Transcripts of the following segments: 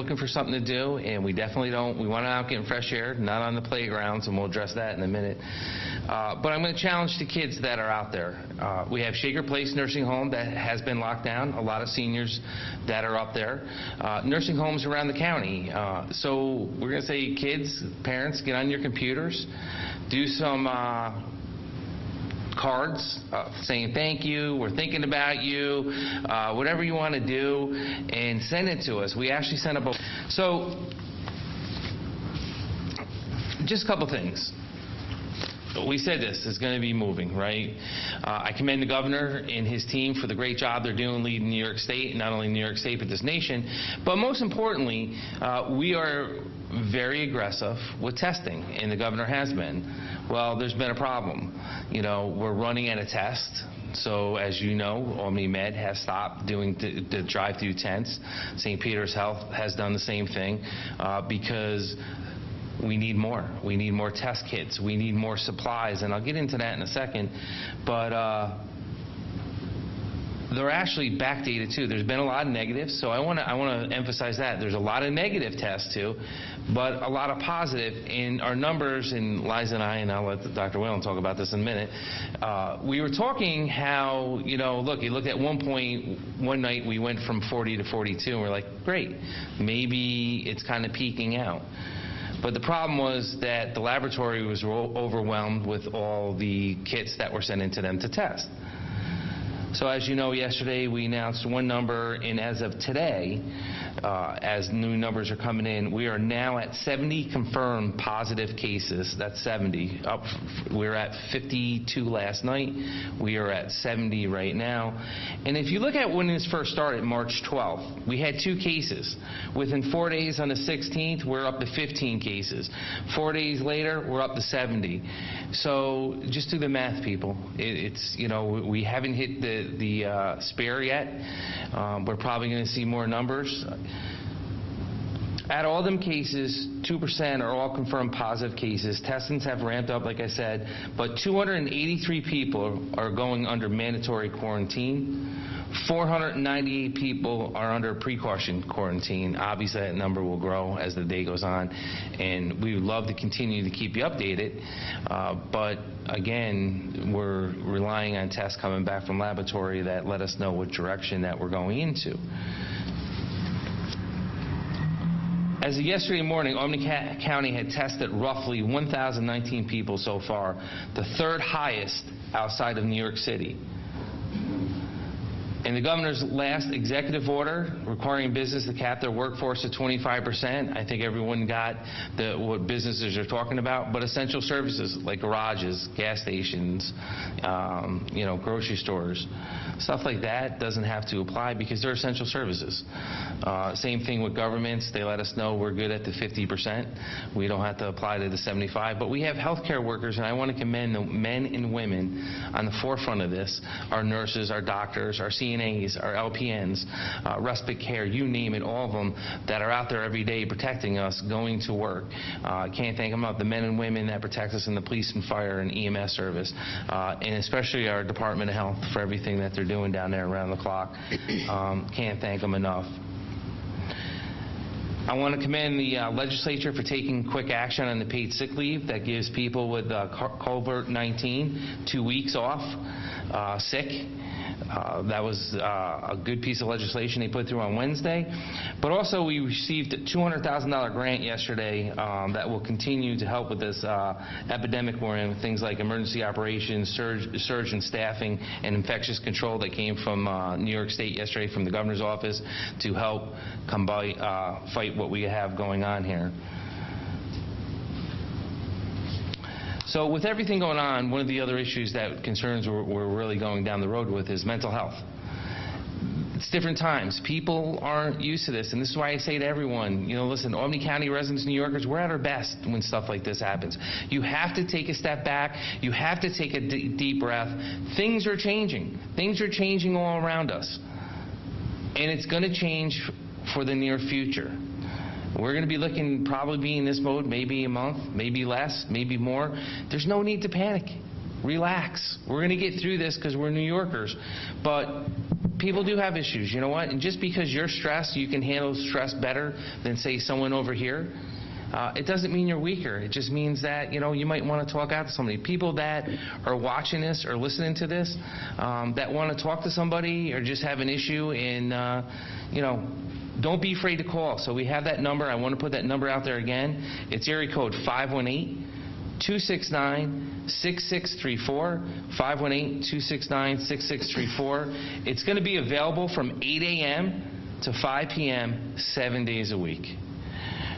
looking for something to do, and we definitely don't. We want to out getting fresh air, not on the playgrounds, and we'll address that in a minute. But I'm going to challenge the kids that are out there. We have Shaker Place Nursing Home that has been locked down. A lot of seniors that are up there. Nursing homes around the county. So we're going to say, kids, parents, get on your computers, do some cards saying thank you, we're thinking about you, whatever you want to do, and send it to us. We actually sent up a... So, just a couple things. We said this is going to be moving, right? I commend the governor and his team for the great job they're doing leading New York State, not only New York State, but this nation. But most importantly, we are very aggressive with testing, and the governor has been. Well, there's been a problem. You know, we're running out of tests. So, as you know, Albany Med has stopped doing the drive-through tents. St. Peter's Health has done the same thing because we need more. We need more test kits. We need more supplies, and I'll get into that in a second. But they're actually backdated too. There's been a lot of negatives, so I want to emphasize that. There's a lot of negative tests too, but a lot of positive. In our numbers, and Liza and I, and I'll let Dr. Whalen talk about this in a minute, we were talking how, you know, look, you looked at one point, one night we went from 40 to 42, and we're like, great, maybe it's kind of peaking out. But the problem was that the laboratory was overwhelmed with all the kits that were sent into them to test. So as you know, yesterday we announced one number, and as of today, as new numbers are coming in, we are now at 70 confirmed positive cases. That's 70. We were at 52 last night. We are at 70 right now. And if you look at when this first started, March 12th, we had 2 cases. Within 4 days on the 16th, we're up to 15 cases. 4 days later, we're up to 70. So just do the math, people. It's, you know, we haven't hit the spare yet. We're probably going to see more numbers. At all them cases, 2% are all confirmed positive cases. Testings have ramped up, like I said, but 283 people are going under mandatory quarantine. 498 people are under precaution quarantine. Obviously, that number will grow as the day goes on, and we would love to continue to keep you updated. But again, we're relying on tests coming back from laboratory that let us know what direction that we're going into. As of yesterday morning, Albany County had tested roughly 1,019 people so far, the 3rd highest outside of New York City. In the governor's last executive order requiring business to cap their workforce at 25%, I think everyone got what businesses are talking about, but essential services like garages, gas stations, you know, grocery stores, stuff like that doesn't have to apply because they're essential services. Same thing with governments. They let us know we're good at the 50%. We don't have to apply to the 75%, but we have healthcare workers, and I want to commend the men and women on the forefront of this, our nurses, our doctors, our CNAs, our LPNs, respite care, you name it, all of them that are out there every day protecting us, going to work. I can't thank them enough, the men and women that protect us in the police and fire and EMS service, and especially our Department of Health for everything that they're doing down there around the clock. Can't thank them enough. I want to commend the legislature for taking quick action on the paid sick leave that gives people with COVID-19 2 weeks off sick. That was a good piece of legislation they put through on Wednesday. But also we received a $200,000 grant yesterday that will continue to help with this epidemic we're in, with things like emergency operations, surge in staffing, and infectious control that came from New York State yesterday from the governor's office to help fight what we have going on here. So with everything going on, one of the other issues that concerns we're really going down the road with is mental health. It's different times. People aren't used to this, and this is why I say to everyone, you know, listen, Albany County residents, New Yorkers, we're at our best when stuff like this happens. You have to take a step back. You have to take a deep breath. Things are changing. Things are changing all around us, and it's going to change for the near future. We're going to be looking, probably be in this mode, maybe a month, maybe less, maybe more. There's no need to panic. Relax. We're going to get through this because we're New Yorkers. But people do have issues, you know what? And just because you're stressed, you can handle stress better than, say, someone over here, it doesn't mean you're weaker. It just means that, you know, you might want to talk out to somebody. People that are watching this or listening to this that want to talk to somebody or just have an issue, and, you know, don't be afraid to call. So we have that number. I want to put that number out there again. It's area code 518-269-6634, 518-269-6634. It's going to be available from 8 a.m. to 5 p.m. 7 days a week.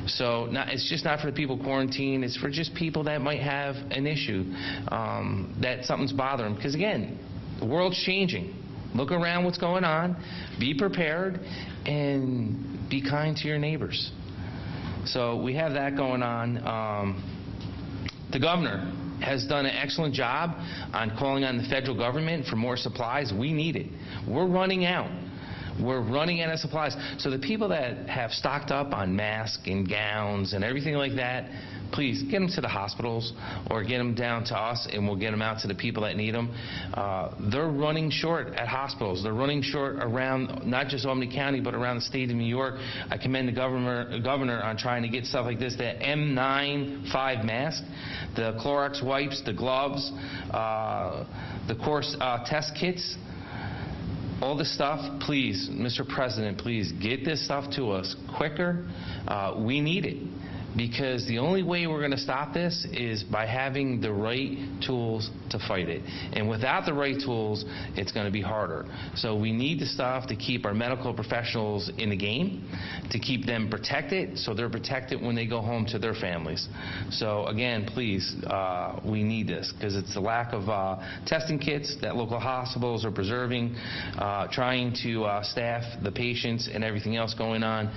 So it's just not for the people quarantined. It's for just people that might have an issue, that something's bothering them. Because, again, the world's changing. Look around what's going on. Be prepared and be kind to your neighbors. So we have that going on. The governor has done an excellent job on calling on the federal government for more supplies. We need it. We're running out. We're running out of supplies. So the people that have stocked up on masks and gowns and everything like that, please get them to the hospitals or get them down to us, and we'll get them out to the people that need them. They're running short at hospitals. They're running short around not just Albany County, but around the state of New York. I commend the governor on trying to get stuff like this, the N95 mask, the Clorox wipes, the gloves, the course test kits. All this stuff, please, Mr. President, please get this stuff to us quicker. We need it, because the only way we're going to stop this is by having the right tools to fight it. And without the right tools, it's going to be harder. So we need the stuff to keep our medical professionals in the game, to keep them protected, so they're protected when they go home to their families. So again, please, we need this, because it's the lack of testing kits that local hospitals are preserving, trying to staff the patients and everything else going on.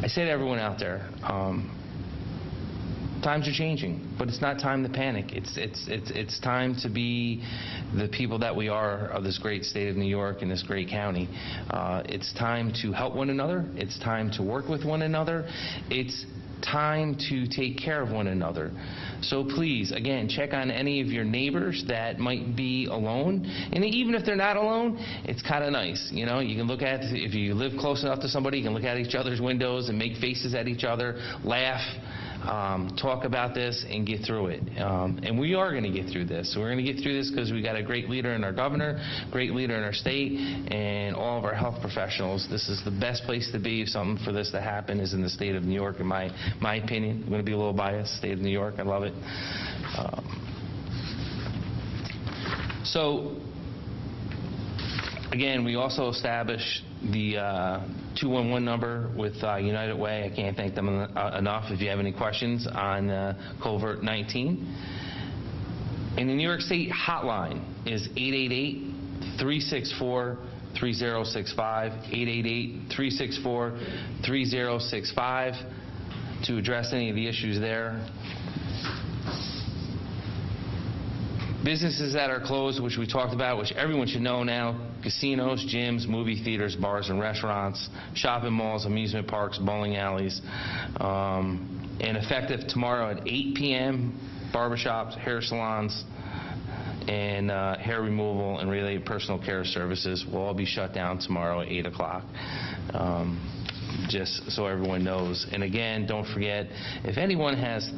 I say to everyone out there, times are changing, but it's not time to panic. It's time to be the people that we are of this great state of New York and this great county. It's time to help one another. It's time to work with one another. It's time to take care of one another. So please, again, check on any of your neighbors that might be alone. And even if they're not alone, it's kind of nice. You know, you can look at, if you live close enough to somebody, you can look at each other's windows and make faces at each other, laugh, talk about this, and get through it. And we are going to get through this. So we're going to get through this because we got a great leader in our governor, great leader in our state, and all of our health professionals. This is the best place to be if something for this to happen is in the state of New York, in my opinion. I'm going to be a little biased. State of New York, I love it. So again, we also established the 211 number with United Way. I can't thank them enough. If you have any questions on COVID-19. And the New York State hotline is 888-364-3065, 888-364-3065 to address any of the issues there. Businesses that are closed, which we talked about, which everyone should know now: casinos, gyms, movie theaters, bars and restaurants, shopping malls, amusement parks, bowling alleys. And effective tomorrow at 8 p.m., barbershops, hair salons, and hair removal and related personal care services will all be shut down tomorrow at 8 o'clock. Just so everyone knows. And again, don't forget, if anyone has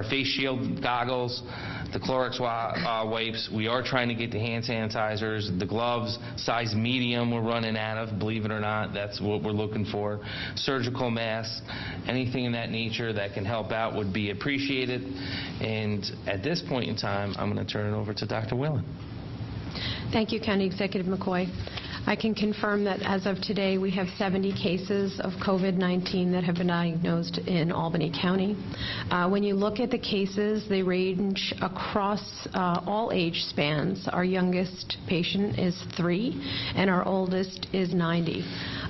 face shield goggles, the Clorox wipes, we are trying to get the hand sanitizers, the gloves, size medium we're running out of, believe it or not, that's what we're looking for, surgical masks, anything in that nature that can help out would be appreciated. And at this point in time, I'm going to turn it over to Dr. Whalen. Thank you, County Executive McCoy. I can confirm that as of today, we have 70 cases of COVID-19 that have been diagnosed in Albany County. When you look at the cases, they range across all age spans. Our youngest patient is 3, and our oldest is 90.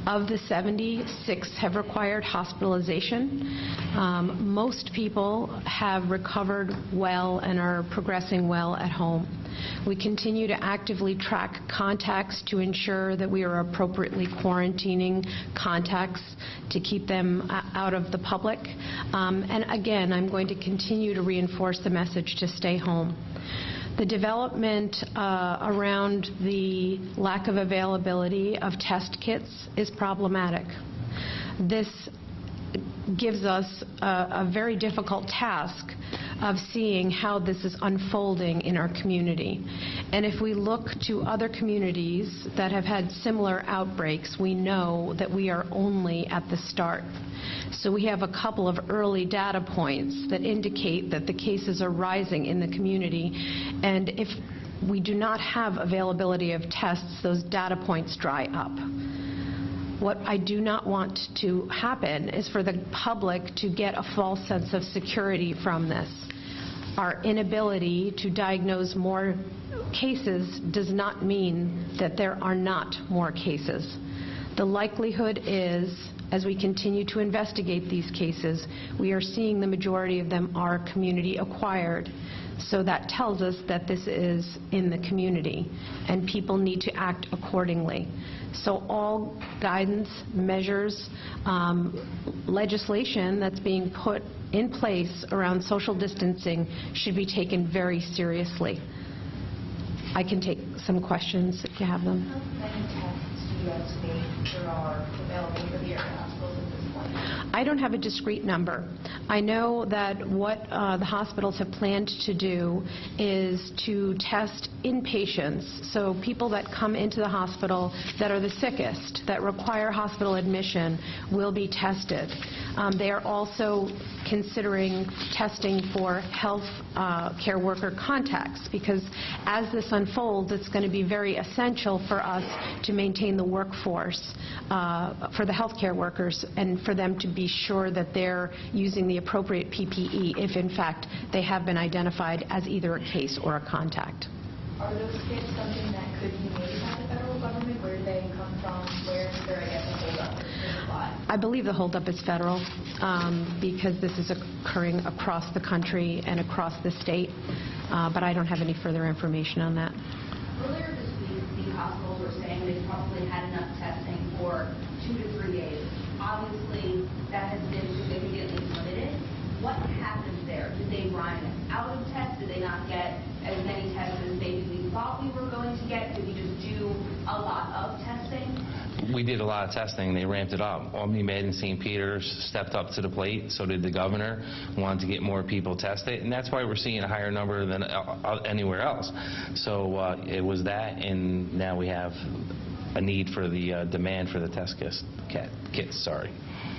Of the 70, 6 have required hospitalization. Most people have recovered well and are progressing well at home. We continue to actively track contacts to ensure that we are appropriately quarantining contacts to keep them out of the public. And again, I'm going to continue to reinforce the message to stay home. The development around the lack of availability of test kits is problematic. This gives us a very difficult task of seeing how this is unfolding in our community. And if we look to other communities that have had similar outbreaks, we know that we are only at the start. So we have a couple of early data points that indicate that the cases are rising in the community, and if we do not have availability of tests, those data points dry up. What I do not want to happen is for the public to get a false sense of security from this. Our inability to diagnose more cases does not mean that there are not more cases. The likelihood is, as we continue to investigate these cases, we are seeing the majority of them are community acquired. So that tells us that this is in the community, and people need to act accordingly. So all guidance, measures, legislation that's being put in place around social distancing should be taken very seriously. I can take some questions if you have them. How many tests do you estimate there are available for the area hospitals at this point? I don't have a discrete number. I know that what the hospitals have planned to do is to test inpatients, so people that come into the hospital that are the sickest, that require hospital admission, will be tested. They are also considering testing for health care worker contacts, because as this unfolds, it's going to be very essential for us to maintain the workforce for the health care workers and for them to be sure that they're using the appropriate PPE if, in fact, they have been identified as either a case or a contact. Are those kits something that could be made by the federal government? Where do they come from? Where is there, I guess, a holdup in supply? I believe the holdup is federal because this is occurring across the country and across the state, but I don't have any further information on that. Earlier this week, the hospitals were saying they probably had enough testing for 2 to 3 days. Obviously, that has been significantly limited. What happened there? Did they run out of tests? Did they not get as many tests as maybe we thought we were going to get? Did we just do a lot of testing? We did a lot of testing. They ramped it up. Albany Med and St. Peter's stepped up to the plate. So did the governor. Wanted to get more people tested, and that's why we're seeing a higher number than anywhere else. So it was that, and now we have a need for the demand for the test kits. Sorry.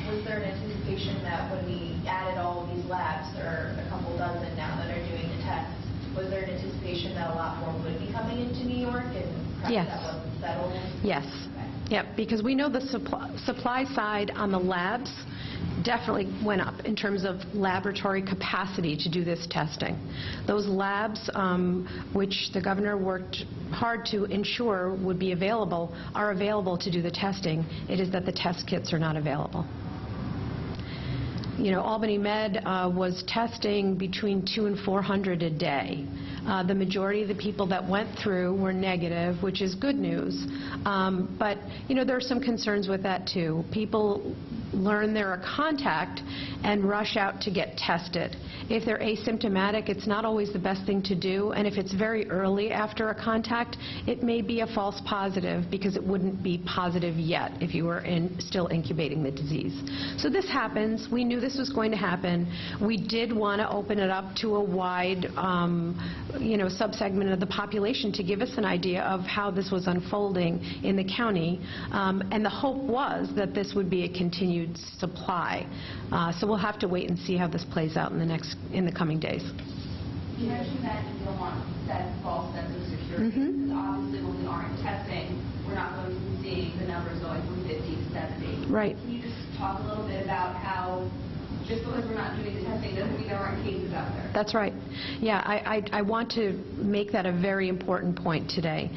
Was there an anticipation that when we added all of these labs, there are a couple dozen now that are doing the tests, was there an anticipation that a lot more would be coming into New York, and perhaps Yes. that wasn't settled? Yes. Yep, because we know the supply side on the labs definitely went up in terms of laboratory capacity to do this testing. Those labs, which the governor worked hard to ensure would be available, are available to do the testing. It is that the test kits are not available. You know, Albany Med was testing between 200 and 400 a day. The majority of the people that went through were negative, which is good news. But, you know, there are some concerns with that, too. People learn they're a contact and rush out to get tested. If they're asymptomatic, it's not always the best thing to do, and if it's very early after a contact, it may be a false positive because it wouldn't be positive yet if you were still incubating the disease. So this happens. We knew this was going to happen. We did want to open it up to a wide subsegment of the population to give us an idea of how this was unfolding in the county, and the hope was that this would be a continued supply. So we'll have to wait and see how this plays out in the coming days. You mentioned that you don't want that false sense of security, because obviously when we aren't testing, we're not going to be seeing the numbers going from 50 to 70. Right. Can you just talk a little bit about how just because we're not doing the testing doesn't mean there aren't cases out there? That's right. Yeah, I want to make that a very important point today.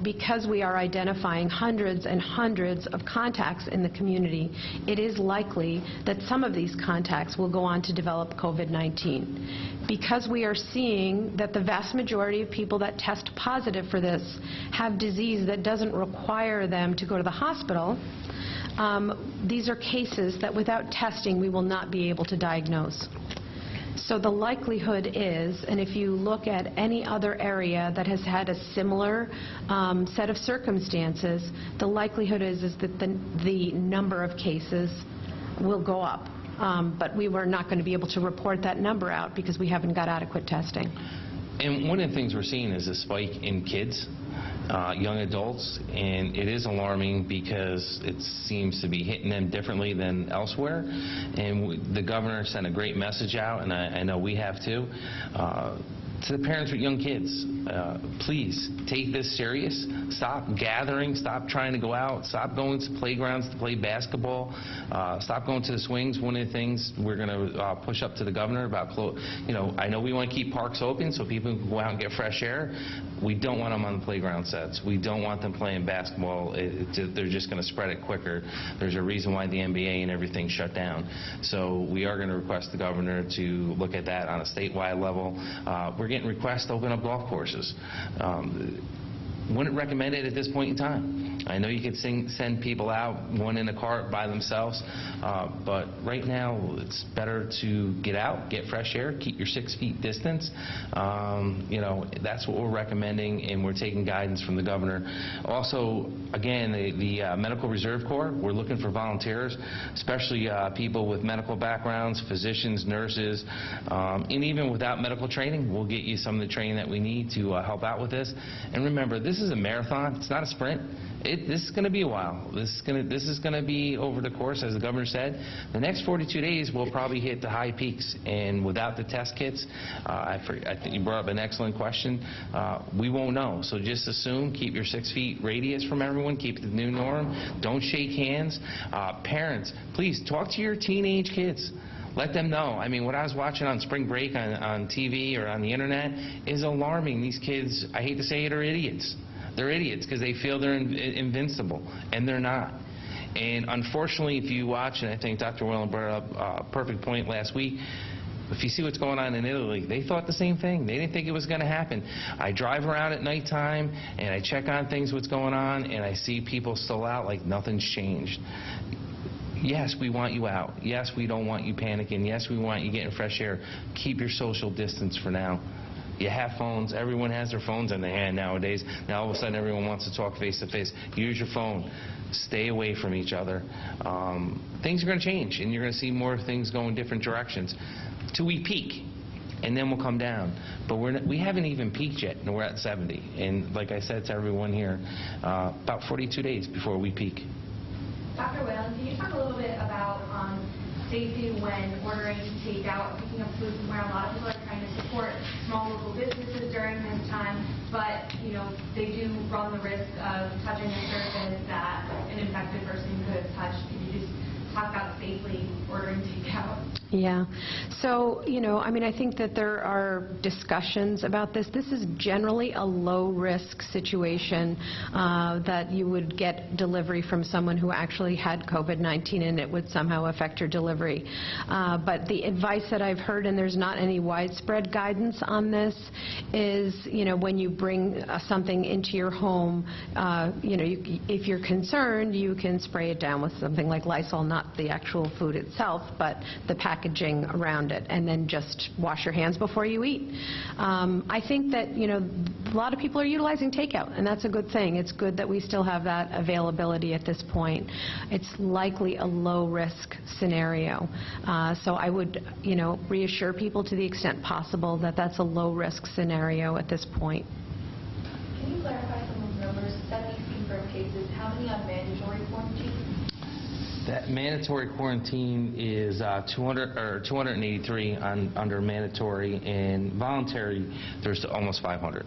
Because we are identifying hundreds and hundreds of contacts in the community, it is likely that some of these contacts will go on to develop COVID-19. Because we are seeing that the vast majority of people that test positive for this have disease that doesn't require them to go to the hospital, these are cases that without testing we will not be able to diagnose. So the likelihood is, and if you look at any other area that has had a similar set of circumstances, the likelihood is that the number of cases will go up. But we were not going to be able to report that number out because we haven't got adequate testing. And one of the things we're seeing is a spike in kids, young adults, and it is alarming because it seems to be hitting them differently than elsewhere. And the governor sent a great message out, and I know we have too, to the parents with young kids. Please take this serious. Stop gathering. Stop trying to go out. Stop going to playgrounds to play basketball. Stop going to the swings. One of the things we're going to push up to the governor about, I know we want to keep parks open so people can go out and get fresh air. We don't want them on the playground sets. We don't want them playing basketball. They're just going to spread it quicker. There's a reason why the NBA and everything shut down. So we are going to request the governor to look at that on a statewide level. We're getting requests to open up golf courses. Wouldn't recommend it at this point in time. I know you could send people out, one in a cart by themselves, but right now it's better to get out, get fresh air, keep your 6 feet distance. That's what we're recommending, and we're taking guidance from the governor. Also, again, the Medical Reserve Corps, we're looking for volunteers, especially people with medical backgrounds, physicians, nurses, and even without medical training, we'll get you some of the training that we need to help out with this. And remember, this is a marathon. It's not a sprint. This is going to be a while. This is going to be over the course, as the governor said. The next 42 days, we'll probably hit the high peaks. And without the test kits, I think you brought up an excellent question. We won't know. So just assume, keep your 6 feet radius from everyone. Keep it the new norm. Don't shake hands. Parents, please talk to your teenage kids. Let them know. I mean, what I was watching on spring break on TV or on the internet is alarming. These kids, I hate to say it, are idiots. They're idiots because they feel they're invincible, and they're not. And unfortunately, if you watch, and I think Dr. Whalen brought up a perfect point last week, if you see what's going on in Italy, they thought the same thing. They didn't think it was going to happen. I drive around at nighttime, and I check on things, what's going on, and I see people still out like nothing's changed. Yes, we want you out. Yes, we don't want you panicking. Yes, we want you getting fresh air. Keep your social distance for now. You have phones. Everyone has their phones in their hand nowadays. Now all of a sudden everyone wants to talk face to face. Use your phone. Stay away from each other. Things are going to change, and you're going to see more things go in different directions till we peak, and then we'll come down. But we haven't even peaked yet, and we're at 70. And like I said to everyone here, about 42 days before we peak. Dr. Whalen, can you talk a little bit about safety when ordering takeout, picking up food from where a lot of people are trying to support small local businesses during this time, but they do run the risk of touching a surface that an infected person could have touched. Can you just talk about safely ordering takeout? Yeah. So, I think that there are discussions about this. This is generally a low-risk situation that you would get delivery from someone who actually had COVID-19 and it would somehow affect your delivery. But the advice that I've heard, and there's not any widespread guidance on this, is, when you bring something into your home, if you're concerned, you can spray it down with something like Lysol, not the actual food itself, but the packaging around it, and then just wash your hands before you eat. I think that, a lot of people are utilizing takeout, and that's a good thing. It's good that we still have that availability at this point. It's likely a low-risk scenario. So I would, reassure people to the extent possible that that's a low-risk scenario at this point. Can you clarify some of the numbers? 70 confirmed cases. How many on mandatory quarantine? That mandatory quarantine is 283 under mandatory, and voluntary there's almost 500.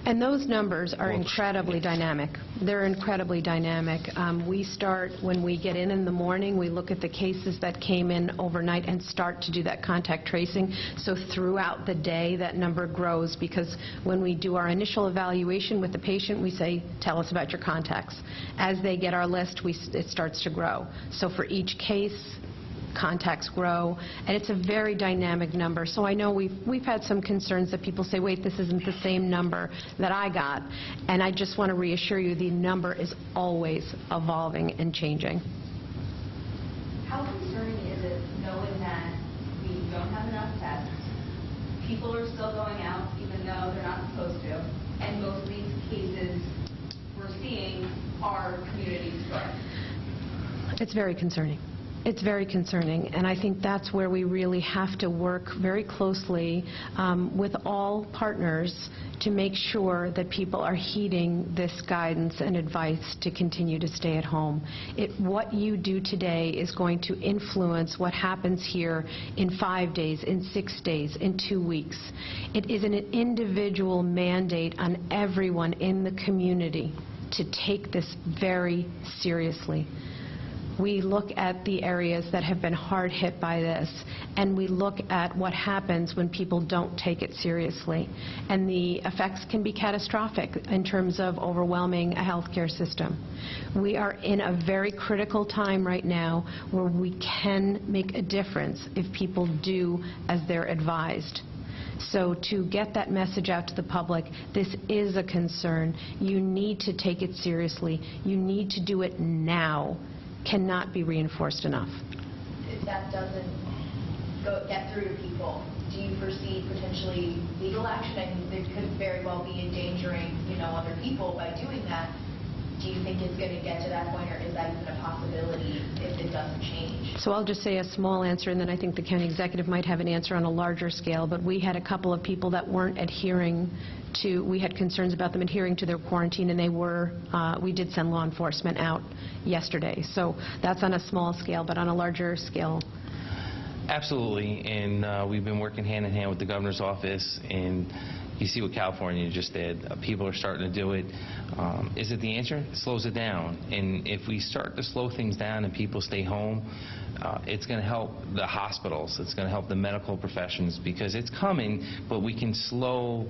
And those numbers are incredibly dynamic. They're incredibly dynamic. We start, when we get in the morning, we look at the cases that came in overnight and start to do that contact tracing. So throughout the day, that number grows, because when we do our initial evaluation with the patient, we say, tell us about your contacts. As they get our list, it starts to grow. So for each case, contacts grow, and it's a very dynamic number. So I know we've had some concerns that people say, wait, this isn't the same number that I got, and I just want to reassure you the number is always evolving and changing. How concerning is it knowing that we don't have enough tests. People are still going out even though they're not supposed to. And most of these cases we're seeing are community spread. It's very concerning. It's very concerning, and I think that's where we really have to work very closely with all partners to make sure that people are heeding this guidance and advice to continue to stay at home. What you do today is going to influence what happens here in 5 days, in 6 days, in 2 weeks. It is an individual mandate on everyone in the community to take this very seriously. We look at the areas that have been hard hit by this, and we look at what happens when people don't take it seriously. And the effects can be catastrophic in terms of overwhelming a healthcare system. We are in a very critical time right now where we can make a difference if people do as they're advised. So to get that message out to the public, this is a concern. You need to take it seriously. You need to do it now. Cannot be reinforced enough. If that doesn't get through to people, do you foresee potentially legal action? I mean, there could very well be endangering, other people by doing that. Do you think it's going to get to that point, or is that even a possibility if it doesn't change? So I'll just say a small answer, and then I think the county executive might have an answer on a larger scale. But we had a couple of people that weren't adhering to, we had concerns about them adhering to their quarantine, and they were, we did send law enforcement out yesterday. So that's on a small scale, but on a larger scale. Absolutely, and we've been working hand in hand with the governor's office, and you see what California just did. People are starting to do it. Is it the answer? It slows it down. And if we start to slow things down and people stay home, it's going to help the hospitals. It's going to help the medical professions, because it's coming, but we can slow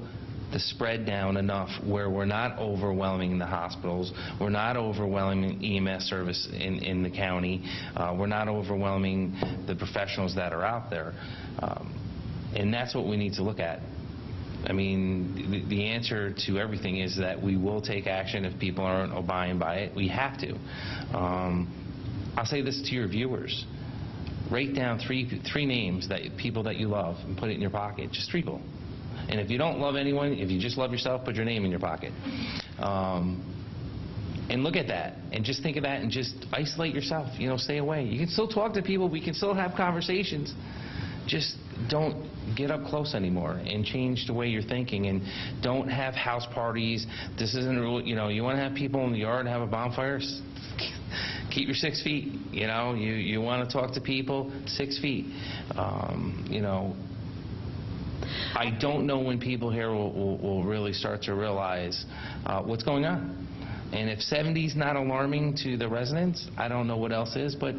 the spread down enough where we're not overwhelming the hospitals, we're not overwhelming EMS service in the county, we're not overwhelming the professionals that are out there. And that's what we need to look at. I mean, the answer to everything is that we will take action if people aren't abiding by it. We have to. I'll say this to your viewers. Write down three names, people that you love, and put it in your pocket. Just 3 people. And if you don't love anyone, if you just love yourself, put your name in your pocket. And look at that, and just think of that, and just isolate yourself. Stay away. You can still talk to people. We can still have conversations. Just don't get up close anymore, and change the way you're thinking, and don't have house parties. This isn't, you want to have people in the yard and have a bonfire? Keep your 6 feet. You want to talk to people? 6 feet. I don't know when people here will really start to realize what's going on. And if 70 is not alarming to the residents, I don't know what else is, but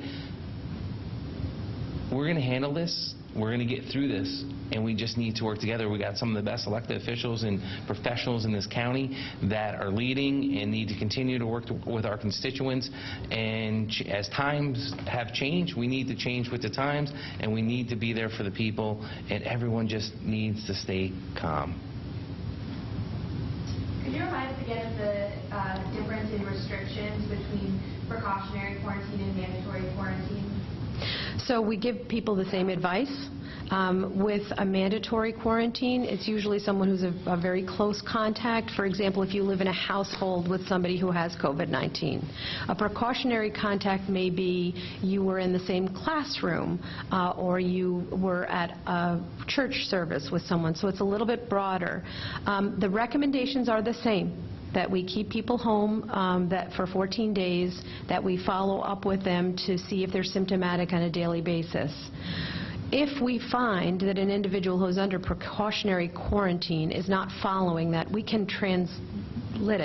we're going to handle this. We're going to get through this, and we just need to work together. We got some of the best elected officials and professionals in this county that are leading and need to continue to work with our constituents. And as times have changed, we need to change with the times, and we need to be there for the people, and everyone just needs to stay calm. Could you remind us again of the difference in restrictions between precautionary quarantine and mandatory quarantine? So we give people the same advice. With a mandatory quarantine, it's usually someone who's a very close contact. For example, if you live in a household with somebody who has COVID-19. A precautionary contact may be you were in the same classroom or you were at a church service with someone. So it's a little bit broader. The recommendations are the same, that we keep people home that for 14 days, that we follow up with them to see if they're symptomatic on a daily basis. If we find that an individual who's under precautionary quarantine is not following that, we can translate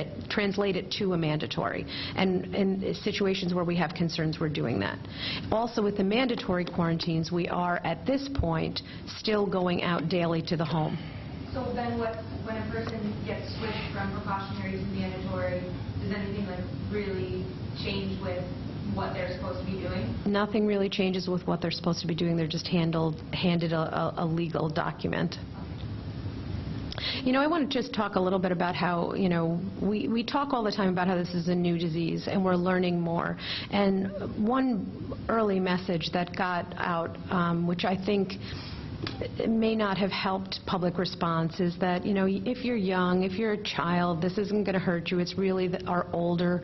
it to a mandatory. And in situations where we have concerns, we're doing that. Also, with the mandatory quarantines, we are at this point still going out daily to the home. So then when a person gets switched from precautionary to mandatory, does anything really change with what they're supposed to be doing? Nothing really changes with what they're supposed to be doing. They're just handed a legal document. I want to just talk a little bit about how, we talk all the time about how this is a new disease and we're learning more. And one early message that got out, which I think may not have helped public response, is that, if you're young, if you're a child, this isn't going to hurt you. It's really our older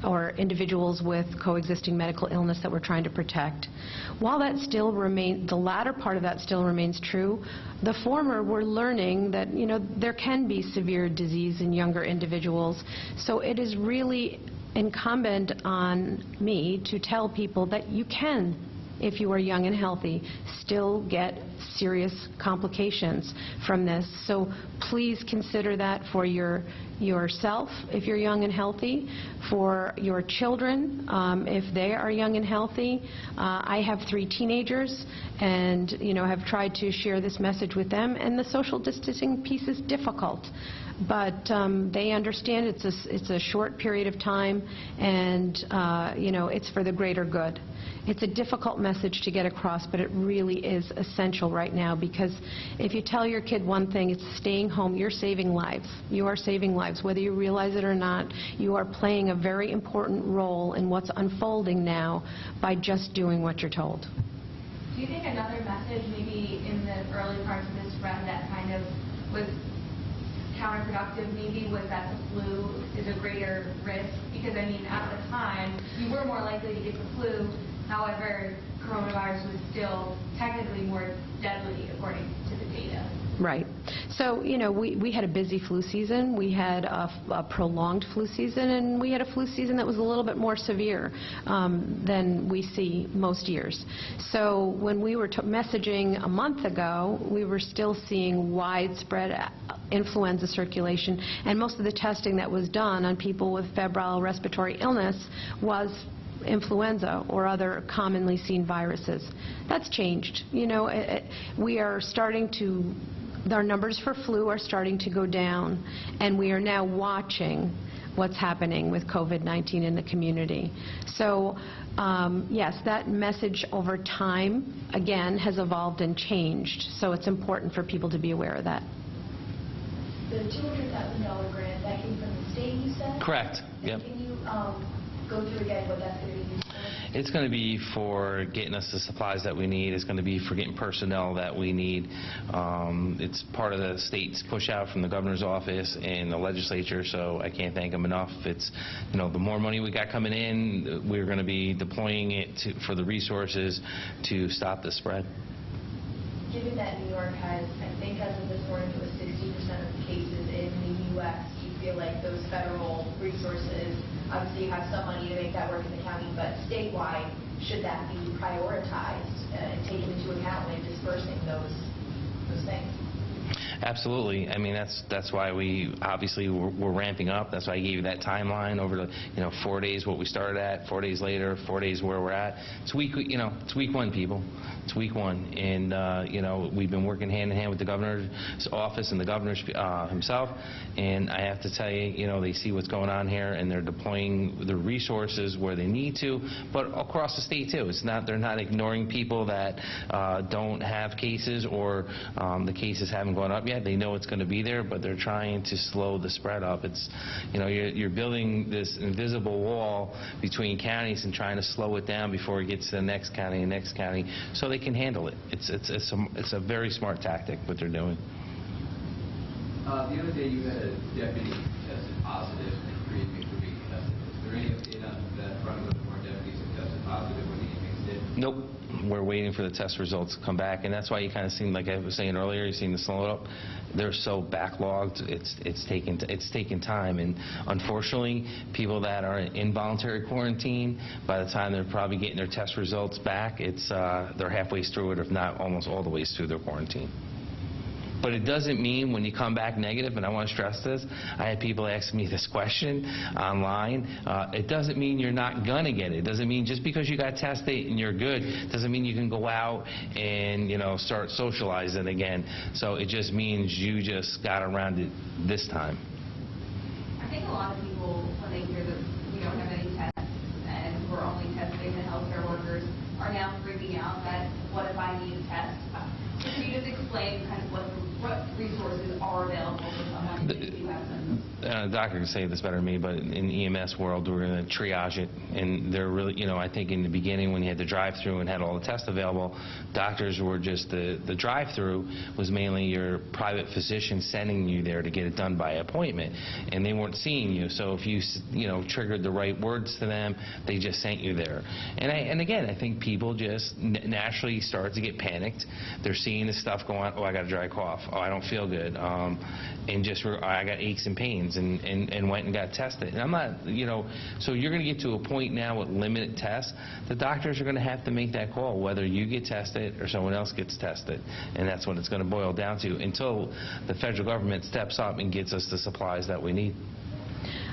or individuals with coexisting medical illness that we're trying to protect. While that still remains, the latter part of that still remains true, the former, we're learning that, there can be severe disease in younger individuals. So it is really incumbent on me to tell people that you can, if you are young and healthy, still get serious complications from this. So please consider that for yourself, if you're young and healthy, for your children, if they are young and healthy. I have 3 teenagers and, have tried to share this message with them, and the social distancing piece is difficult. But they understand it's a short period of time, and, it's for the greater good. It's a difficult message to get across, but it really is essential right now, because if you tell your kid one thing, it's staying home, you're saving lives. You are saving lives. Whether you realize it or not, you are playing a very important role in what's unfolding now by just doing what you're told. Do you think another message, maybe in the early parts of this spread, that kind of was counterproductive, maybe, was that the flu is a greater risk? Because, at the time, you were more likely to get the flu. However, coronavirus was still technically more deadly, according to the data. Right. So, we had a busy flu season. We had a prolonged flu season, and we had a flu season that was a little bit more severe than we see most years. So when we were messaging a month ago, we were still seeing widespread influenza circulation, and most of the testing that was done on people with febrile respiratory illness was influenza or other commonly seen viruses. That's changed. We are starting to, our numbers for flu are starting to go down, and we are now watching what's happening with COVID-19 in the community. So, yes, that message over time, again, has evolved and changed. So it's important for people to be aware of that. The $200,000 grant, that came from the state, you said? Correct. Yep. Can you go through again what that's going to be used for? It's going to be for getting us the supplies that we need. It's going to be for getting personnel that we need. It's part of the state's push out from the governor's office and the legislature, so I can't thank them enough. It's, the more money we got coming in, we're going to be deploying it for the resources to stop the spread. Given that New York has, I think as of this morning, it was 60% of the cases in the U.S., do you feel like those federal resources, obviously you have some money to make that work in the county, but statewide, should that be prioritized and taken into account when dispersing those things? Absolutely. That's why we obviously we're ramping up. That's why I gave you that timeline over the 4 days what we started at, 4 days later, 4 days where we're at. It's week one, people. It's week one, and we've been working hand in hand with the governor's office and the governor himself. And I have to tell you, they see what's going on here, and they're deploying the resources where they need to, but across the state too. They're not ignoring people that don't have cases or the cases haven't gone up yet. They know it's going to be there, but they're trying to slow the spread up. It's, you're building this invisible wall between counties and trying to slow it down before it gets to the next county and next county, so they can handle it. It's a very smart tactic what they're doing. The other day you had a deputy tested positive and 3 inmates were being tested. Is there any update on that front, whether more deputies have tested positive when the inmates did? Nope. We're waiting for the test results to come back, and that's why you kind of seem, like I was saying earlier, you seem to slow it up. They're so backlogged. It's taking time, and unfortunately, people that are in involuntary quarantine, by the time they're probably getting their test results back, they're halfway through it, if not almost all the way through their quarantine. But it doesn't mean when you come back negative, and I want to stress this, I had people ask me this question online, it doesn't mean you're not going to get it. It doesn't mean just because you got tested and you're good, doesn't mean you can go out and, start socializing again. So it just means you just got around it this time. I think a lot of people, when they hear that we don't have any tests and we're only testing the healthcare workers, are now freaking out that, what if I need a test? Can you just explain kind of what what resources are available for someone if you have symptoms? The doctor can say this better than me, but in the EMS world, we're going to triage it. And they're really, I think in the beginning when you had the drive-through and had all the tests available, doctors were just, the drive-through was mainly your private physician sending you there to get it done by appointment. And they weren't seeing you. So if you, triggered the right words to them, they just sent you there. And again, I think people just naturally start to get panicked. They're seeing this stuff go on, oh, I got a dry cough, oh, I don't feel good, and just, I got aches and pains, and went and got tested. And I'm not, so you're going to get to a point now with limited tests, the doctors are going to have to make that call, whether you get tested or someone else gets tested. And that's what it's going to boil down to until the federal government steps up and gets us the supplies that we need.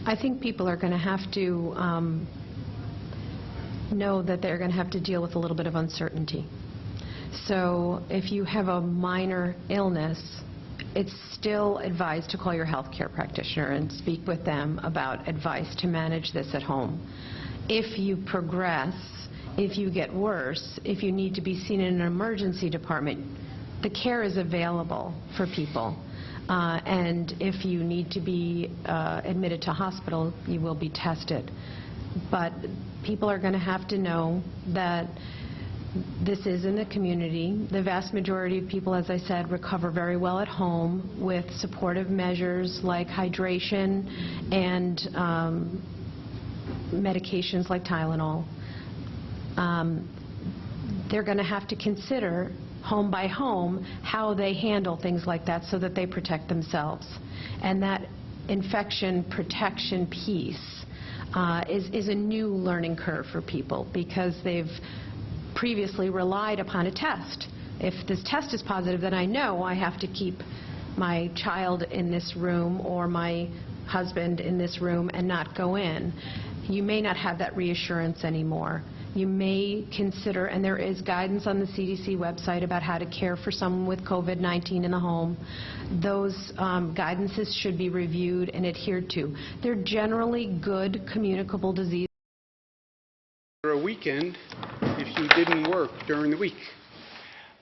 I think people are going to have to know that they're going to have to deal with a little bit of uncertainty. So if you have a minor illness, it's still advised to call your health care practitioner and speak with them about advice to manage this at home. If you progress, if you get worse, if you need to be seen in an emergency department, the care is available for people. And if you need to be admitted to hospital, you will be tested. But people are going to have to know that this is in the community. The vast majority of people, as I said, recover very well at home with supportive measures like hydration and medications like Tylenol. They're going to have to consider home by home how they handle things like that so that they protect themselves. And that infection protection piece is a new learning curve for people because they've previously relied upon a test. If this test is positive, then I know I have to keep my child in this room or my husband in this room and not go in. You may not have that reassurance anymore. You may consider, and there is guidance on the CDC website about how to care for someone with COVID-19 in the home. Those guidances should be reviewed and adhered to. They're generally good communicable diseases. For a weekend if you didn't work during the week.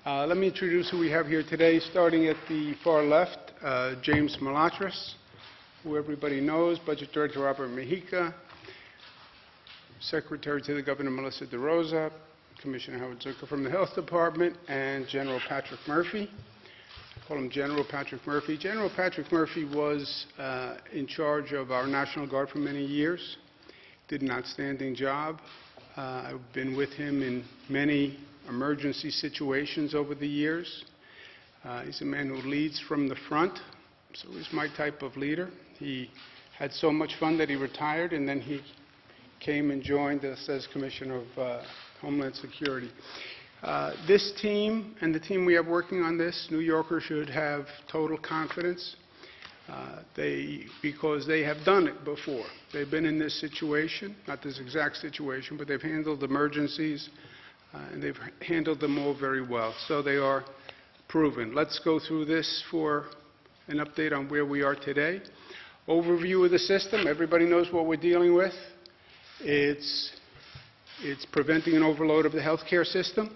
Let me introduce who we have here today, starting at the far left, James MATILDA'S, who everybody knows, Budget Director Robert Mejica, Secretary to the Governor Melissa DeRosa, Commissioner Howard Zucker from the Health Department, and General Patrick Murphy. I call him General Patrick Murphy. General Patrick Murphy was in charge of our National Guard for many years, did an outstanding job. I've been with him in many emergency situations over the years. He's a man who leads from the front, so he's my type of leader. He had so much fun that he retired, and then he came and joined us as Commissioner of Homeland Security. This team and the team we have working on this, New Yorkers should have total confidence because they have done it before. They've been in this situation, not this exact situation, but they've handled emergencies and they've handled them all very well. So they are proven. Let's go through this for an update on where we are today. Overview of the system. Everybody knows what we're dealing with. It's preventing an overload of the healthcare system.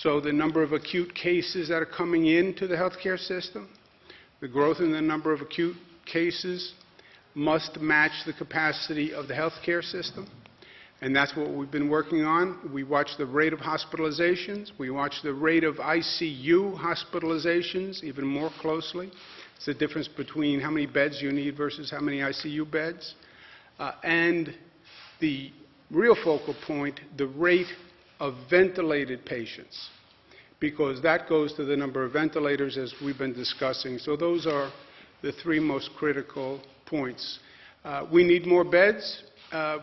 So the number of acute cases that are coming into the healthcare system, the growth in the number of acute cases must match the capacity of the healthcare system. And that's what we've been working on. We watch the rate of hospitalizations. We watch the rate of ICU hospitalizations even more closely. It's the difference between how many beds you need versus how many ICU beds. And the real focal point, the rate of ventilated patients, because that goes to the number of ventilators as we've been discussing. So those are the three most critical points. We need more beds.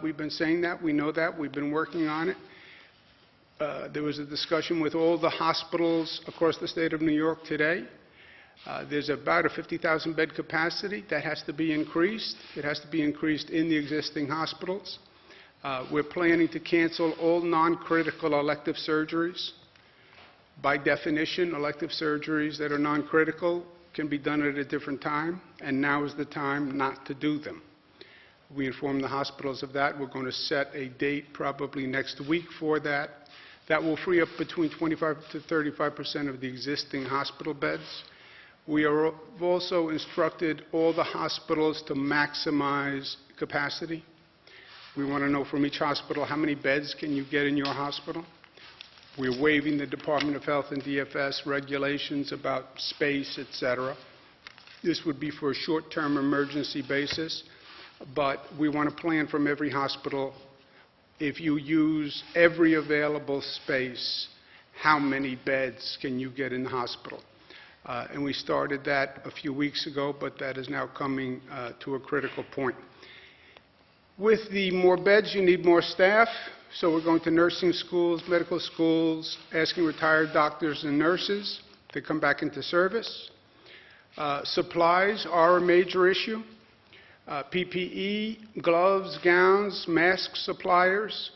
We've been saying that. We know that. We've been working on it. There was a discussion with all the hospitals across the state of New York today. There's about a 50,000 bed capacity that has to be increased. It has to be increased in the existing hospitals. We're planning to cancel all non-critical elective surgeries. By definition, elective surgeries that are non-critical can be done at a different time, and now is the time not to do them. We inform the hospitals of that. We're going to set a date probably next week for that. That will free up between 25% to 35% of the existing hospital beds. We have also instructed all the hospitals to maximize capacity. We want to know from each hospital how many beds can you get in your hospital. We're waiving the Department of Health and DFS regulations about space, etc. This would be for a short-term emergency basis, but we want to plan from every hospital, if you use every available space, how many beds can you get in the hospital? And we started that a few weeks ago, but that is now coming to a critical point. With the more beds, you need more staff. So we're going to nursing schools, medical schools, asking retired doctors and nurses to come back into service. Supplies are a major issue. PPE, gloves, gowns, mask suppliers.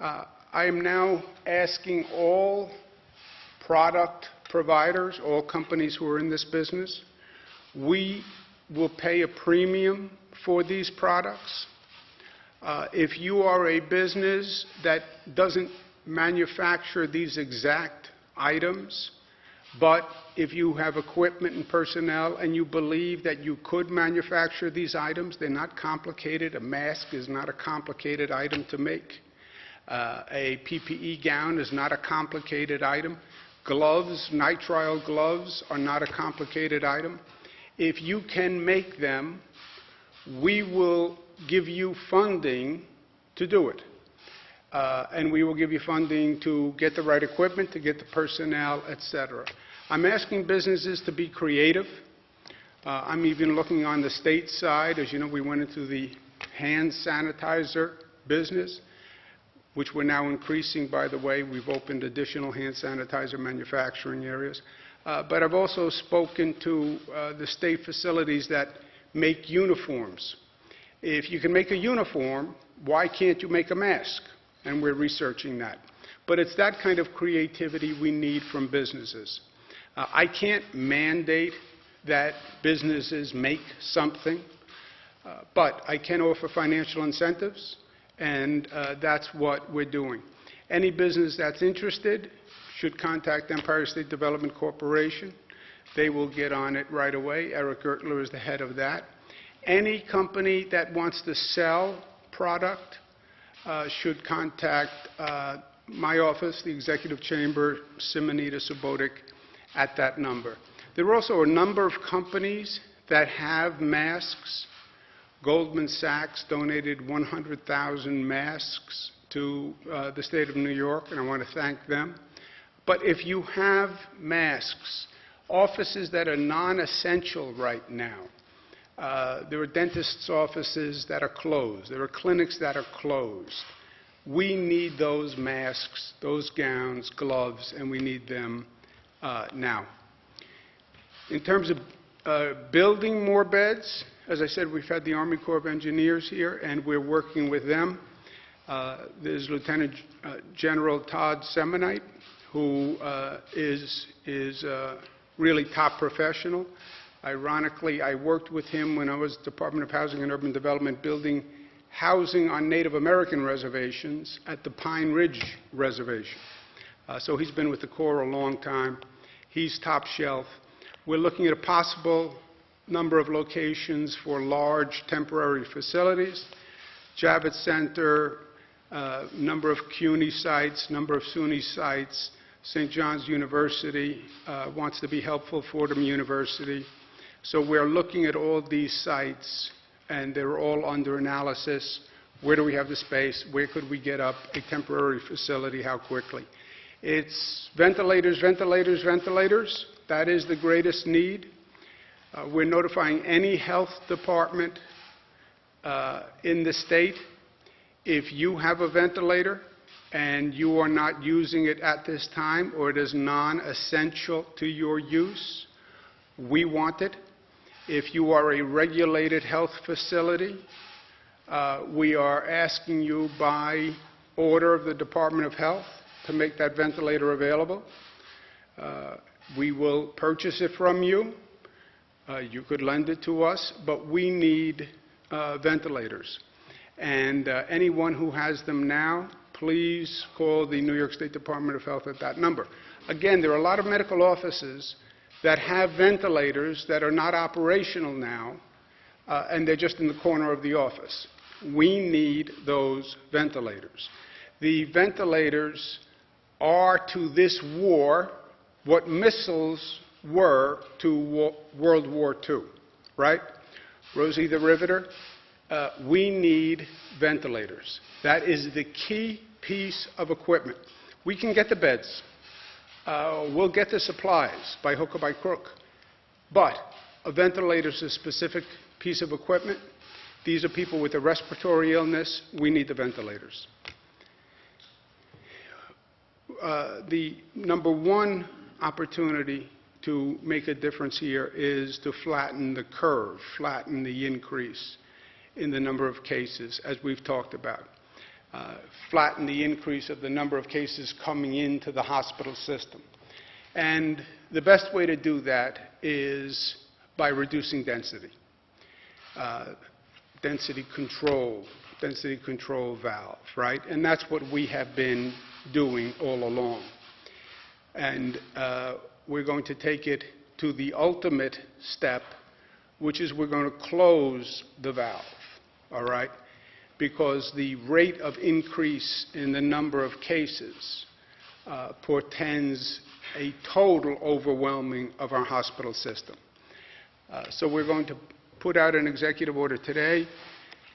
I am now asking all product providers, all companies who are in this business, we will pay a premium for these products. If you are a business that doesn't manufacture these exact items, but if you have equipment and personnel and you believe that you could manufacture these items, they're not complicated. A mask is not a complicated item to make. A PPE gown is not a complicated item. Gloves, nitrile gloves, are not a complicated item. If you can make them, we will give you funding to do it. And we will give you funding to get the right equipment, to get the personnel, etc. I'm asking businesses to be creative. I'm even looking on the state side. As you know, we went into the hand sanitizer business, which we're now increasing, by the way. We've opened additional hand sanitizer manufacturing areas. But I've also spoken to the state facilities that make uniforms. If you can make a uniform, why can't you make a mask? And we're researching that. But it's that kind of creativity we need from businesses. I can't mandate that businesses make something, but I can offer financial incentives, and that's what we're doing. Any business that's interested should contact Empire State Development Corporation. They will get on it right away. Eric Gertler is the head of that. Any company that wants to sell product should contact my office, the Executive Chamber, Simonita Subotic, at that number. There are also a number of companies that have masks. Goldman Sachs donated 100,000 masks to the state of New York, and I want to thank them. But if you have masks, offices that are non-essential right now, there are dentists' offices that are closed. There are clinics that are closed. We need those masks, those gowns, gloves, and we need them now. In terms of building more beds, as I said, we've had the Army Corps of Engineers here, and we're working with them. There's Lieutenant General Todd Semonite, who is really top professional. Ironically, I worked with him when I was Department of Housing and Urban Development building housing on Native American reservations at the Pine Ridge Reservation. So he's been with the Corps a long time. He's top shelf. We're looking at a possible number of locations for large temporary facilities. Javits Center, number of CUNY sites, number of SUNY sites. St. John's University wants to be helpful, Fordham University. So we're looking at all these sites, and they're all under analysis. Where do we have the space? Where could we get up a temporary facility? How quickly? It's ventilators, ventilators, ventilators. That is the greatest need. We're notifying any health department in the state. If you have a ventilator and you are not using it at this time, or it is non-essential to your use, we want it. If you are a regulated health facility, we are asking you by order of the Department of Health to make that ventilator available. We will purchase it from you. You could lend it to us, but we need ventilators. And anyone who has them now, please call the New York State Department of Health at that number. Again, there are a lot of medical offices that have ventilators that are not operational now, and they're just in the corner of the office. We need those ventilators. The ventilators are to this war what missiles were to World War II, right? Rosie the Riveter, we need ventilators. That is the key piece of equipment. We can get the beds. We'll get the supplies by hook or by crook. But a ventilator is a specific piece of equipment. These are people with a respiratory illness. We need the ventilators. The number one opportunity to make a difference here is to flatten the curve, flatten the increase in the number of cases, as we've talked about. Flatten the increase of the number of cases coming into the hospital system. And the best way to do that is by reducing density. Density control valve, right? And that's what we have been doing all along. And we're going to take it to the ultimate step, which is we're going to close the valve, all right? Because the rate of increase in the number of cases portends a total overwhelming of our hospital system. So we're going to put out an executive order today,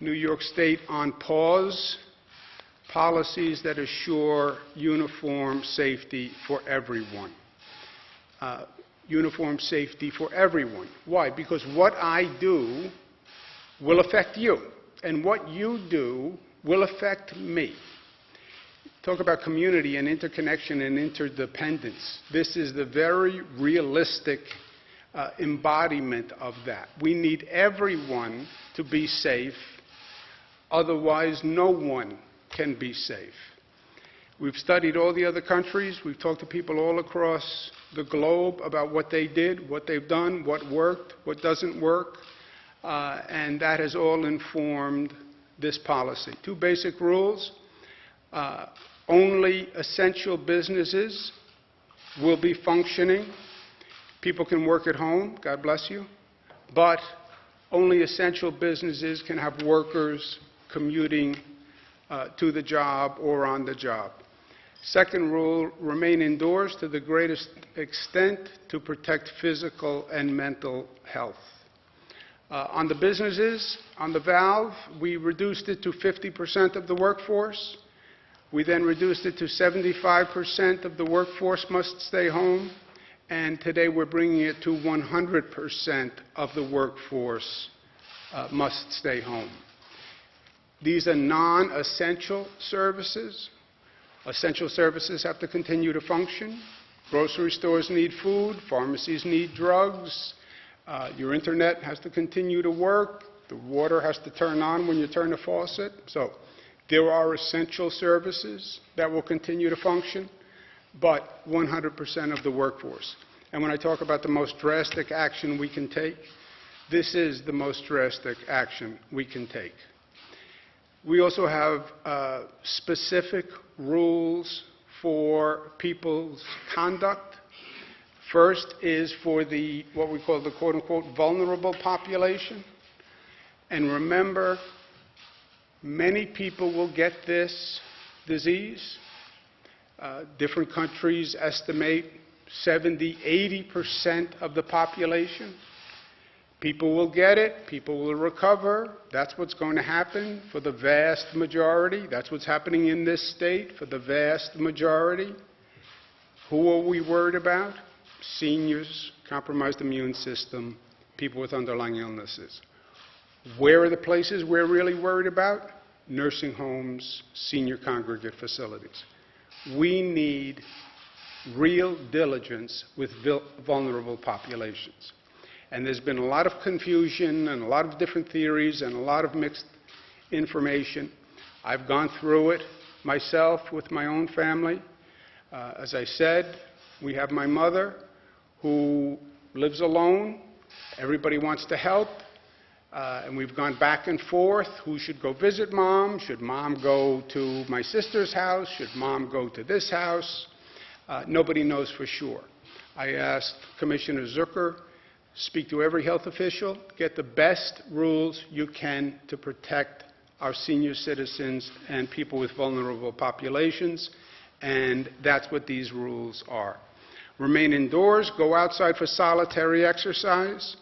New York State on pause, policies that assure uniform safety for everyone. Uniform safety for everyone. Why? Because what I do will affect you, and what you do will affect me. Talk about community and interconnection and interdependence. This is the very realistic embodiment of that. We need everyone to be safe, otherwise no one can be safe. We've studied all the other countries. We've talked to people all across the globe about what they did, what they've done, what worked, what doesn't work, and that has all informed this policy. Two basic rules. Only essential businesses will be functioning. People can work at home, God bless you, but only essential businesses can have workers commuting to the job or on the job. Second rule, remain indoors to the greatest extent to protect physical and mental health. On the businesses, on the valve, we reduced it to 50% of the workforce. We then reduced it to 75% of the workforce must stay home. And today we're bringing it to 100% of the workforce must stay home. These are non-essential services. Essential services have to continue to function. Grocery stores need food. Pharmacies need drugs. Your internet has to continue to work. The water has to turn on when you turn the faucet. So there are essential services that will continue to function, but 100% of the workforce. And when I talk about the most drastic action we can take, this is the most drastic action we can take. We also have specific rules for people's conduct. First is for the, what we call the quote-unquote vulnerable population. And remember, many people will get this disease. Different countries estimate 70–80% of the population. People will get it. People will recover. That's what's going to happen for the vast majority. That's what's happening in this state for the vast majority. Who are we worried about? Seniors, compromised immune system, people with underlying illnesses. Where are the places we're really worried about? Nursing homes, senior congregate facilities. We need real diligence with vulnerable populations. And there's been a lot of confusion and a lot of different theories and a lot of mixed information. I've gone through it myself with my own family. As I said, we have my mother who lives alone. Everybody wants to help. And we've gone back and forth. Who should go visit mom? Should mom go to my sister's house? Should mom go to this house? Nobody knows for sure. I asked Commissioner Zucker, speak to every health official, get the best rules you can to protect our senior citizens and people with vulnerable populations, and that's what these rules are. Remain indoors, go outside for solitary exercise,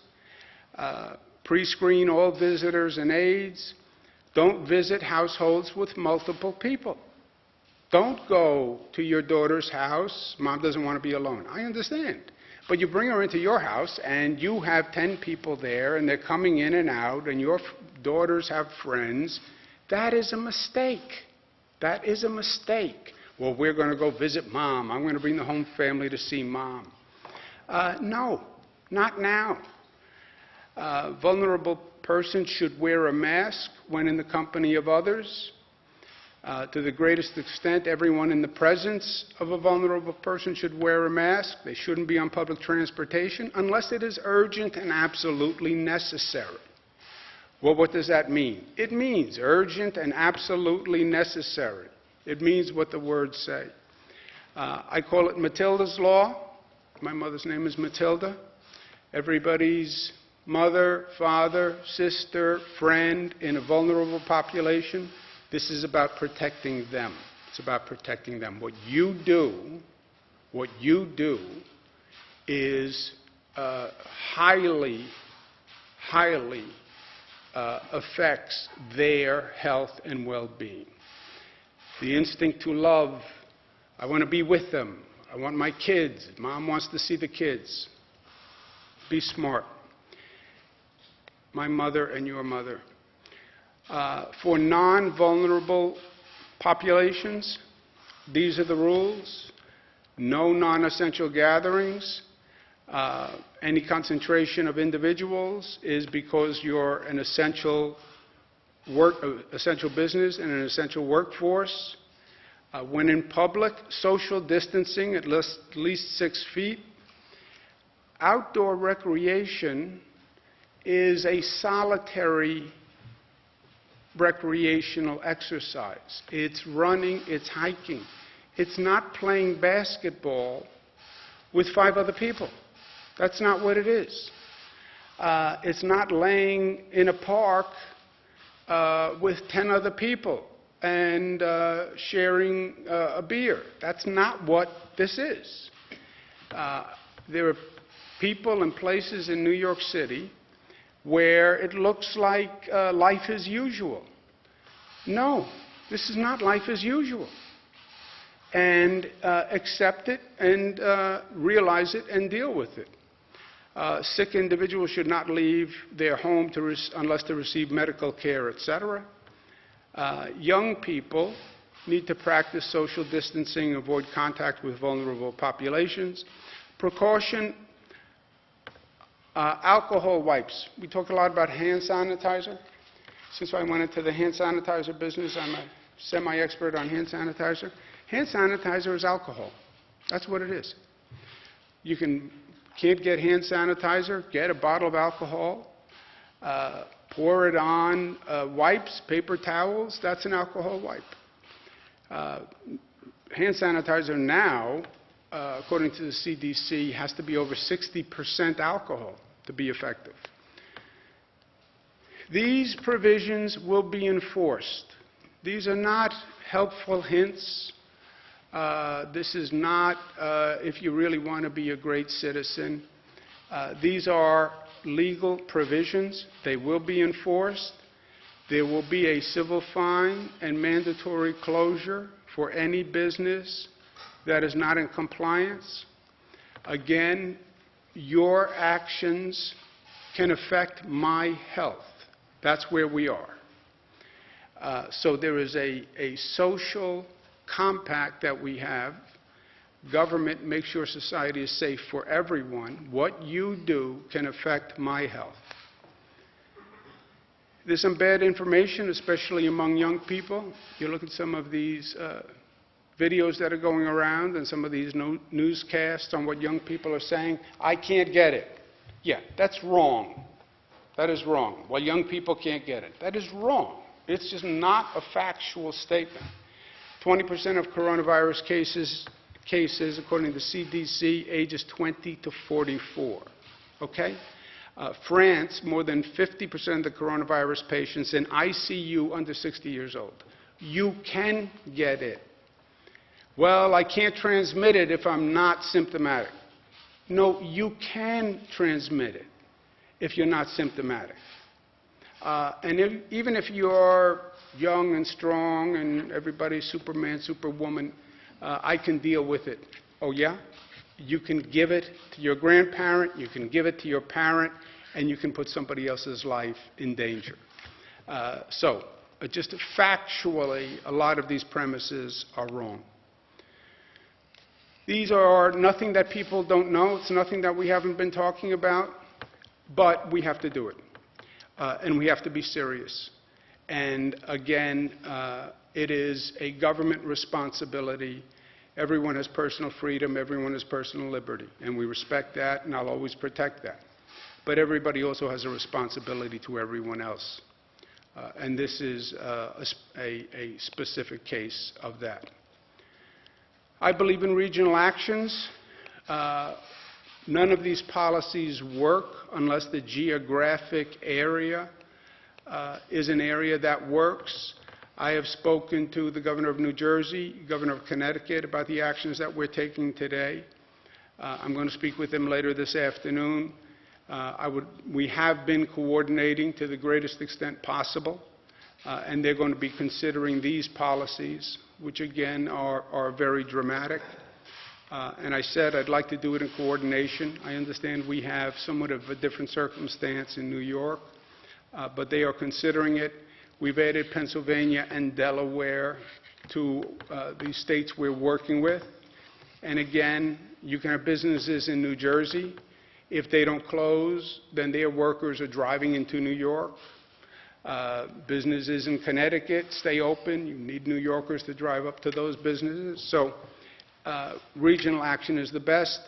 pre-screen all visitors and aides, don't visit households with multiple people. Don't go to your daughter's house. Mom doesn't want to be alone. I understand. But you bring her into your house, and you have 10 people there, and they're coming in and out, and your daughters have friends. That is a mistake. That is a mistake. Well, we're going to go visit Mom. I'm going to bring the home family to see Mom. No, not now. Vulnerable persons should wear a mask when in the company of others. To the greatest extent, everyone in the presence of a vulnerable person should wear a mask. They shouldn't be on public transportation unless it is urgent and absolutely necessary. Well, what does that mean? It means urgent and absolutely necessary. It means what the words say. I call it MATILDA'S law. My mother's name is Matilda. Everybody's mother, father, sister, friend in a vulnerable population. This is about protecting them. It's about protecting them. What you do is highly affects their health and well-being. The instinct to love, I want to be with them. I want my kids. Mom wants to see the kids. Be smart. My mother and your mother. For non-vulnerable populations, these are the rules. No non-essential gatherings. Any concentration of individuals is because you're an essential business and an essential workforce. When in public, social distancing at least 6 feet. Outdoor recreation is a solitary recreational exercise. It's running, it's hiking. It's not playing basketball with 5 other people. That's not what it is. It's not laying in a park with 10 other people and sharing a beer. That's not what this is. There are people and places in New York City where it looks like life as usual. No, this is not life as usual. And accept it and realize it and deal with it. Sick individuals should not leave their home unless to receive medical care, etc. Young people need to practice social distancing, avoid contact with vulnerable populations. Precaution, alcohol wipes. We talk a lot about hand sanitizer. Since I went into the hand sanitizer business, I'm a semi-expert on hand sanitizer. Hand sanitizer is alcohol. That's what it is. You can't get hand sanitizer, get a bottle of alcohol, pour it on wipes, paper towels, that's an alcohol wipe. Hand sanitizer now, according to the CDC, has to be over 60% alcohol to be effective. These provisions will be enforced. These are not helpful hints. This is not if you really want to be a great citizen. These are legal provisions. They will be enforced. There will be a civil fine and mandatory closure for any business that is not in compliance. Again, your actions can affect my health. That's where we are. So there is a social compact that we have. Government makes sure society is safe for everyone. What you do can affect my health. There's some bad information, especially among young people. You look at some of these videos that are going around and some of these newscasts on what young people are saying. I can't get it. Yeah, that's wrong. That is wrong. Well, young people can't get it. That is wrong. It's just not a factual statement. 20% of coronavirus cases cases, according to CDC, ages 20 to 44. Okay? France, more than 50% of the coronavirus patients in ICU under 60 years old. You can get it. Well, I can't transmit it if I'm not symptomatic. No, you can transmit it if you're not symptomatic. Even if you're young and strong and everybody's Superman, Superwoman, I can deal with it. Oh, yeah? You can give it to your grandparent, you can give it to your parent, and you can put somebody else's life in danger. Just factually, a lot of these premises are wrong. These are nothing that people don't know. It's nothing that we haven't been talking about, but we have to do it. And we have to be serious. And again, it is a government responsibility. Everyone has personal freedom. Everyone has personal liberty. And we respect that, and I'll always protect that. But everybody also has a responsibility to everyone else. And this is a specific case of that. I believe in regional actions. None of these policies work unless the geographic area is an area that works. I have spoken to the governor of New Jersey, governor of Connecticut about the actions that we're taking today. I'm going to speak with them later this afternoon. We have been coordinating to the greatest extent possible, and they're going to be considering these policies, which again are very dramatic. And I said I'd like to do it in coordination. I understand we have somewhat of a different circumstance in New York, but they are considering it. We've added Pennsylvania and Delaware to the states we're working with. And again, you can have businesses in New Jersey. If they don't close, then their workers are driving into New York. Businesses in Connecticut stay open. You need New Yorkers to drive up to those businesses. So regional action is the best.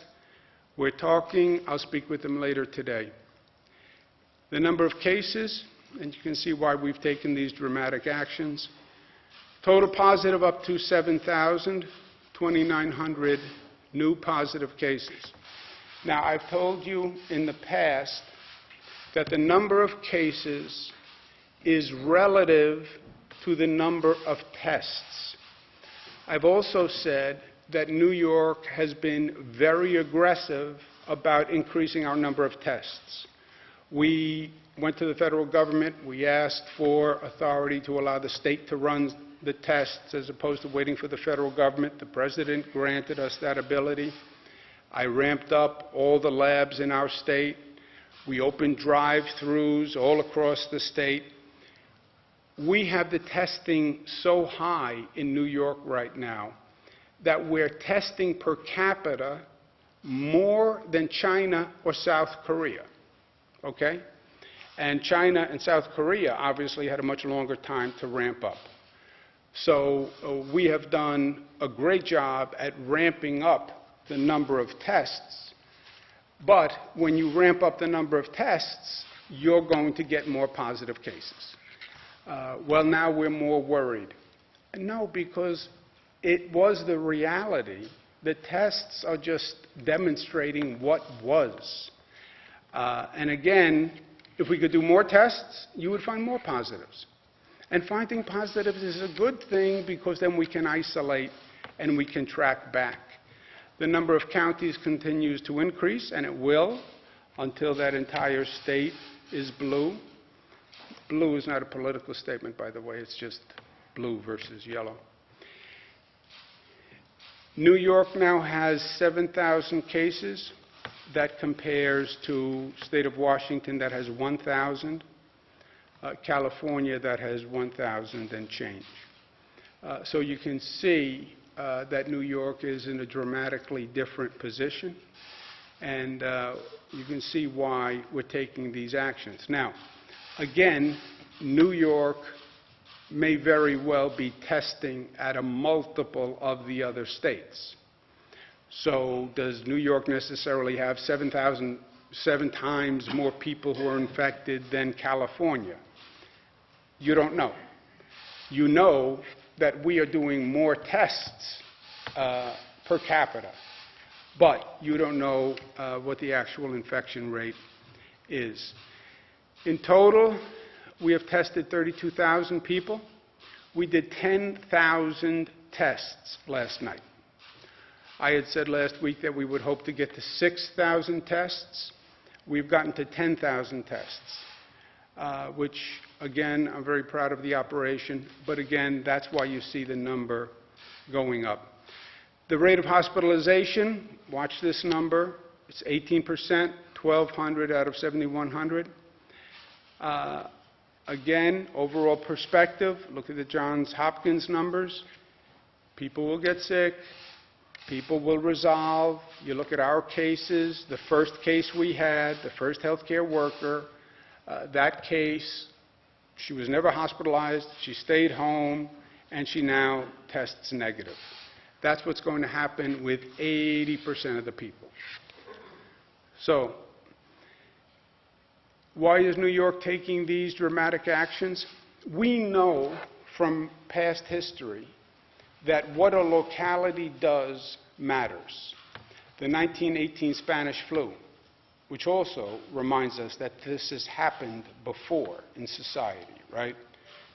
We're talking. I'll speak with them later today. The number of cases, and you can see why we've taken these dramatic actions. Total positive up to 7,000, 2,900 new positive cases. Now, I've told you in the past that the number of cases is relative to the number of tests. I've also said that New York has been very aggressive about increasing our number of tests. We went to the federal government. We asked for authority to allow the state to run the tests as opposed to waiting for the federal government. The president granted us that ability. I ramped up all the labs in our state. We opened drive-throughs all across the state. We have the testing so high in New York right now that we're testing per capita more than China or South Korea, okay? And China and South Korea obviously had a much longer time to ramp up. So we have done a great job at ramping up the number of tests. But when you ramp up the number of tests, you're going to get more positive cases. Well, now we're more worried. No, because it was the reality. The tests are just demonstrating what was. And again, if we could do more tests, you would find more positives. And finding positives is a good thing because then we can isolate and we can track back. The number of counties continues to increase, and it will until that entire state is blue. Blue is not a political statement, by the way. It's just blue versus yellow. New York now has 7,000 cases. That compares to state of Washington that has 1,000, California that has 1,000 and change. So you can see that New York is in a dramatically different position, and you can see why we're taking these actions. Now, again, New York may very well be testing at a multiple of the other states. So does New York necessarily have 7 times more people who are infected than California? You don't know. You know that we are doing more tests per capita, but you don't know what the actual infection rate is. In total, we have tested 32,000 people. We did 10,000 tests last night. I had said last week that we would hope to get to 6,000 tests. We've gotten to 10,000 tests, which, again, I'm very proud of the operation, but again, that's why you see the number going up. The rate of hospitalization, watch this number, it's 18%, 1,200 out of 7,100. Again, overall perspective, look at the Johns Hopkins numbers. People will get sick. People will resolve. You look at our cases, the first case we had, the first healthcare worker, that case, she was never hospitalized, she stayed home, and she now tests negative. That's what's going to happen with 80% of the people. So, why is New York taking these dramatic actions? We know from past history that what a locality does matters. The 1918 Spanish flu, which also reminds us that this has happened before in society, right?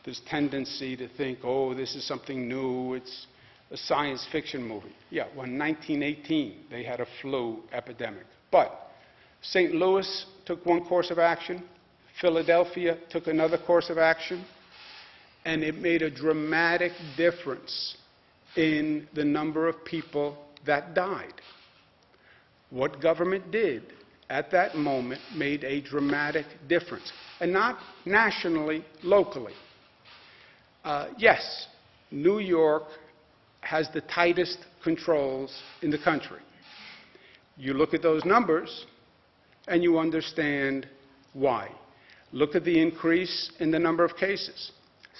This tendency to think, oh, this is something new, it's a science fiction movie. Yeah, well, in 1918, they had a flu epidemic. But St. Louis took one course of action, Philadelphia took another course of action, and it made a dramatic difference in the number of people that died. What government did at that moment made a dramatic difference, and not nationally, locally. Yes, New York has the tightest controls in the country. You look at those numbers, and you understand why. Look at the increase in the number of cases.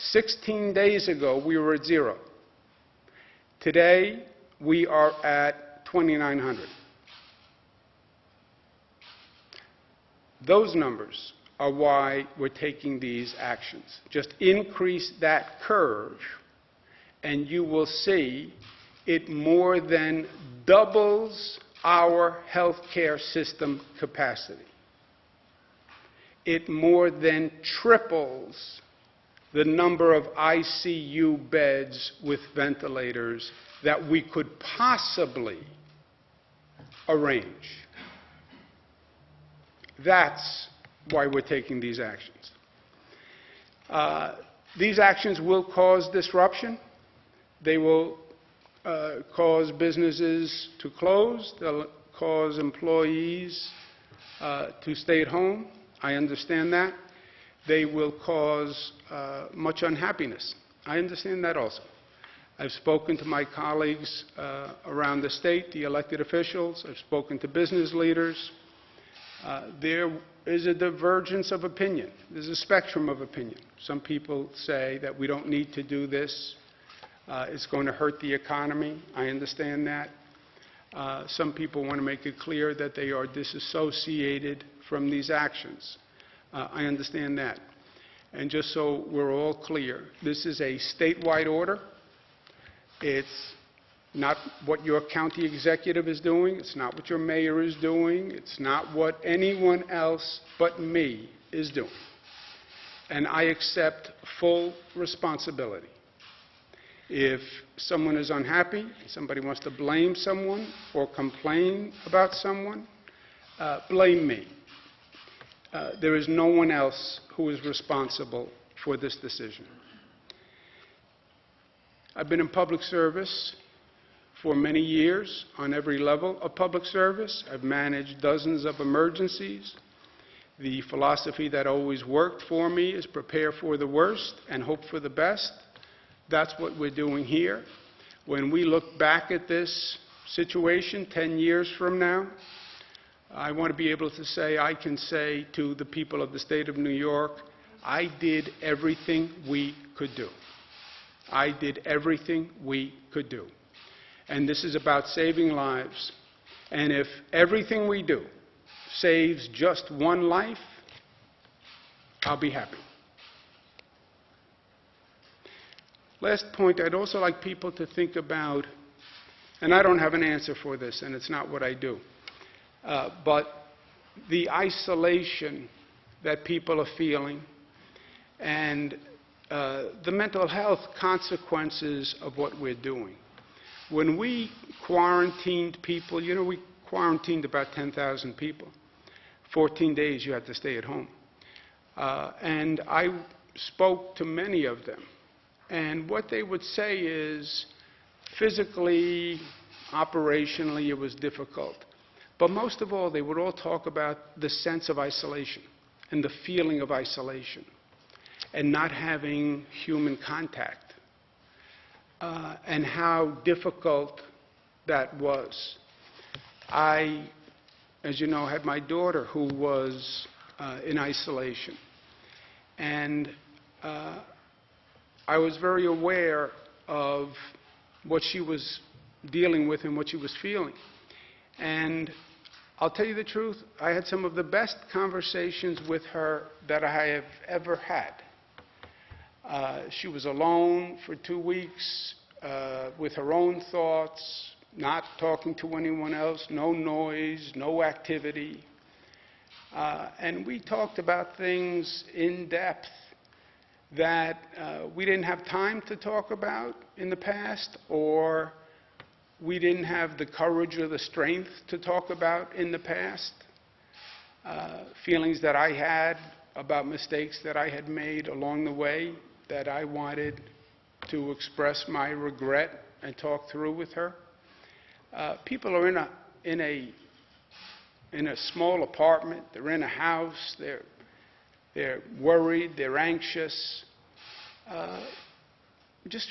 16 days ago, we were at 0. Today, we are at 2,900. Those numbers are why we're taking these actions. Just increase that curve, and you will see it more than doubles our healthcare system capacity. It more than triples the number of ICU beds with ventilators that we could possibly arrange. That's why we're taking these actions. These actions will cause disruption. They will cause businesses to close. They'll cause employees to stay at home. I understand that. They will cause much unhappiness. I understand that also. I've spoken to my colleagues around the state, the elected officials. I've spoken to business leaders. There is a divergence of opinion. There's a spectrum of opinion. Some people say that we don't need to do this. It's going to hurt the economy. I understand that. Some people want to make it clear that they are disassociated from these actions. I understand that. And just so we're all clear, this is a statewide order. It's not what your county executive is doing. It's not what your mayor is doing. It's not what anyone else but me is doing. And I accept full responsibility. If someone is unhappy, somebody wants to blame someone or complain about someone, blame me. There is no one else who is responsible for this decision. I've been in public service for many years on every level of public service. I've managed dozens of emergencies. The philosophy that always worked for me is prepare for the worst and hope for the best. That's what we're doing here. When we look back at this situation 10 years from now, I want to be able to say, I can say to the people of the state of New York, I did everything we could do. I did everything we could do. And this is about saving lives. And if everything we do saves just one life, I'll be happy. Last point, I'd also like people to think about And I don't have an answer for this, and it's not what I do. But the isolation that people are feeling and the mental health consequences of what we're doing. When we quarantined people, you know, we quarantined about 10,000 people. 14 days you had to stay at home. And I spoke to many of them. And what they would say is, physically, operationally, it was difficult. But most of all, they would all talk about the sense of isolation and the feeling of isolation and not having human contact and how difficult that was. I, as you know, had my daughter who was in isolation. And I was very aware of what she was dealing with and what she was feeling. And I'll tell you the truth, I had some of the best conversations with her that I have ever had. She was alone for 2 weeks with her own thoughts, not talking to anyone else, no noise, no activity. And we talked about things in depth that we didn't have time to talk about in the past, or we didn't have the courage or the strength to talk about in the past. Feelings that I had about mistakes that I had made along the way that I wanted to express my regret and talk through with her. People are in a small apartment, they're in a house, they're worried, they're anxious. Just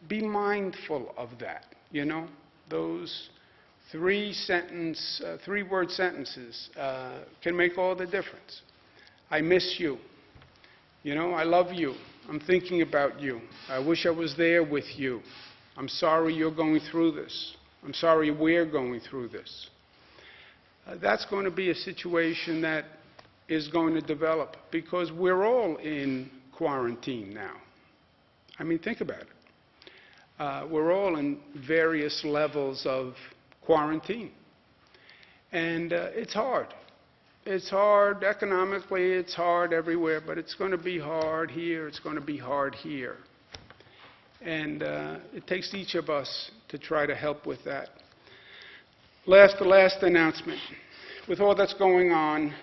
be mindful of that, you know. Those three-word sentences can make all the difference. I miss you. You know, I love you. I'm thinking about you. I wish I was there with you. I'm sorry you're going through this. I'm sorry we're going through this. That's going to be a situation that is going to develop because we're all in quarantine now. I mean, think about it. We're all in various levels of quarantine. And it's hard. It's hard economically, it's hard everywhere, but it's going to be hard here, it's going to be hard here. And it takes each of us to try to help with that. The last announcement. With all that's going on,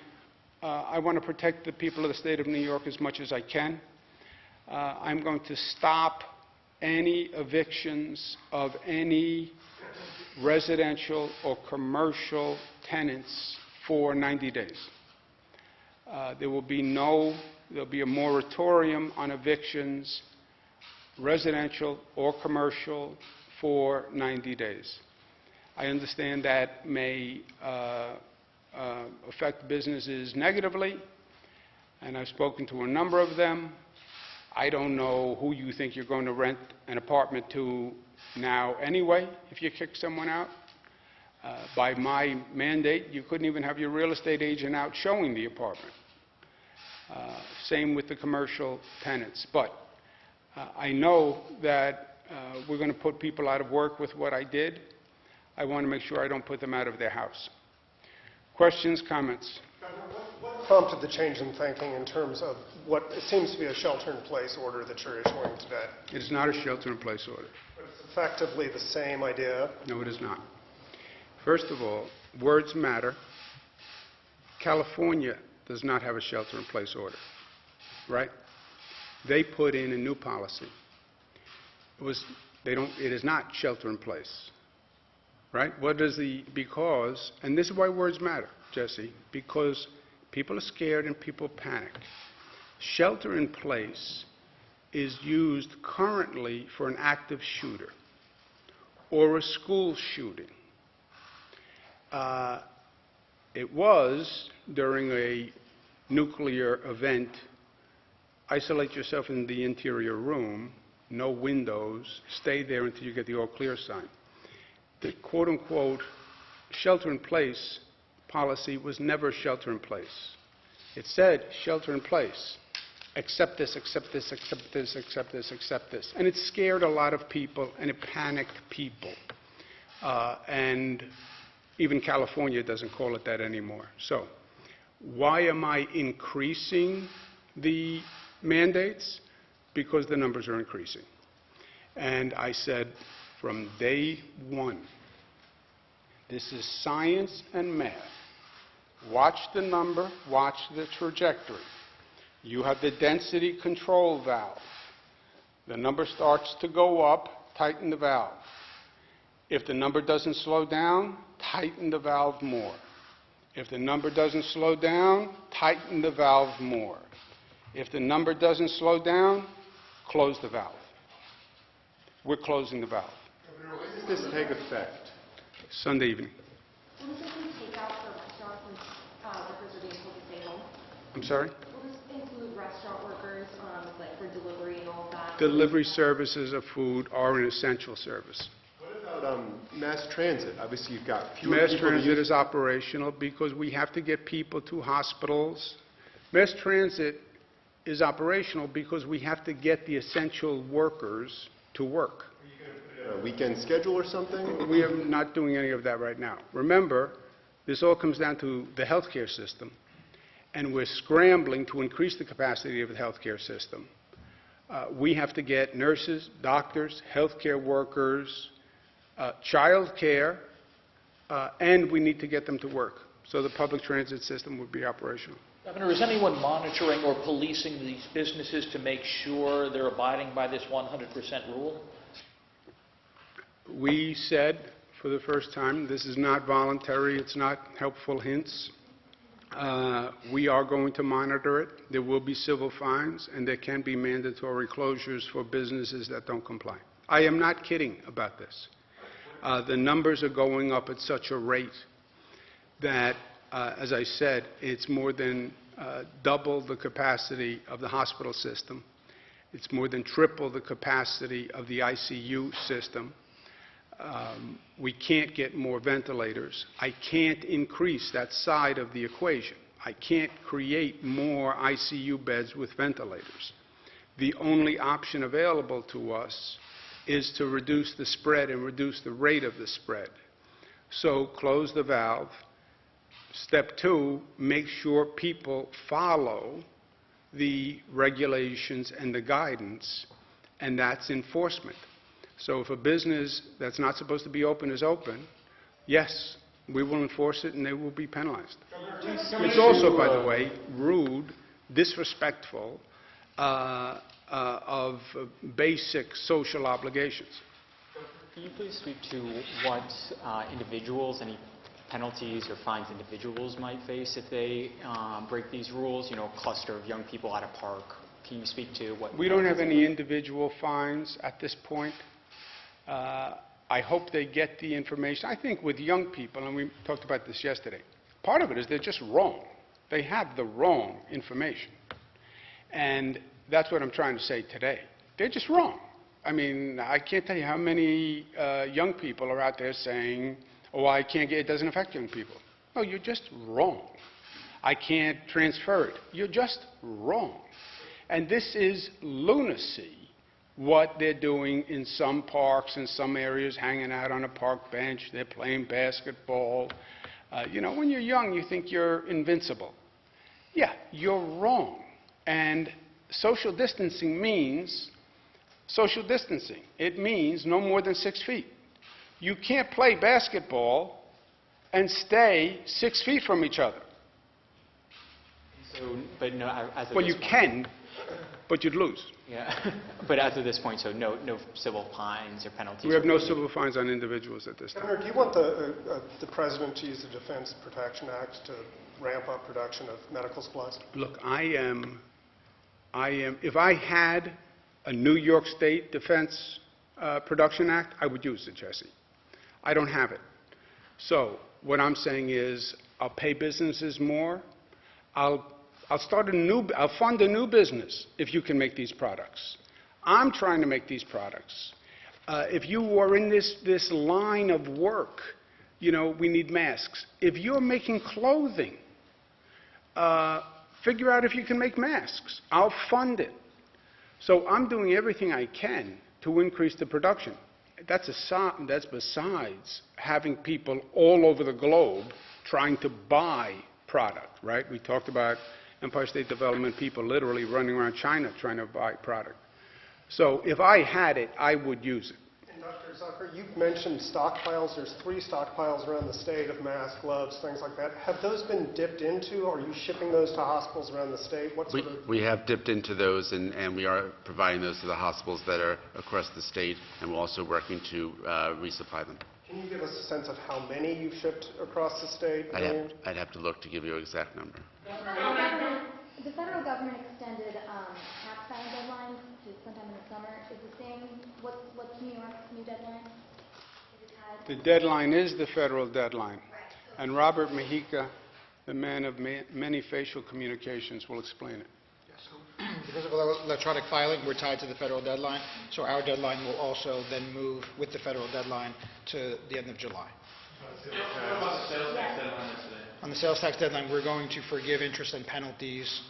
I want to protect the people of the state of New York as much as I can. I'm going to stop any evictions of any residential or commercial tenants for 90 days. There'll be a moratorium on evictions, residential or commercial, for 90 days. I understand that may affect businesses negatively, and I've spoken to a number of them. I don't know who you think you're going to rent an apartment to now anyway, if you kick someone out. By my mandate, you couldn't even have your real estate agent out showing the apartment. Same with the commercial tenants. But I know that we're going to put people out of work with what I did. I want to make sure I don't put them out of their house. Questions, comments? What prompted the change in thinking in terms of what it seems to be a shelter-in-place order that you're issuing today? It is not a shelter-in-place order. But it's effectively the same idea. No, it is not. First of all, words matter. California does not have a shelter-in-place order, right? They put in a new policy. It is not shelter-in-place, right? Because, and this is why words matter, Jesse, because people are scared and people panic. Shelter-in-place is used currently for an active shooter or a school shooting. It was during a nuclear event, isolate yourself in the interior room, no windows, stay there until you get the all-clear sign. The quote-unquote shelter-in-place policy was never shelter-in-place. It said shelter-in-place, accept this, accept this, accept this, accept this, accept this. And it scared a lot of people, and it panicked people. and even California doesn't call it that anymore. So why am I increasing the mandates? Because the numbers are increasing. And I said from day one, this is science and math. Watch the number, watch the trajectory. You have the density control valve. The number starts to go up, tighten the valve. If the number doesn't slow down, tighten the valve more. If the number doesn't slow down, tighten the valve more. If the number doesn't slow down, close the valve. We're closing the valve. Governor, when does this take effect? Sunday evening. Will this include takeout for restaurants since workers are being told to stay home? I'm sorry? Will this include restaurant workers, like for delivery and all of that? Delivery services of food are an essential service. What about mass transit? Obviously, you've got fewer Mass people to transit use. is operational because we have to get people to hospitals. Mass transit is operational because we have to get the essential workers to work. A weekend schedule or something? We are not doing any of that right now. Remember, this all comes down to the healthcare system, and we're scrambling to increase the capacity of the healthcare system. We have to get nurses, doctors, healthcare workers, child care, and we need to get them to work. So the public transit system would be operational. Governor, is anyone monitoring or policing these businesses to make sure they're abiding by this 100% rule? We said for the first time, this is not voluntary, it's not helpful hints. We are going to monitor it. There will be civil fines, and there can be mandatory closures for businesses that don't comply. I am not kidding about this. The numbers are going up at such a rate that, as I said, it's more than double the capacity of the hospital system. It's more than triple the capacity of the ICU system. We can't get more ventilators. I can't increase that side of the equation. I can't create more ICU beds with ventilators. The only option available to us is to reduce the spread and reduce the rate of the spread. So close the valve. Step two, make sure people follow the regulations and the guidance, and that's enforcement. So if a business that's not supposed to be open is open, yes, we will enforce it and they will be penalized. It's also, by the way, rude, disrespectful of basic social obligations. Can you please speak to what individuals, any penalties or fines individuals might face if they break these rules? You know, a cluster of young people at a park. Can you speak to what? We don't have any individual fines at this point. I hope they get the information. I think with young people, and we talked about this yesterday, part of it is they're just wrong. They have the wrong information. And that's what I'm trying to say today. They're just wrong. I mean, I can't tell you how many young people are out there saying, oh, I can't get, it doesn't affect young people. No, you're just wrong. I can't transfer it. You're just wrong. And this is lunacy, what they're doing in some parks, in some areas, hanging out on a park bench, they're playing basketball. You know, when you're young, you think you're invincible. Yeah, you're wrong. And social distancing means social distancing. It means no more than 6 feet. You can't play basketball and stay 6 feet from each other. So, but no, as of Well, this you point, can, but you'd lose. Yeah, but as of this point, so no civil fines or penalties. We have no civil fines on individuals at this time. Governor, do you want the President to use the Defense Production Act to ramp up production of medical supplies? Look, if I had a New York State Defense Production Act, I would use it, Jesse. I don't have it. So what I'm saying is I'll pay businesses more. I'll fund a new business if you can make these products. I'm trying to make these products. If you are in this line of work, you know, we need masks. If you're making clothing, figure out if you can make masks. I'll fund it. So I'm doing everything I can to increase the production. that's besides having people all over the globe trying to buy product, right? We talked about Empire State Development people literally running around China trying to buy product. So if I had it, I would use it. And Dr. Zucker, you've mentioned stockpiles. There's 3 stockpiles around the state of masks, gloves, things like that. Have those been dipped into? Are you shipping those to hospitals around the state? What sort of... We have dipped into those, and we are providing those to the hospitals that are across the state, and we're also working to resupply them. Can you give us a sense of how many you've shipped across the state? I'd have to look to give you an exact number. The federal government extended tax filing deadlines to sometime in the summer. Is the same, what's New York's new deadline? Is it tied? The deadline is the federal deadline. And Robert Mejica, the man of many facial communications, will explain it. Because of electronic filing, we're tied to the federal deadline, so our deadline will also then move with the federal deadline to the end of July. On the sales tax deadline, we're going to forgive interest and penalties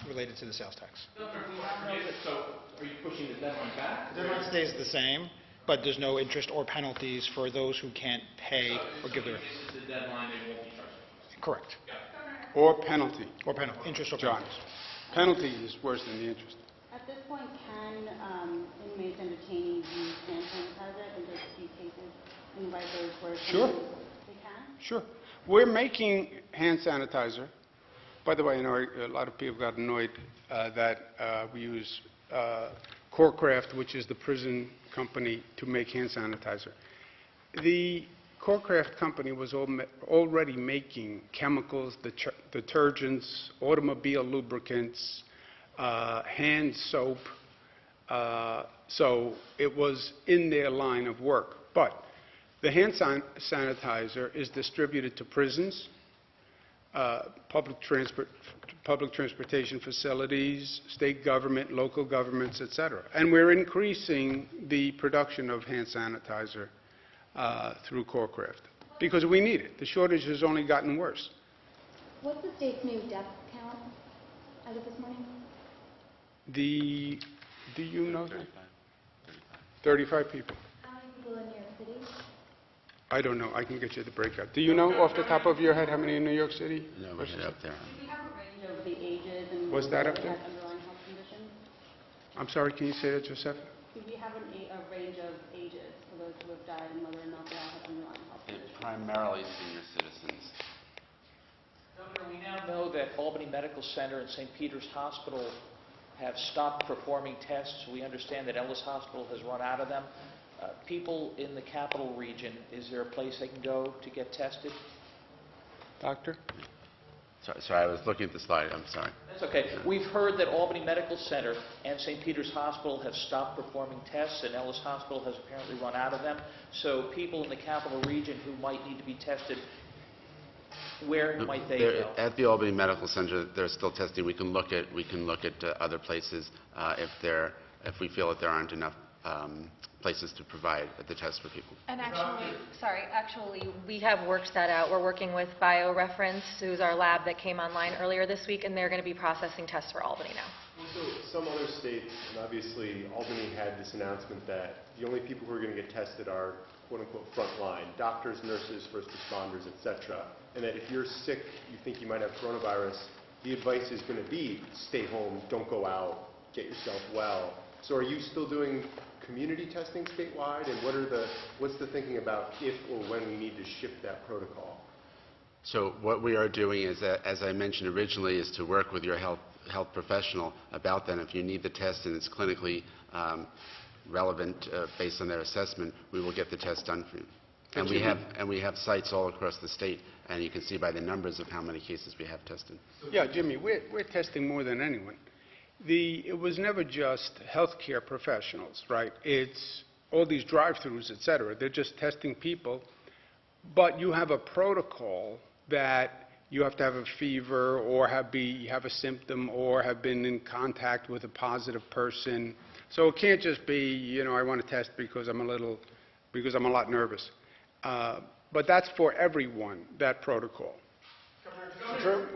related to the sales tax. So are you pushing the deadline back? The deadline stays the same, but there's no interest or penalties for those who can't pay or give their... This is the deadline, they won't be charged. Correct. Or penalty. Or penalty, interest or John. penalties. Penalty is worse than the interest. At this point, can inmates and detainees use hand sanitizer in those few cases and write those words? Sure. They can? Sure. We're making hand sanitizer. By the way, I know a lot of people got annoyed that we use Corecraft, which is the prison company, to make hand sanitizer. The Corecraft company was already making chemicals, detergents, automobile lubricants, hand soap, so it was in their line of work. But the hand sanitizer is distributed to prisons, public transportation facilities, state government, local governments, etc. And we're increasing the production of hand sanitizer through Corecraft because we need it. The shortage has only gotten worse. What's the state's new death count as of this morning? Do you know that? 35 people. How many people in New York City? I don't know. I can get you the breakout. Do you know off the top of your head how many in New York City? No, we had it up there. Do we have a range of the ages and Was that up whether they there? have underlying health conditions? I'm sorry, can you say that, Joseph? Do we have a range of ages for those who have died and whether or not they all have underlying health conditions? It's primarily senior citizens. Governor, we now know that Albany Medical Center and St. Peter's Hospital have stopped performing tests. We understand that Ellis Hospital has run out of them. People in the capital region, is there a place they can go to get tested? Doctor? Sorry, I was looking at the slide. I'm sorry. That's okay. We've heard that Albany Medical Center and St. Peter's Hospital have stopped performing tests, and Ellis Hospital has apparently run out of them. So people in the capital region who might need to be tested, where might they go? At the Albany Medical Center, they're still testing. We can look at other places if we feel that there aren't enough places to provide the test for people. And actually, we have worked that out. We're working with BioReference, who's our lab that came online earlier this week, and they're going to be processing tests for Albany now. So some other states, and obviously Albany had this announcement that the only people who are going to get tested are quote-unquote frontline, doctors, nurses, first responders, etc. And that if you're sick, you think you might have coronavirus, the advice is going to be stay home, don't go out, get yourself well. So are you still doing community testing statewide, and what's the thinking about if or when we need to shift that protocol? So what we are doing is, as I mentioned originally, is to work with your health professional about that. If you need the test and it's clinically relevant based on their assessment, we will get the test done for you. And we have sites all across the state, and you can see by the numbers of how many cases we have tested. Yeah, Jimmy, we're testing more than anyone. It was never just healthcare professionals, right? It's all these drive-thrus, et cetera. They're just testing people. But you have a protocol that you have to have a fever or have a symptom or have been in contact with a positive person. So it can't just be, I want to test because I'm a lot nervous. But that's for everyone, that protocol.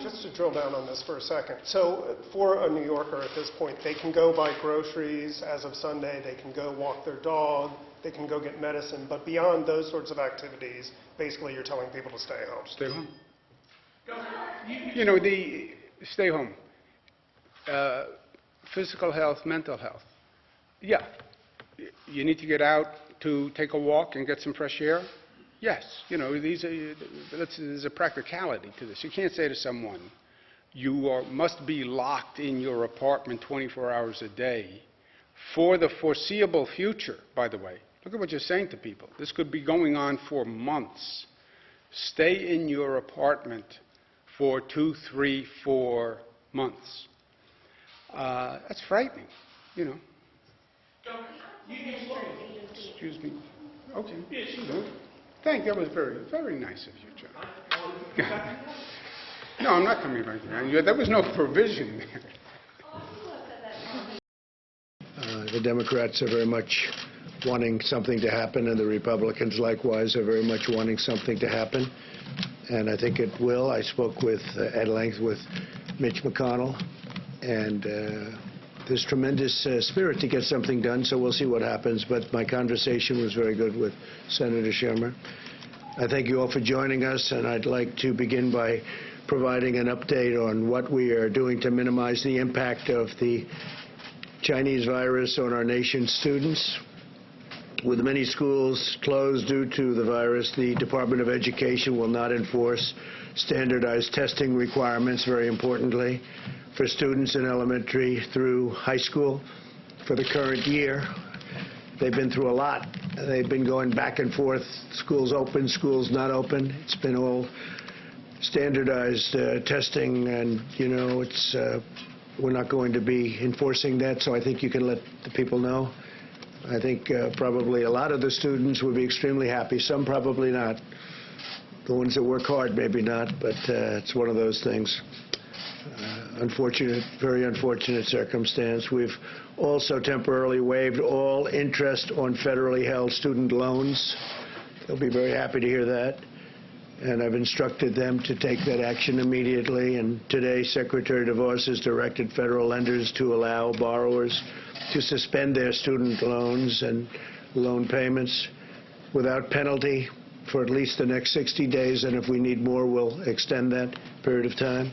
Just to drill down on this for a second. So for a New Yorker at this point, they can go buy groceries as of Sunday, they can go walk their dog, they can go get medicine. But beyond those sorts of activities, basically you're telling people to stay home. Stay home. You know, stay home. Physical health, mental health. Yeah. You need to get out to take a walk and get some fresh air. Yes. You know, there's a practicality to this. You can't say to someone, you must be locked in your apartment 24 hours a day for the foreseeable future, by the way. Look at what you're saying to people. This could be going on for months. Stay in your apartment for 2, 3, 4 months. That's frightening, you know. Excuse me. Okay. Thank you. That was very, very nice of you, John. No, I'm not coming back there. There was no provision there. The Democrats are very much wanting something to happen, and the Republicans likewise are very much wanting something to happen. And I think it will. I spoke at length with Mitch McConnell, and there's tremendous spirit to get something done, so we'll see what happens. But my conversation was very good with Senator Schumer. I thank you all for joining us, and I'd like to begin by providing an update on what we are doing to minimize the impact of the Chinese virus on our nation's students. With many schools closed due to the virus, the Department of Education will not enforce standardized testing requirements, very importantly, for students in elementary through high school for the current year. They've been through a lot. They've been going back and forth, schools open, schools not open. It's been all standardized testing, and, you know, we're not going to be enforcing that, so I think you can let the people know. I think probably a lot of the students would be extremely happy. Some probably not. The ones that work hard, maybe not, but it's one of those things. Unfortunate, very unfortunate circumstance. We've also temporarily waived all interest on federally held student loans. They'll be very happy to hear that. And I've instructed them to take that action immediately. And today, Secretary DeVos has directed federal lenders to allow borrowers to suspend their student loans and loan payments without penalty for at least the next 60 days. And if we need more, we'll extend that period of time.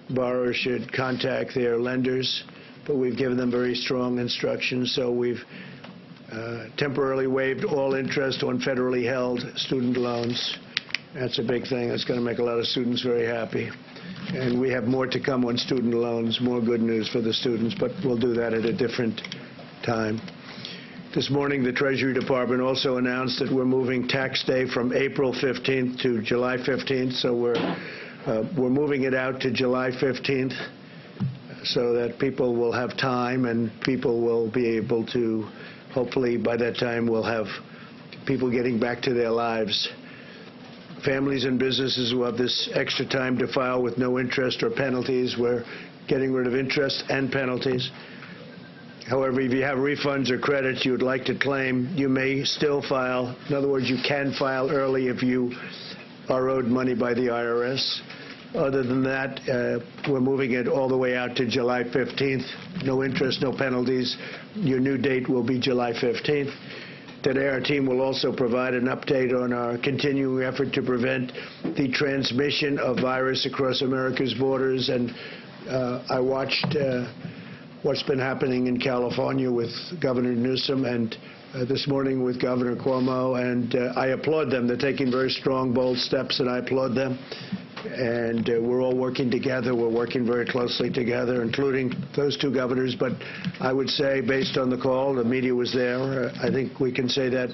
Borrowers should contact their lenders, but we've given them very strong instructions. So we've temporarily waived all interest on federally held student loans. That's a big thing. That's going to make a lot of students very happy. And we have more to come on student loans, more good news for the students, but we'll do that at a different time. This morning, the Treasury Department also announced that we're moving tax day from April 15th to July 15th, so we're moving it out to July 15th so that people will have time and people will be able to, hopefully by that time, we'll have people getting back to their lives. Families and businesses will have this extra time to file with no interest or penalties. We're getting rid of interest and penalties. However, if you have refunds or credits you would like to claim, you may still file. In other words, you can file early if you are owed money by the IRS. Other than that, we're moving it all the way out to July 15th. No interest, no penalties. Your new date will be July 15th. Today, our team will also provide an update on our continuing effort to prevent the transmission of virus across America's borders. And I watched what's been happening in California with Governor Newsom and this morning with Governor Cuomo, and I applaud them. They're taking very strong, bold steps, and I applaud them. And we're all working together. We're working very closely together, including those two governors. But I would say, based on the call, the media was there, I think we can say that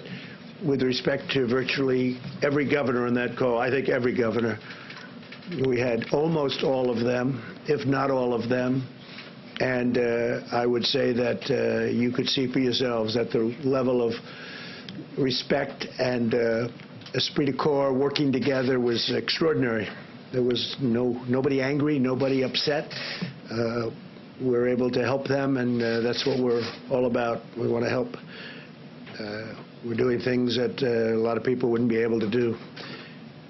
with respect to virtually every governor on that call, I think every governor, we had almost all of them, if not all of them. And I would say that you could see for yourselves that the level of respect and esprit de corps working together was extraordinary. There was nobody angry, nobody upset. We're able to help them, and that's what we're all about. We want to help. We're doing things that a lot of people wouldn't be able to do.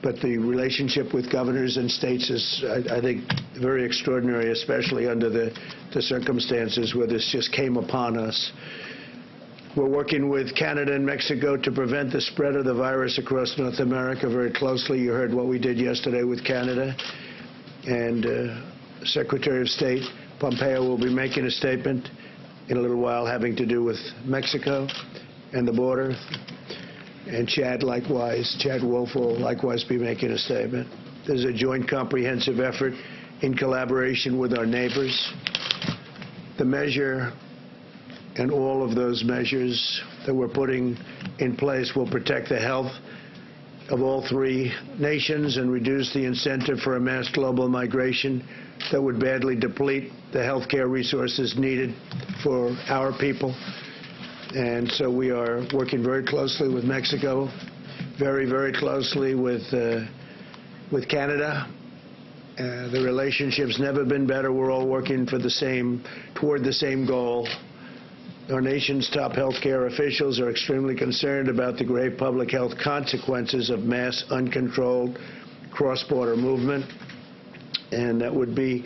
But the relationship with governors and states is, I think, very extraordinary, especially under the circumstances where this just came upon us. We're working with Canada and Mexico to prevent the spread of the virus across North America very closely. You heard what we did yesterday with Canada. And Secretary of State Pompeo will be making a statement in a little while having to do with Mexico and the border. And Chad Wolf will likewise be making a statement. There's a joint comprehensive effort in collaboration with our neighbors. The measure and all of those measures that we're putting in place will protect the health of all three nations and reduce the incentive for a mass global migration that would badly deplete the health care resources needed for our people. And so we are working very closely with Mexico, very, very closely with Canada. The relationship's never been better. We're all working toward the same goal. Our nation's top health care officials are extremely concerned about the grave public health consequences of mass, uncontrolled cross-border movement. And that would be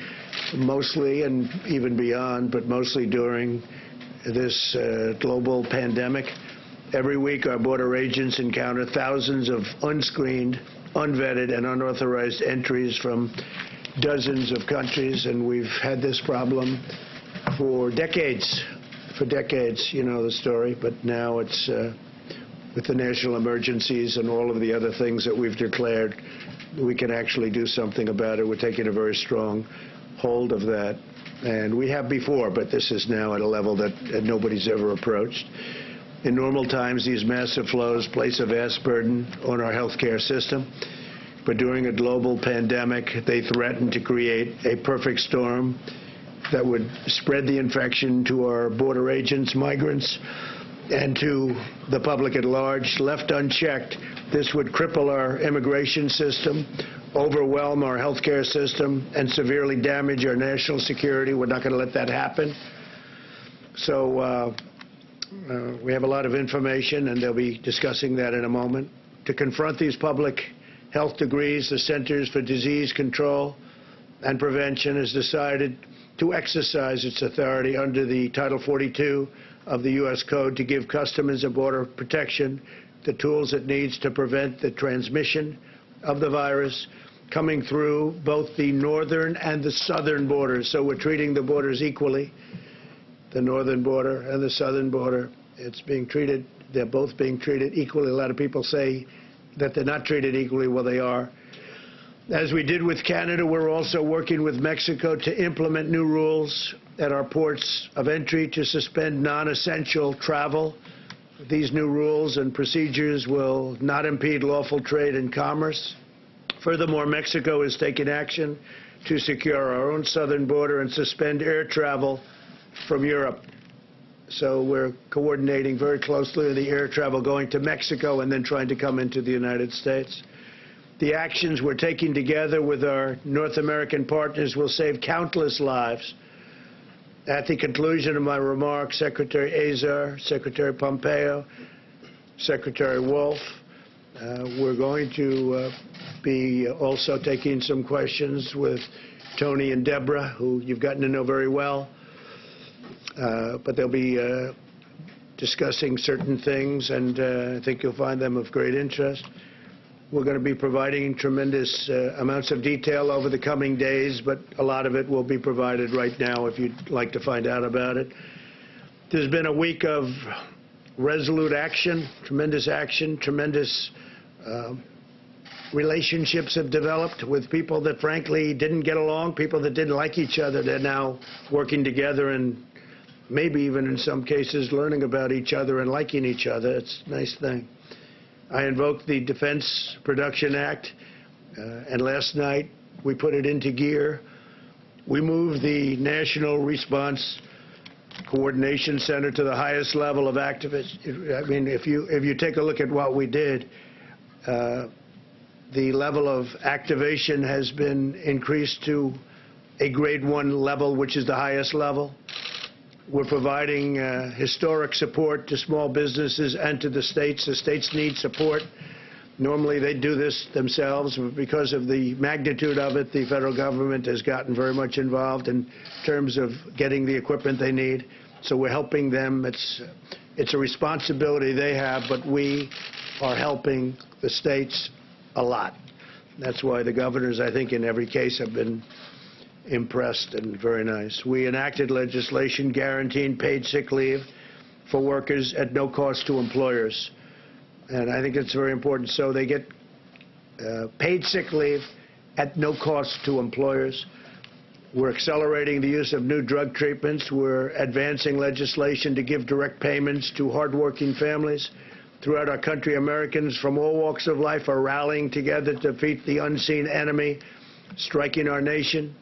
mostly, and even beyond, but mostly during this global pandemic. Every week, our border agents encounter thousands of unscreened, unvetted, and unauthorized entries from dozens of countries, and we've had this problem for decades. For decades, you know the story, but now it's with the national emergencies and all of the other things that we've declared, we can actually do something about it. We're taking a very strong hold of that. And we have before, but this is now at a level that nobody's ever approached. In normal times, these massive flows place a vast burden on our healthcare system. But during a global pandemic, they threaten to create a perfect storm that would spread the infection to our border agents, migrants, and to the public at large. Left unchecked, this would cripple our immigration system, overwhelm our healthcare system, and severely damage our national security. We're not going to let that happen. So we have a lot of information, and they'll be discussing that in a moment. To confront these public health degrees, the Centers for Disease Control and Prevention has decided to exercise its authority under the Title 42 of the U.S. Code to give Customs and Border Protection the tools it needs to prevent the transmission of the virus coming through both the northern and the southern borders. So we're treating the borders equally, the northern border and the southern border. It's being treated, they're both being treated equally. A lot of people say that they're not treated equally. Well, they are. As we did with Canada, we're also working with Mexico to implement new rules at our ports of entry to suspend non-essential travel. These new rules and procedures will not impede lawful trade and commerce. Furthermore, Mexico is taking action to secure our own southern border and suspend air travel from Europe. So we're coordinating very closely with the air travel going to Mexico and then trying to come into the United States. The actions we're taking together with our North American partners will save countless lives. At the conclusion of my remarks, Secretary Azar, Secretary Pompeo, Secretary Wolf, we're going to be also taking some questions with Tony and Deborah, who you've gotten to know very well. But they'll be discussing certain things, and I think you'll find them of great interest. We're going to be providing tremendous amounts of detail over the coming days, but a lot of it will be provided right now if you'd like to find out about it. There's been a week of resolute action, tremendous relationships have developed with people that frankly didn't get along, people that didn't like each other. They're now working together and maybe even in some cases learning about each other and liking each other. It's a nice thing. I invoked the Defense Production Act, and last night we put it into gear. We moved the National Response Coordination Center to the highest level of activists. I mean, if you take a look at what we did, the level of activation has been increased to a grade 1 level, which is the highest level. We're providing historic support to small businesses and to the states. The states need support. Normally, they do this themselves. But because of the magnitude of it, the federal government has gotten very much involved in terms of getting the equipment they need. So we're helping them. It's It's a responsibility they have, but we are helping the states a lot. That's why the governors, I think, in every case have been impressed and very nice. We enacted legislation guaranteeing paid sick leave for workers at no cost to employers. And I think it's very important. So they get paid sick leave at no cost to employers. We're accelerating the use of new drug treatments. We're advancing legislation to give direct payments to hardworking families. Throughout our country, Americans from all walks of life are rallying together to defeat the unseen enemy striking our nation.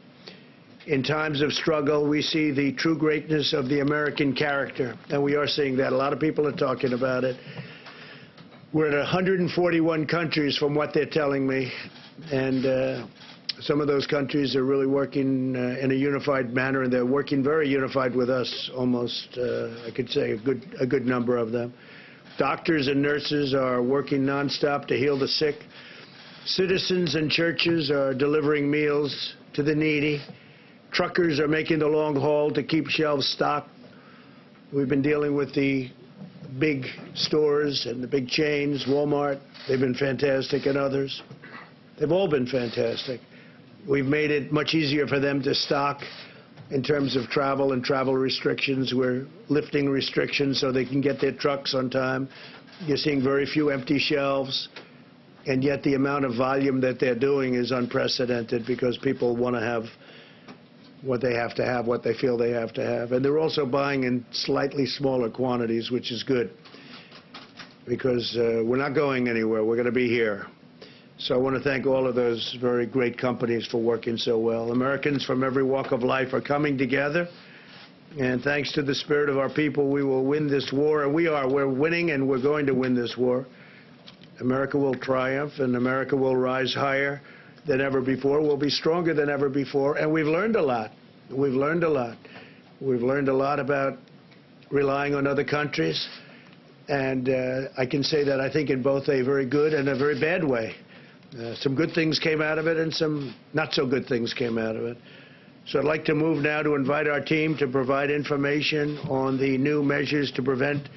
In times of struggle, we see the true greatness of the American character, and we are seeing that. A lot of people are talking about it. We're in 141 countries from what they're telling me, and some of those countries are really working in a unified manner, and they're working very unified with us, almost, I could say, a good number of them. Doctors and nurses are working nonstop to heal the sick. Citizens and churches are delivering meals to the needy. Truckers are making the long haul to keep shelves stocked. We've been dealing with the big stores and the big chains, Walmart. They've been fantastic, and others. They've all been fantastic. We've made it much easier for them to stock in terms of travel and travel restrictions. We're lifting restrictions so they can get their trucks on time. You're seeing very few empty shelves, and yet the amount of volume that they're doing is unprecedented because people want to have what they have to have, what they feel they have to have. And they're also buying in slightly smaller quantities, which is good, because we're not going anywhere. We're going to be here. So I want to thank all of those very great companies for working so well. Americans from every walk of life are coming together, and thanks to the spirit of our people, we will win this war. And we're winning, and we're going to win this war. America will triumph, and America will rise higher than ever before. We'll be stronger than ever before, and we've learned a lot. We've learned a lot. We've learned a lot about relying on other countries, and I can say that I think in both a very good and a very bad way. Some good things came out of it, and some not so good things came out of it. So I'd like to move now to invite our team to provide information on the new measures to prevent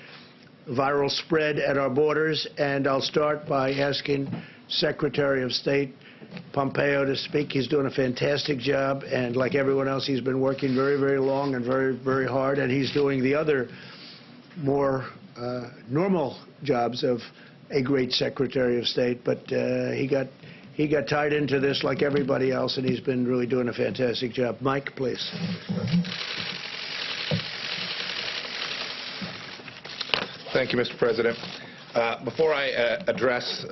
viral spread at our borders, and I'll start by asking Secretary of State Pompeo to speak. He's doing a fantastic job, and like everyone else, he's been working very, very long and very, very hard, and he's doing the other more normal jobs of a great Secretary of State, but he got tied into this like everybody else, and he's been really doing a fantastic job. Mike, please. Thank you, Mr. President. Before I address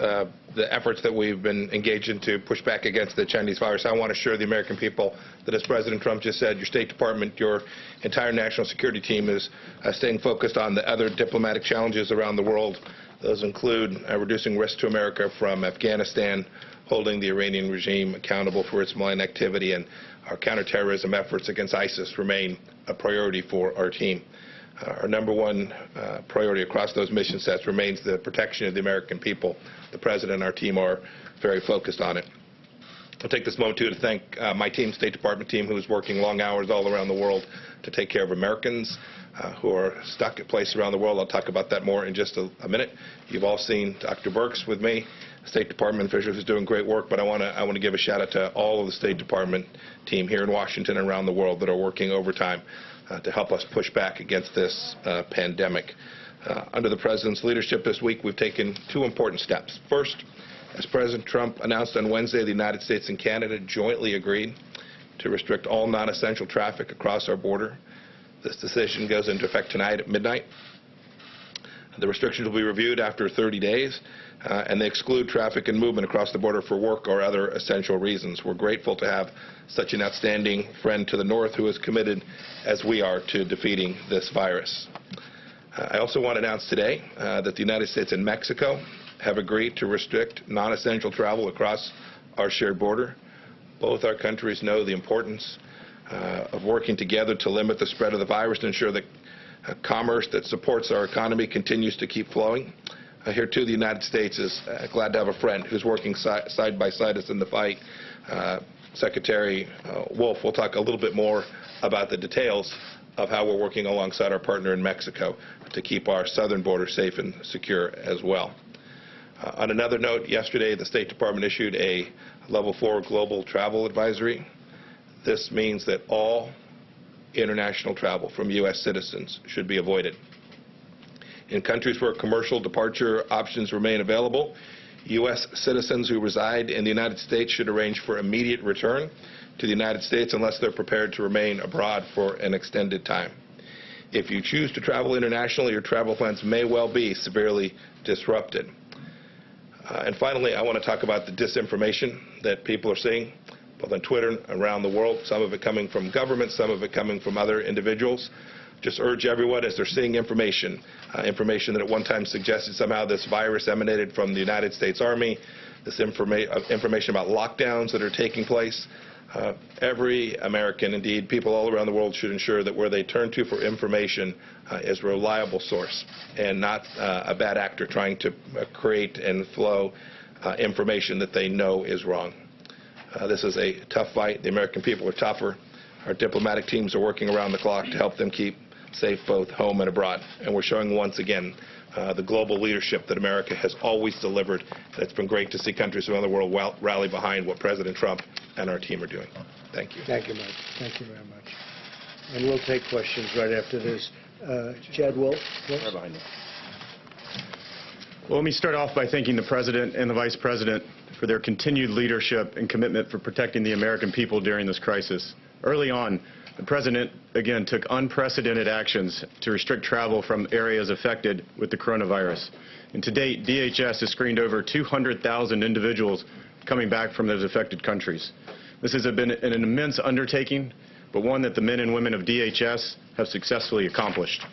the efforts that we've been engaged in to push back against the Chinese virus, I want to assure the American people that, as President Trump just said, your State Department, your entire national security team is staying focused on the other diplomatic challenges around the world. Those include reducing risk to America from Afghanistan, holding the Iranian regime accountable for its malign activity, and our counterterrorism efforts against ISIS remain a priority for our team. Our number one priority across those mission sets remains the protection of the American people. The President and our team are very focused on it. I'll take this moment, too, to thank my team, State Department team, who is working long hours all around the world to take care of Americans who are stuck at places around the world. I'll talk about that more in just a minute. You've all seen Dr. Birx with me, State Department officials who's doing great work, but I want to give a shout out to all of the State Department team here in Washington and around the world that are working overtime to help us push back against this pandemic. Under the President's leadership this week, we've taken two important steps. First, as President Trump announced on Wednesday, the United States and Canada jointly agreed to restrict all non-essential traffic across our border. This decision goes into effect tonight at midnight. The restrictions will be reviewed after 30 days, and they exclude traffic and movement across the border for work or other essential reasons. We're grateful to have such an outstanding friend to the north who is committed, as we are, to defeating this virus. I also want to announce today that the United States and Mexico have agreed to restrict non-essential travel across our shared border. Both our countries know the importance of working together to limit the spread of the virus and ensure that commerce that supports our economy continues to keep flowing. Here, too, the United States is glad to have a friend who's working side by side us in the fight. Secretary Wolf will talk a little bit more about the details of how we're working alongside our partner in Mexico to keep our southern border safe and secure as well. On another note, yesterday the State Department issued a Level 4 global travel advisory. This means that all international travel from U.S. citizens should be avoided. In countries where commercial departure options remain available, U.S. citizens who reside in the United States should arrange for immediate return to the United States unless they're prepared to remain abroad for an extended time. If you choose to travel internationally, your travel plans may well be severely disrupted. And finally, I want to talk about the disinformation that people are seeing, both on Twitter and around the world, some of it coming from government, some of it coming from other individuals. Just urge everyone, as they're seeing information that at one time suggested somehow this virus emanated from the United States Army, this information about lockdowns that are taking place. Every American, indeed people all around the world, should ensure that where they turn to for information is a reliable source and not a bad actor trying to create and flow information that they know is wrong. This is a tough fight. The American people are tougher. Our diplomatic teams are working around the clock to help them keep safe both home and abroad. And we're showing once again the global leadership that America has always delivered. And it's been great to see countries around the world rally behind what President Trump and our team are doing. Thank you. Thank you, Mike. Thank you very much. And we'll take questions right after this. Chad Wolf, please. Right behind you. Well, let me start off by thanking the President and the Vice President for their continued leadership and commitment for protecting the American people during this crisis. Early on, the President, again, took unprecedented actions to restrict travel from areas affected with the coronavirus. And to date, DHS has screened over 200,000 individuals coming back from those affected countries. This has been an immense undertaking, but one that the men and women of DHS have successfully accomplished.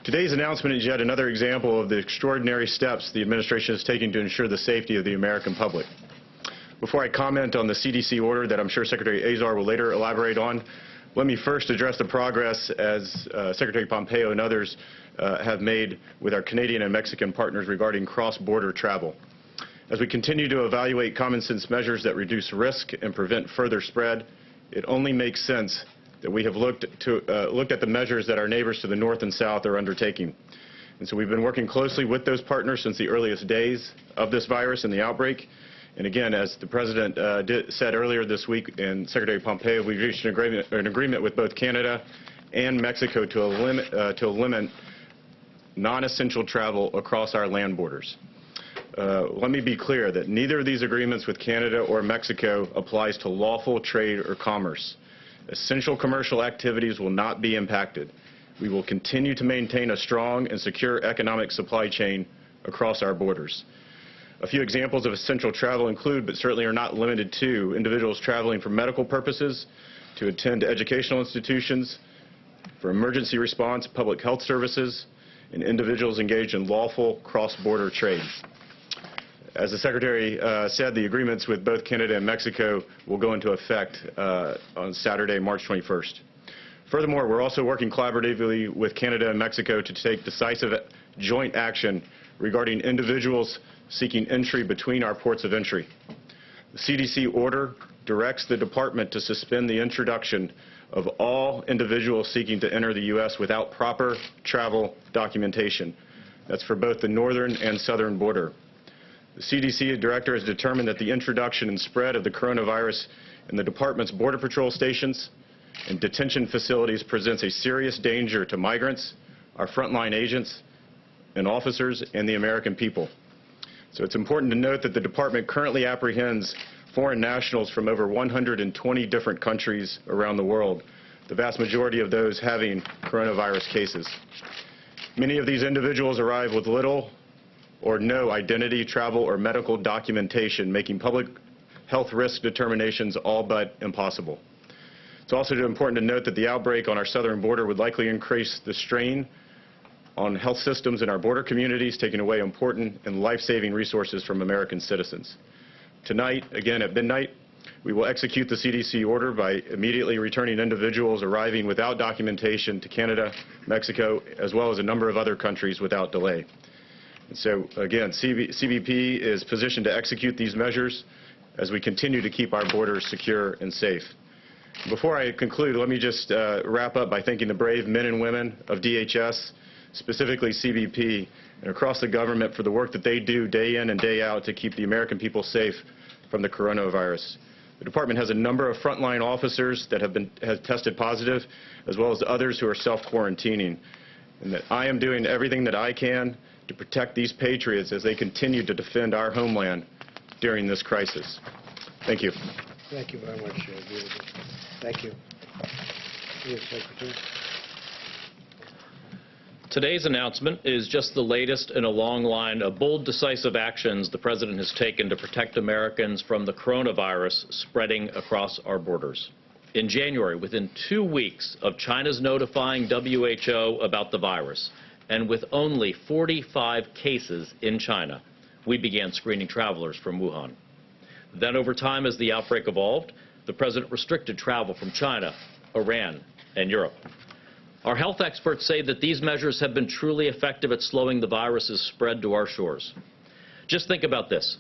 Today's announcement is yet another example of the extraordinary steps the administration is taking to ensure the safety of the American public. Before I comment on the CDC order that I'm sure Secretary Azar will later elaborate on, let me first address the progress as Secretary Pompeo and others have made with our Canadian and Mexican partners regarding cross-border travel. As we continue to evaluate common sense measures that reduce risk and prevent further spread, it only makes sense that we have looked at the measures that our neighbors to the north and south are undertaking. And so we've been working closely with those partners since the earliest days of this virus and the outbreak. And again, as the President said earlier this week, and Secretary Pompeo, we've reached an agreement with both Canada and Mexico to limit non-essential travel across our land borders. Let me be clear that neither of these agreements with Canada or Mexico applies to lawful trade or commerce. Essential commercial activities will not be impacted. We will continue to maintain a strong and secure economic supply chain across our borders. A few examples of essential travel include, but certainly are not limited to, individuals traveling for medical purposes, to attend educational institutions, for emergency response, public health services, and individuals engaged in lawful cross-border trade. As the Secretary said, the agreements with both Canada and Mexico will go into effect on Saturday, March 21st. Furthermore, we're also working collaboratively with Canada and Mexico to take decisive joint action regarding individuals seeking entry between our ports of entry. The CDC order directs the Department to suspend the introduction of all individuals seeking to enter the U.S. without proper travel documentation. That's for both the northern and southern border. The CDC director has determined that the introduction and spread of the coronavirus in the Department's Border Patrol stations and detention facilities presents a serious danger to migrants, our frontline agents and officers, and the American people. So it's important to note that the Department currently apprehends foreign nationals from over 120 different countries around the world, the vast majority of those having coronavirus cases. Many of these individuals arrive with little or no identity, travel, or medical documentation, making public health risk determinations all but impossible. It's also important to note that the outbreak on our southern border would likely increase the strain on health systems in our border communities, taking away important and life-saving resources from American citizens. Tonight, again at midnight, we will execute the CDC order by immediately returning individuals arriving without documentation to Canada, Mexico, as well as a number of other countries without delay. And so, again, CBP is positioned to execute these measures as we continue to keep our borders secure and safe. Before I conclude, let me just wrap up by thanking the brave men and women of DHS, specifically CBP, and across the government for the work that they do day in and day out to keep the American people safe from the coronavirus. The department has a number of frontline officers that have tested positive, as well as others who are self-quarantining, and that I am doing everything that I can to protect these patriots as they continue to defend our homeland during this crisis. Thank you. Thank you very much, David. Thank you. Yes, Secretary. Today's announcement is just the latest in a long line of bold, decisive actions the President has taken to protect Americans from the coronavirus spreading across our borders. In January, within 2 weeks of China's notifying WHO about the virus, and with only 45 cases in China, we began screening travelers from Wuhan. Then, over time, as the outbreak evolved, the President restricted travel from China, Iran, and Europe. Our health experts say that these measures have been truly effective at slowing the virus's spread to our shores. Just think about this.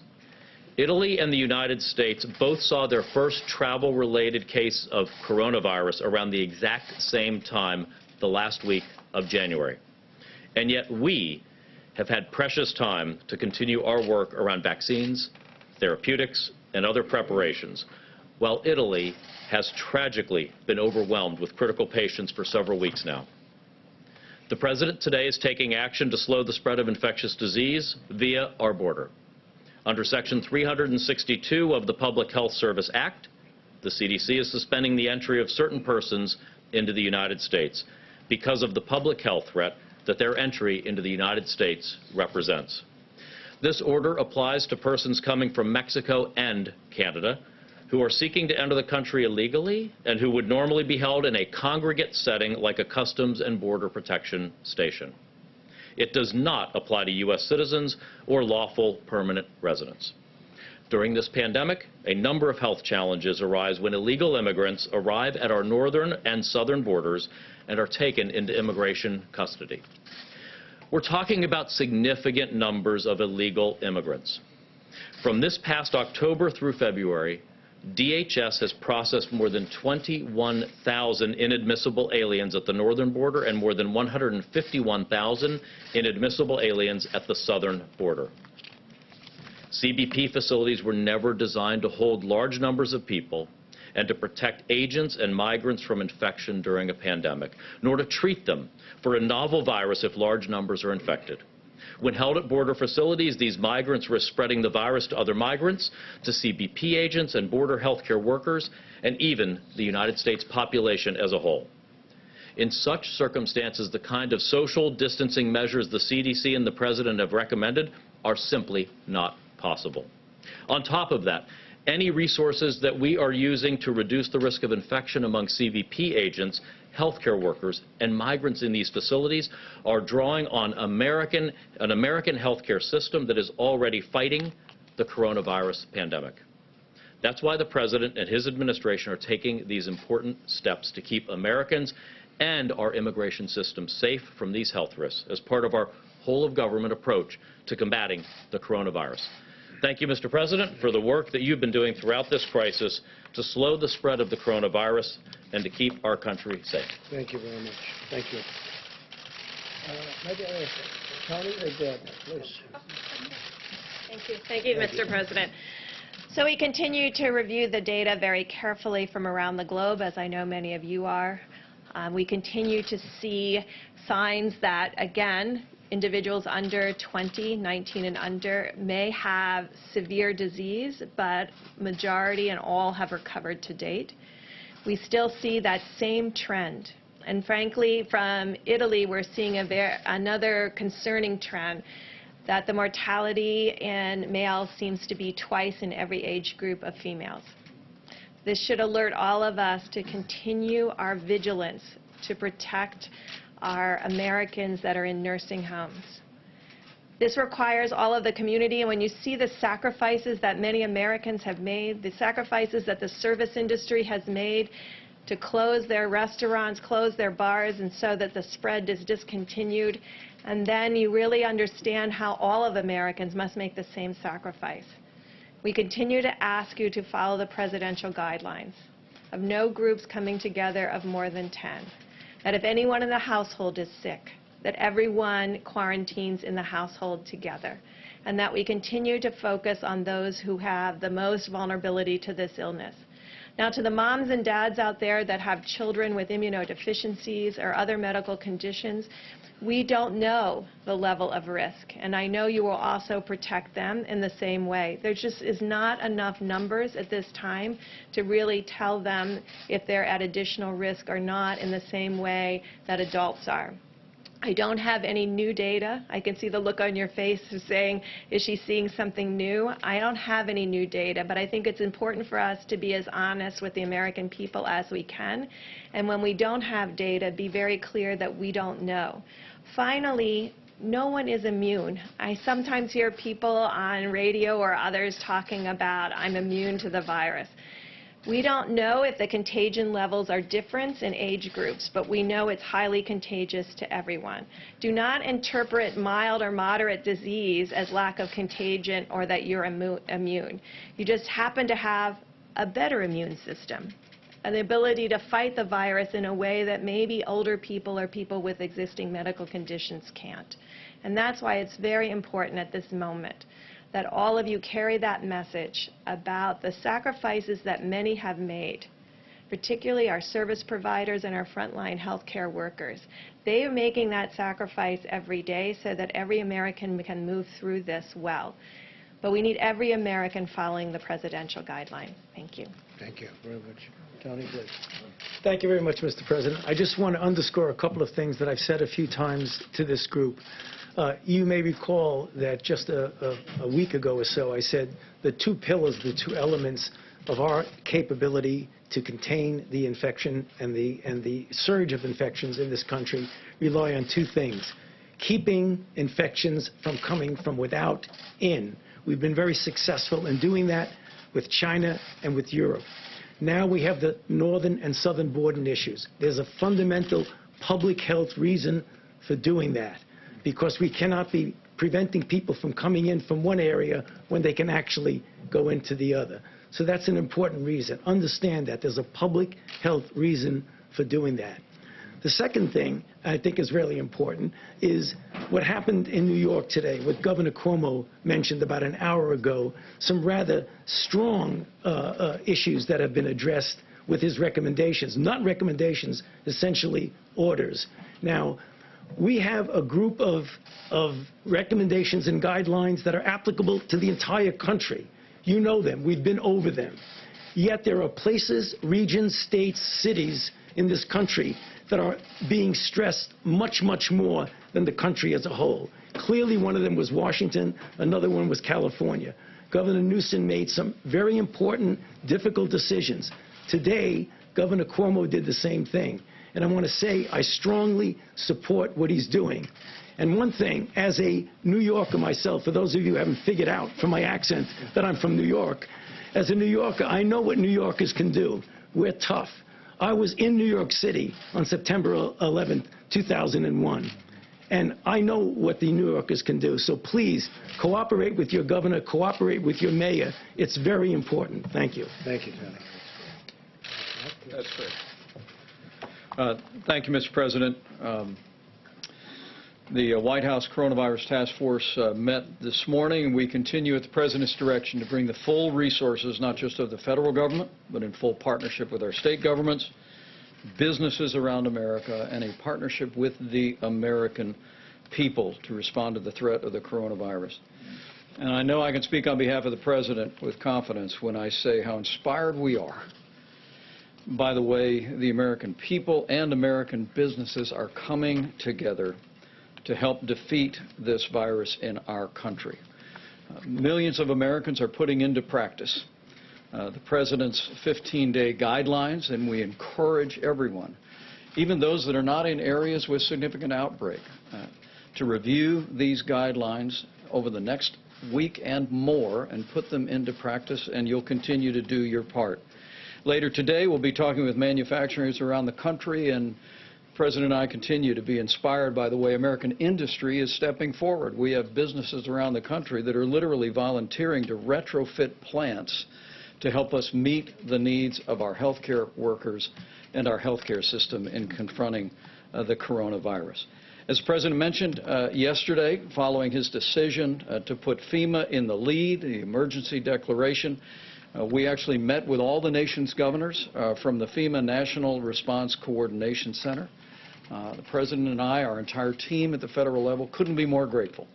Italy and the United States both saw their first travel-related case of coronavirus around the exact same time, the last week of January. And yet we have had precious time to continue our work around vaccines, therapeutics, and other preparations, while Italy has tragically been overwhelmed with critical patients for several weeks now. The President today is taking action to slow the spread of infectious disease via our border. Under Section 362 of the Public Health Service Act, the CDC is suspending the entry of certain persons into the United States because of the public health threat that their entry into the United States represents. This order applies to persons coming from Mexico and Canada who are seeking to enter the country illegally and who would normally be held in a congregate setting like a Customs and Border Protection station. It does not apply to U.S. citizens or lawful permanent residents. During this pandemic, a number of health challenges arise when illegal immigrants arrive at our northern and southern borders and are taken into immigration custody. We're talking about significant numbers of illegal immigrants. From this past October through February, DHS has processed more than 21,000 inadmissible aliens at the northern border and more than 151,000 inadmissible aliens at the southern border. CBP facilities were never designed to hold large numbers of people and to protect agents and migrants from infection during a pandemic, nor to treat them for a novel virus if large numbers are infected. When held at border facilities, these migrants risk spreading the virus to other migrants, to CBP agents and border health care workers, and even the United States population as a whole. In such circumstances, the kind of social distancing measures the CDC and the President have recommended are simply not possible. On top of that, any resources that we are using to reduce the risk of infection among CBP agents, healthcare workers, and migrants in these facilities are drawing on an American healthcare system that is already fighting the coronavirus pandemic. That's why the President and his administration are taking these important steps to keep Americans and our immigration system safe from these health risks as part of our whole-of-government approach to combating the coronavirus. Thank you, Mr. President, for the work that you've been doing throughout this crisis to slow the spread of the coronavirus and to keep our country safe. Thank you very much. Thank you. Tony or Deb, please. Thank you, Mr. President. So we continue to review the data very carefully from around the globe, as I know many of you are. We continue to see signs that, again, individuals under 20, 19 and under may have severe disease, but majority and all have recovered to date. We still see that same trend. And frankly, from Italy, we're seeing another concerning trend, that the mortality in males seems to be twice in every age group of females. This should alert all of us to continue our vigilance to protect our Americans that are in nursing homes. This requires all of the community, and when you see the sacrifices that many Americans have made, the sacrifices that the service industry has made to close their restaurants, close their bars, and so that the spread is discontinued, and then you really understand how all of Americans must make the same sacrifice. We continue to ask you to follow the presidential guidelines of no groups coming together of more than 10. That if anyone in the household is sick, that everyone quarantines in the household together, and that we continue to focus on those who have the most vulnerability to this illness. Now, to the moms and dads out there that have children with immunodeficiencies or other medical conditions, we don't know the level of risk, and I know you will also protect them in the same way. There just is not enough numbers at this time to really tell them if they're at additional risk or not in the same way that adults are. I don't have any new data. I can see the look on your face of saying, is she seeing something new? I don't have any new data, but I think it's important for us to be as honest with the American people as we can. And when we don't have data, be very clear that we don't know. Finally, no one is immune. I sometimes hear people on radio or others talking about, I'm immune to the virus. We don't know if the contagion levels are different in age groups, but we know it's highly contagious to everyone. Do not interpret mild or moderate disease as lack of contagion or that you're immune. You just happen to have a better immune system, the ability to fight the virus in a way that maybe older people or people with existing medical conditions can't. And that's why it's very important at this moment that all of you carry that message about the sacrifices that many have made, particularly our service providers and our frontline healthcare workers. They are making that sacrifice every day so that every American can move through this well. But we need every American following the presidential guidelines. Thank you. Thank you very much. Tony, please. Thank you very much, Mr. President. I just want to underscore a couple of things that I've said a few times to this group. You may recall that just a week ago or so, I said the two pillars, the two elements of our capability to contain the infection and the surge of infections in this country rely on two things: keeping infections from coming from without in. We've been very successful in doing that with China and with Europe. Now we have the northern and southern border issues. There's a fundamental public health reason for doing that, because we cannot be preventing people from coming in from one area when they can actually go into the other. So that's an important reason. Understand that there's a public health reason for doing that. The second thing I think is really important is what happened in New York today, what Governor Cuomo mentioned about an hour ago, some rather strong issues that have been addressed with his recommendations. Not recommendations, essentially orders. Now, we have a group of recommendations and guidelines that are applicable to the entire country. You know them. We've been over them. Yet there are places, regions, states, cities in this country that are being stressed much, much more than the country as a whole. Clearly, one of them was Washington. Another one was California. Governor Newsom made some very important, difficult decisions. Today, Governor Cuomo did the same thing. And I want to say I strongly support what he's doing. And one thing, as a New Yorker myself, for those of you who haven't figured out from my accent that I'm from New York, as a New Yorker, I know what New Yorkers can do. We're tough. I was in New York City on September 11, 2001. And I know what the New Yorkers can do. So please, cooperate with your governor, cooperate with your mayor. It's very important. Thank you. Thank you, Tony. That's great. Thank you, Mr. President. The White House Coronavirus Task Force met this morning. We continue at the President's direction to bring the full resources, not just of the federal government, but in full partnership with our state governments, businesses around America, and a partnership with the American people to respond to the threat of the coronavirus. And I know I can speak on behalf of the President with confidence when I say how inspired we are by the way the American people and American businesses are coming together to help defeat this virus in our country. Millions of Americans are putting into practice the President's 15-day guidelines, and we encourage everyone, even those that are not in areas with significant outbreak, to review these guidelines over the next week and more and put them into practice, and you'll continue to do your part. Later today, we'll be talking with manufacturers around the country, and the President and I continue to be inspired by the way American industry is stepping forward. We have businesses around the country that are literally volunteering to retrofit plants to help us meet the needs of our healthcare workers and our healthcare system in confronting the coronavirus. As the President mentioned yesterday, following his decision to put FEMA in the lead, the emergency declaration, we actually met with all the nation's governors from the FEMA National Response Coordination Center. The President and I, our entire team at the federal level, couldn't be more grateful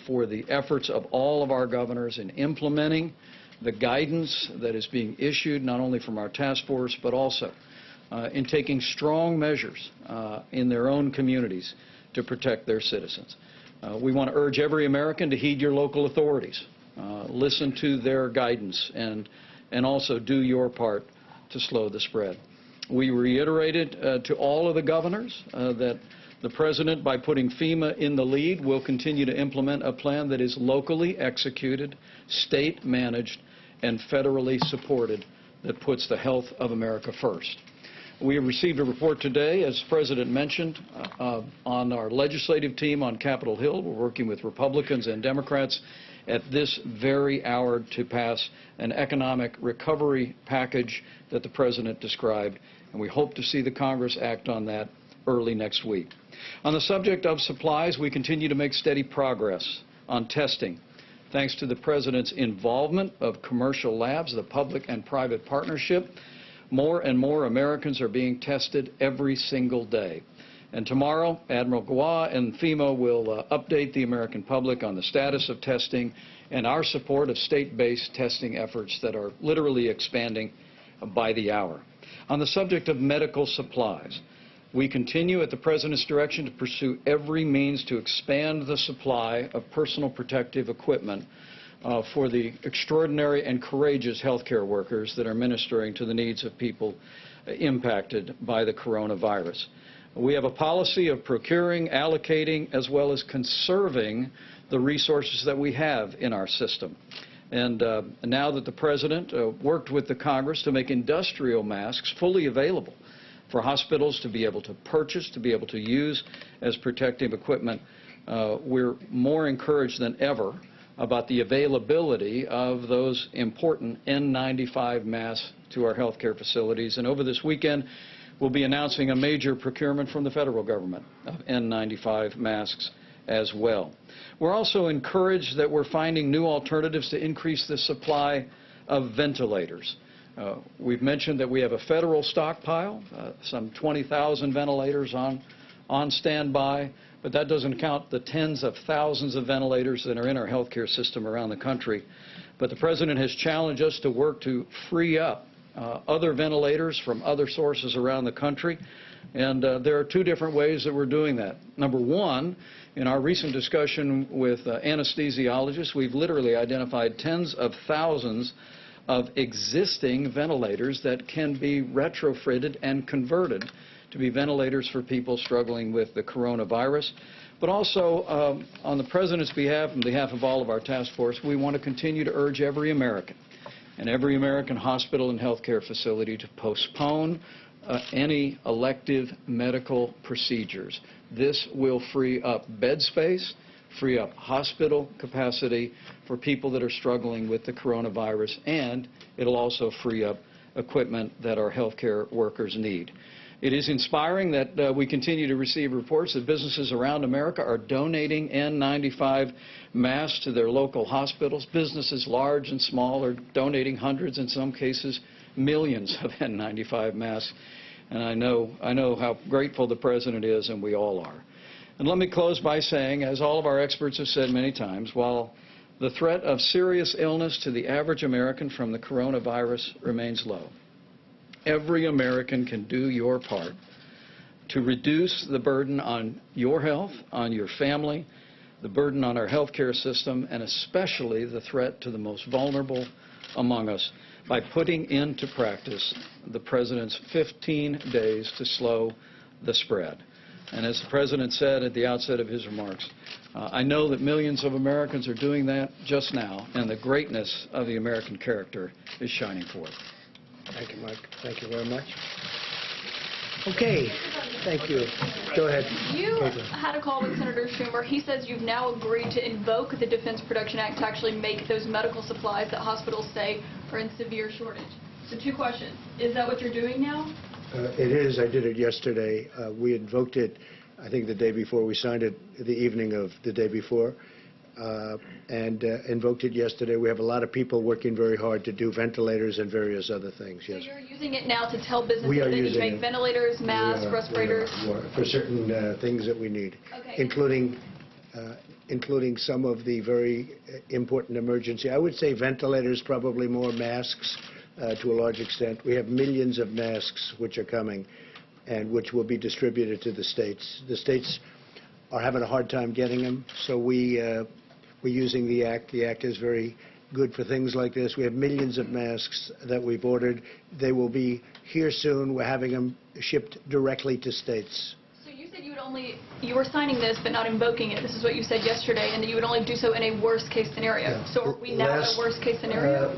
for the efforts of all of our governors in implementing the guidance that is being issued not only from our task force but also in taking strong measures in their own communities to protect their citizens. We want to urge every American to heed your local authorities, listen to their guidance, and also do your part to slow the spread. We reiterated to all of the governors that the President, by putting FEMA in the lead, will continue to implement a plan that is locally executed, state-managed, and federally supported that puts the health of America first. We have received a report today, as the President mentioned, on our legislative team on Capitol Hill. We're working with Republicans and Democrats at this very hour to pass an economic recovery package that the President described, and we hope to see the Congress act on that early next week. On the subject of supplies, we continue to make steady progress on testing. Thanks to the President's involvement of commercial labs, the public and private partnership, more and more Americans are being tested every single day. And tomorrow, Admiral Gua and FEMA will update the American public on the status of testing and our support of state-based testing efforts that are literally expanding by the hour. On the subject of medical supplies, we continue at the President's direction to pursue every means to expand the supply of personal protective equipment for the extraordinary and courageous healthcare workers that are ministering to the needs of people impacted by the coronavirus. We have a policy of procuring, allocating, as well as conserving the resources that we have in our system. And now that the President worked with the Congress to make industrial masks fully available for hospitals to be able to purchase, to be able to use as protective equipment, we're more encouraged than ever about the availability of those important N95 masks to our healthcare facilities. And over this weekend, we'll be announcing a major procurement from the federal government of N95 masks as well. We're also encouraged that we're finding new alternatives to increase the supply of ventilators. We've mentioned that we have a federal stockpile, some 20,000 ventilators on standby, but that doesn't count the tens of thousands of ventilators that are in our healthcare system around the country. But the President has challenged us to work to free up other ventilators from other sources around the country, and there are two different ways that we're doing that. Number one, in our recent discussion with anesthesiologists, we've literally identified tens of thousands of existing ventilators that can be retrofitted and converted to be ventilators for people struggling with the coronavirus. But also, on the President's behalf, on behalf of all of our task force, we want to continue to urge every American and every American hospital and healthcare facility to postpone any elective medical procedures. This will free up bed space, free up hospital capacity for people that are struggling with the coronavirus, and it'll also free up equipment that our healthcare workers need. It is inspiring that we continue to receive reports that businesses around America are donating N95 masks to their local hospitals. Businesses large and small are donating hundreds, in some cases millions of N95 masks. And I know how grateful the President is, and we all are. And let me close by saying, as all of our experts have said many times, while the threat of serious illness to the average American from the coronavirus remains low, every American can do your part to reduce the burden on your health, on your family, the burden on our healthcare system, and especially the threat to the most vulnerable among us by putting into practice the President's 15 days to slow the spread. And as the President said at the outset of his remarks, I know that millions of Americans are doing that just now, and the greatness of the American character is shining forth. Thank you, Mike. Thank you very much. Okay. Thank you. Go ahead. You had a call with Senator Schumer. He says you've now agreed to invoke the Defense Production Act to actually make those medical supplies that hospitals say are in severe shortage. So 2 questions. Is that what you're doing now? It is. I did it yesterday. We invoked it, I think, the day before. We signed it the evening of the day before and invoked it yesterday. We have a lot of people working very hard to do ventilators and various other things, yes. So you're using it now to tell businesses We are they need to using make it. ventilators, masks, respirators? For certain things that we need, Okay. including some of the very important emergency. I would say ventilators, probably more masks to a large extent. We have millions of masks which are coming and which will be distributed to the states. The states are having a hard time getting them, so we're using the Act. The Act is very good for things like this. We have millions of masks that we've ordered. They will be here soon. We're having them shipped directly to states. So you said you were signing this but not invoking it. This is what you said yesterday, and that you would only do so in a worst-case scenario. Yeah. So are we now in a worst-case scenario?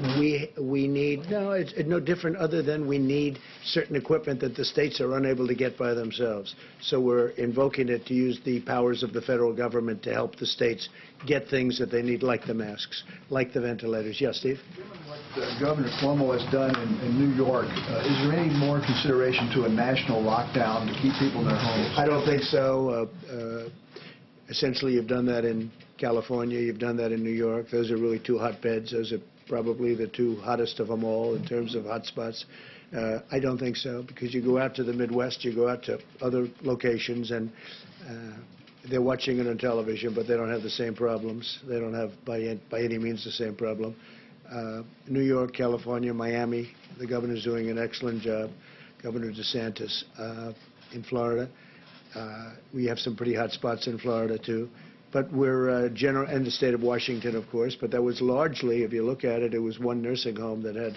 We need, no, it's no different other than we need certain equipment that the states are unable to get by themselves. So we're invoking it to use the powers of the federal government to help the states get things that they need, like the masks, like the ventilators. Yes, Steve? What Governor Cuomo has done in New York, is there any more consideration to a national lockdown to keep people in their homes? I don't think so. Essentially, you've done that in California. You've done that in New York. Those are really 2 hotbeds. Those are probably the 2 hottest of them all in terms of hotspots. I don't think so, because you go out to the Midwest, you go out to other locations, and they're watching it on television, but they don't have the same problems. They don't have, by any means, the same problem. New York, California, Miami, the governor's doing an excellent job. Governor DeSantis in Florida. We have some pretty hot spots in Florida, too. But we're general, and the state of Washington, of course, but that was largely, if you look at it, it was 1 nursing home that had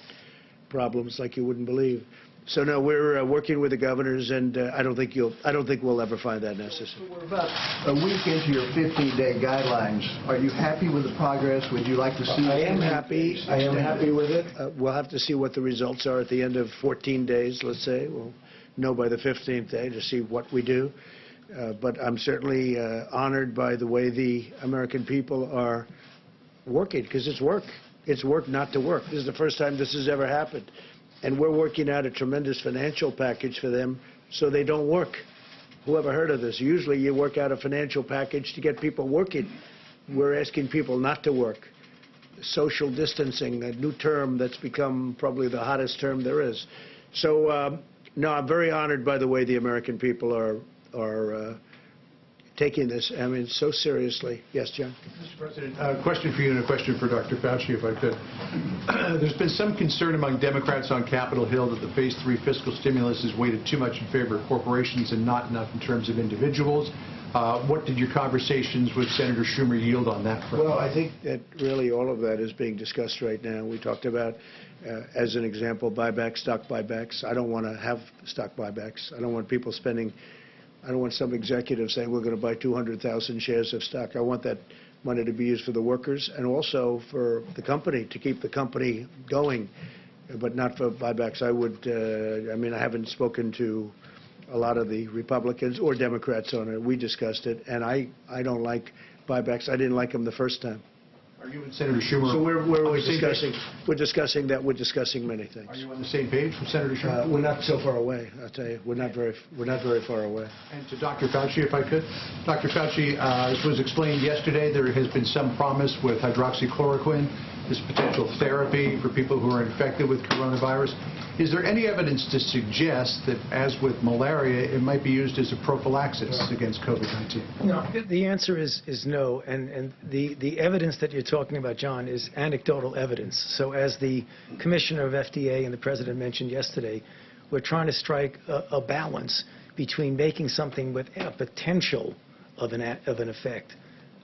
problems like you wouldn't believe. So no, we're working with the governors, and I don't think we'll ever find that necessary. We're about a week into your 15-day guidelines. Are you happy with the progress? Would you like to see? I am happy. I am happy with it. We'll have to see what the results are at the end of 14 days, let's say. We'll know by the 15th day to see what we do. But I'm certainly honored by the way the American people are working, because it's work. It's work not to work. This is the first time this has ever happened. And we're working out a tremendous financial package for them so they don't work. Who ever heard of this? Usually you work out a financial package to get people working. We're asking people not to work. Social distancing, a new term that's become probably the hottest term there is. So, no, I'm very honored by the way the American people are taking this, I mean, so seriously. Yes, John? Mr. President, a question for you and a question for Dr. Fauci, if I could. There's been some concern among Democrats on Capitol Hill that the Phase 3 fiscal stimulus is weighted too much in favor of corporations and not enough in terms of individuals. What did your conversations with Senator Schumer yield on that front? Well, I think that really all of that is being discussed right now. We talked about, as an example, buybacks, stock buybacks. I don't want to have stock buybacks. I don't want people spending, I don't want some executive saying we're going to buy 200,000 shares of stock. I want that money to be used for the workers and also for the company, to keep the company going, but not for buybacks. I would, I mean, I haven't spoken to a lot of the Republicans or Democrats on it. We discussed it, and I don't like buybacks. I didn't like them the first time. Are you and Senator Schumer? So we're discussing. We're discussing that. We're discussing many things. Are you on the same page with Senator Schumer? We're not so far away. I'll tell you, we're not very far away. And to Dr. Fauci, if I could, Dr. Fauci, as was explained yesterday, there has been some promise with hydroxychloroquine, this potential therapy for people who are infected with coronavirus. Is there any evidence to suggest that, as with malaria, it might be used as a prophylaxis against COVID-19? No, the answer is no, and the evidence that you're talking about, John, is anecdotal evidence. So as the Commissioner of FDA and the President mentioned yesterday, we're trying to strike a balance between making something with a potential of an effect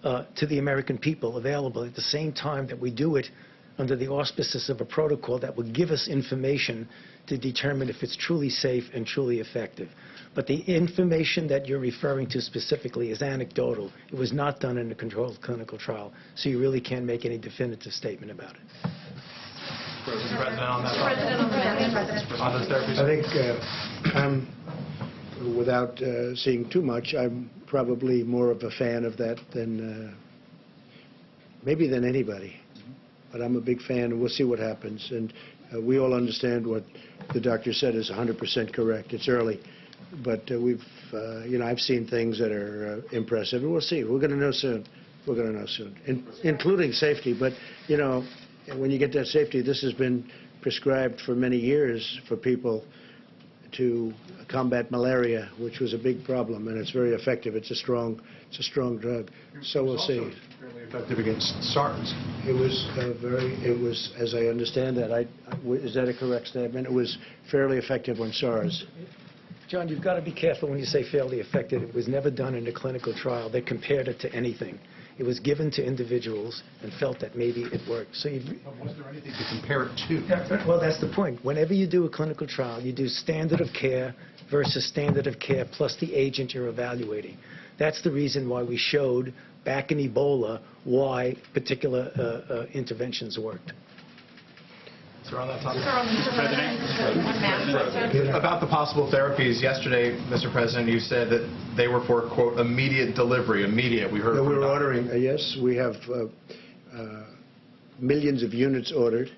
to the American people available at the same time that we do it under the auspices of a protocol that will give us information to determine if it's truly safe and truly effective. But the information that you're referring to specifically is anecdotal. It was not done in a controlled clinical trial, so you really can't make any definitive statement about it. President, on that. On those therapies. I think without seeing too much, I'm probably more of a fan of that than maybe than anybody. but I'm a big fan, and we'll see what happens. And we all understand what the doctor said is 100% correct. It's early, but I've seen things that are impressive, and we'll see. We're going to know soon. We're going to know soon, including safety. But, when you get that safety, this has been prescribed for many years for people to combat malaria, which was a big problem, and it's very effective. It's a strong drug. So we'll see. It was fairly effective against SARS. It was, as I understand that, is that a correct statement? It was fairly effective on SARS. John, you've got to be careful when you say fairly effective. It was never done in a clinical trial. They compared it to anything. It was given to individuals and felt that maybe it worked. So was there anything to compare it to? Well, that's the point. Whenever you do a clinical trial, you do standard of care versus standard of care plus the agent you're evaluating. That's the reason why we showed back in Ebola why particular interventions worked. Sir, on that topic. Mr. President, about the possible therapies, yesterday, Mr. President, you said that they were for, quote, immediate delivery. Immediate, we heard. No, we're ordering, yes, we have millions of units ordered.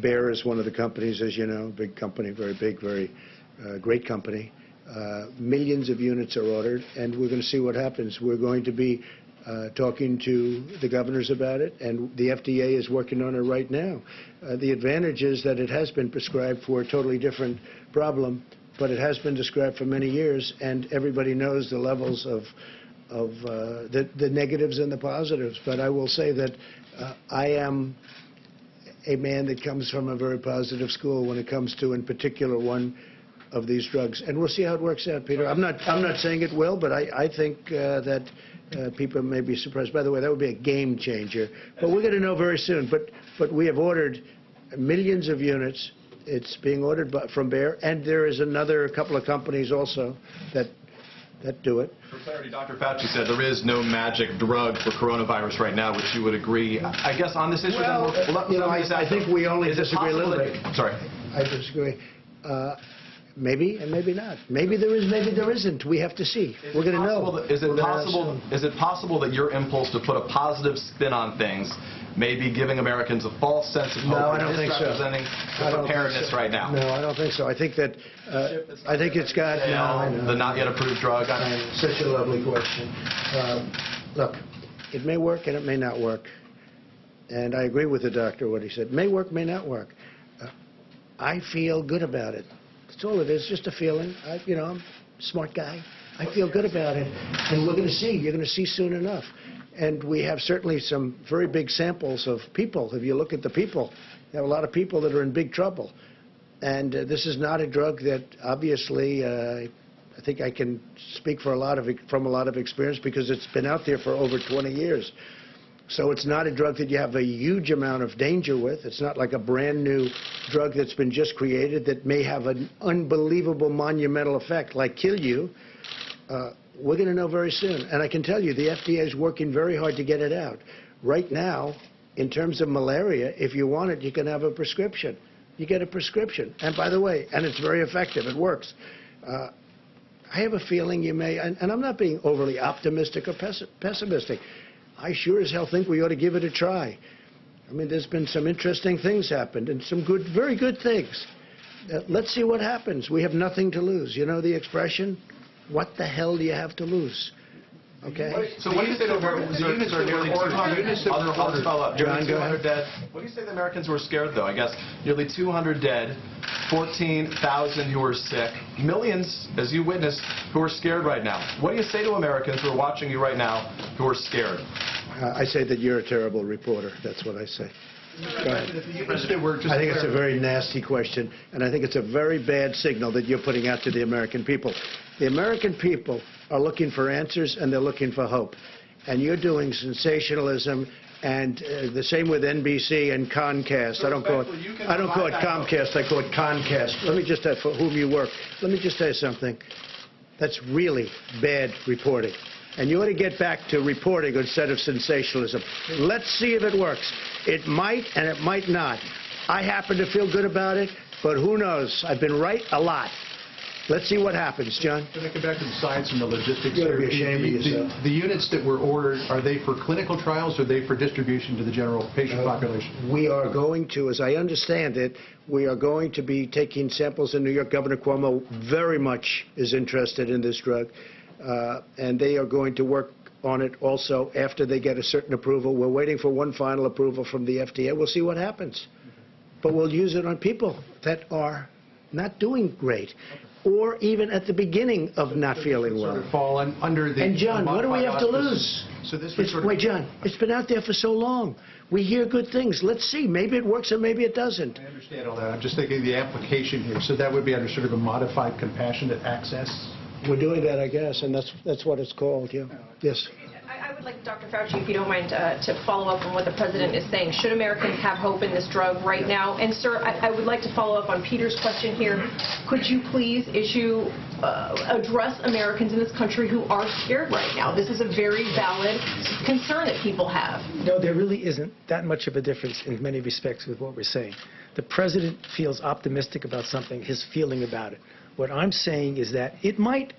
Bayer is one of the companies, as you know, big company, very big, very great company. Millions of units are ordered, and we're going to see what happens. We're going to be talking to the governors about it, and the FDA is working on it right now. The advantage is that it has been prescribed for a totally different problem, but it has been prescribed for many years, and everybody knows the levels of the negatives and the positives. But I will say that I am a man that comes from a very positive school when it comes to, in particular, one of these drugs. And we'll see how it works out, Peter. I'm not saying it will, but I think that people may be surprised. By the way, that would be a game changer. But we're going to know very soon. But we have ordered millions of units. It's being ordered from Bayer, and there is another couple of companies also that do it. For clarity, Dr. Fauci said there is no magic drug for coronavirus right now, which you would agree. I guess on this issue, I think we only disagree a little bit. Sorry. I disagree. Maybe and maybe not. Maybe there is, maybe there isn't. We have to see. We're going to know. Is it possible that your impulse to put a positive spin on things may be giving Americans a false sense of hope? No, I don't think so. Misrepresenting the preparedness right now? No, I don't think so. I think that it's got the not yet approved drug. Such a lovely question. Look, it may work and it may not work. And I agree with the doctor what he said. May work, may not work. I feel good about it. That's all it is, just a feeling. I'm a smart guy. I feel good about it. And we're going to see. You're going to see soon enough. And we have certainly some very big samples of people. If you look at the people, you have a lot of people that are in big trouble. And this is not a drug that, obviously, I think I can speak from a lot of experience because it's been out there for over 20 years. So it's not a drug that you have a huge amount of danger with. It's not like a brand new drug that's been just created that may have an unbelievable monumental effect, like kill you. We're going to know very soon. And I can tell you, the FDA is working very hard to get it out. Right now, in terms of malaria, if you want it, you can have a prescription. You get a prescription. And by the way, and it's very effective. It works. I have a feeling you may, and I'm not being overly optimistic or pessimistic. I sure as hell think we ought to give it a try. I mean, there's been some interesting things happened and some good, very good things. Let's see what happens. We have nothing to lose. You know the expression? What the hell do you have to lose? Okay? So what do you say to Americans who are nearly 200 John, go ahead. dead? What do you say to Americans who are scared, though? I guess nearly 200 dead, 14,000 who are sick, millions, as you witnessed, who are scared right now. What do you say to Americans who are watching you right now who are scared? I say that you're a terrible reporter. That's what I say. Go ahead. I think it's a very nasty question, and I think it's a very bad signal that you're putting out to the American people. The American people are looking for answers, and they're looking for hope. And you're doing sensationalism, and the same with NBC and Comcast. I don't call it Comcast. I call it Concast. Let me just tell you for whom you work. Let me just tell you something. That's really bad reporting. And you ought to get back to reporting instead of sensationalism. Let's see if it works. It might and it might not. I happen to feel good about it, but who knows? I've been right a lot. Let's see what happens, John. Can I get back to the science and the logistics? You're going to be ashamed of yourself. The units that were ordered, are they for clinical trials or are they for distribution to the general patient population? We are going to, as I understand it, we are going to be taking samples in New York. Governor Cuomo very much is interested in this drug, and they are going to work on it also after they get a certain approval. We're waiting for one final approval from the FDA. We'll see what happens. But we'll use it on people that are not doing great, or even at the beginning of not feeling well. Sort of fall under the... And John, what do we have to lose? So this Wait, John, it's been out there for so long. We hear good things. Let's see. Maybe it works and maybe it doesn't. I understand all that. I'm just thinking of the application here. So that would be under sort of a modified compassionate access? We're doing that, I guess, and that's what it's called, yeah. Yes. I would like Dr. Fauci, if you don't mind, to follow up on what the President is saying. Should Americans have hope in this drug right now? And, sir, I would like to follow up on Peter's question here. Could you please address Americans in this country who are scared right now? This is a very valid concern that people have. No, there really isn't that much of a difference in many respects with what we're saying. The President feels optimistic about something, his feeling about it. What I'm saying is that it might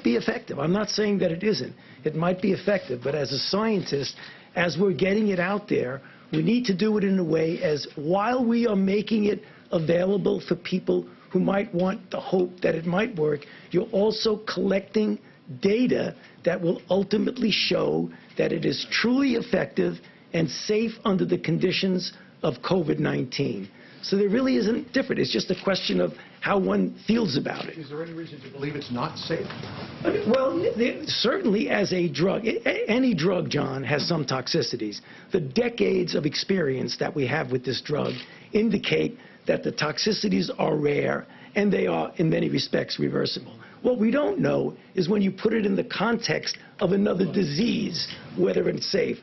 be effective. I'm not saying that it isn't. It might be effective, but as a scientist, as we're getting it out there, we need to do it in a way as while we are making it available for people who might want the hope that it might work, you're also collecting data that will ultimately show that it is truly effective and safe under the conditions of COVID-19. So there really isn't different. It's just a question of how one feels about it. Is there any reason to believe it's not safe? Well, certainly as a drug, any drug, John, has some toxicities. The decades of experience that we have with this drug indicate that the toxicities are rare and they are, in many respects, reversible. What we don't know is when you put it in the context of another disease, whether it's safe.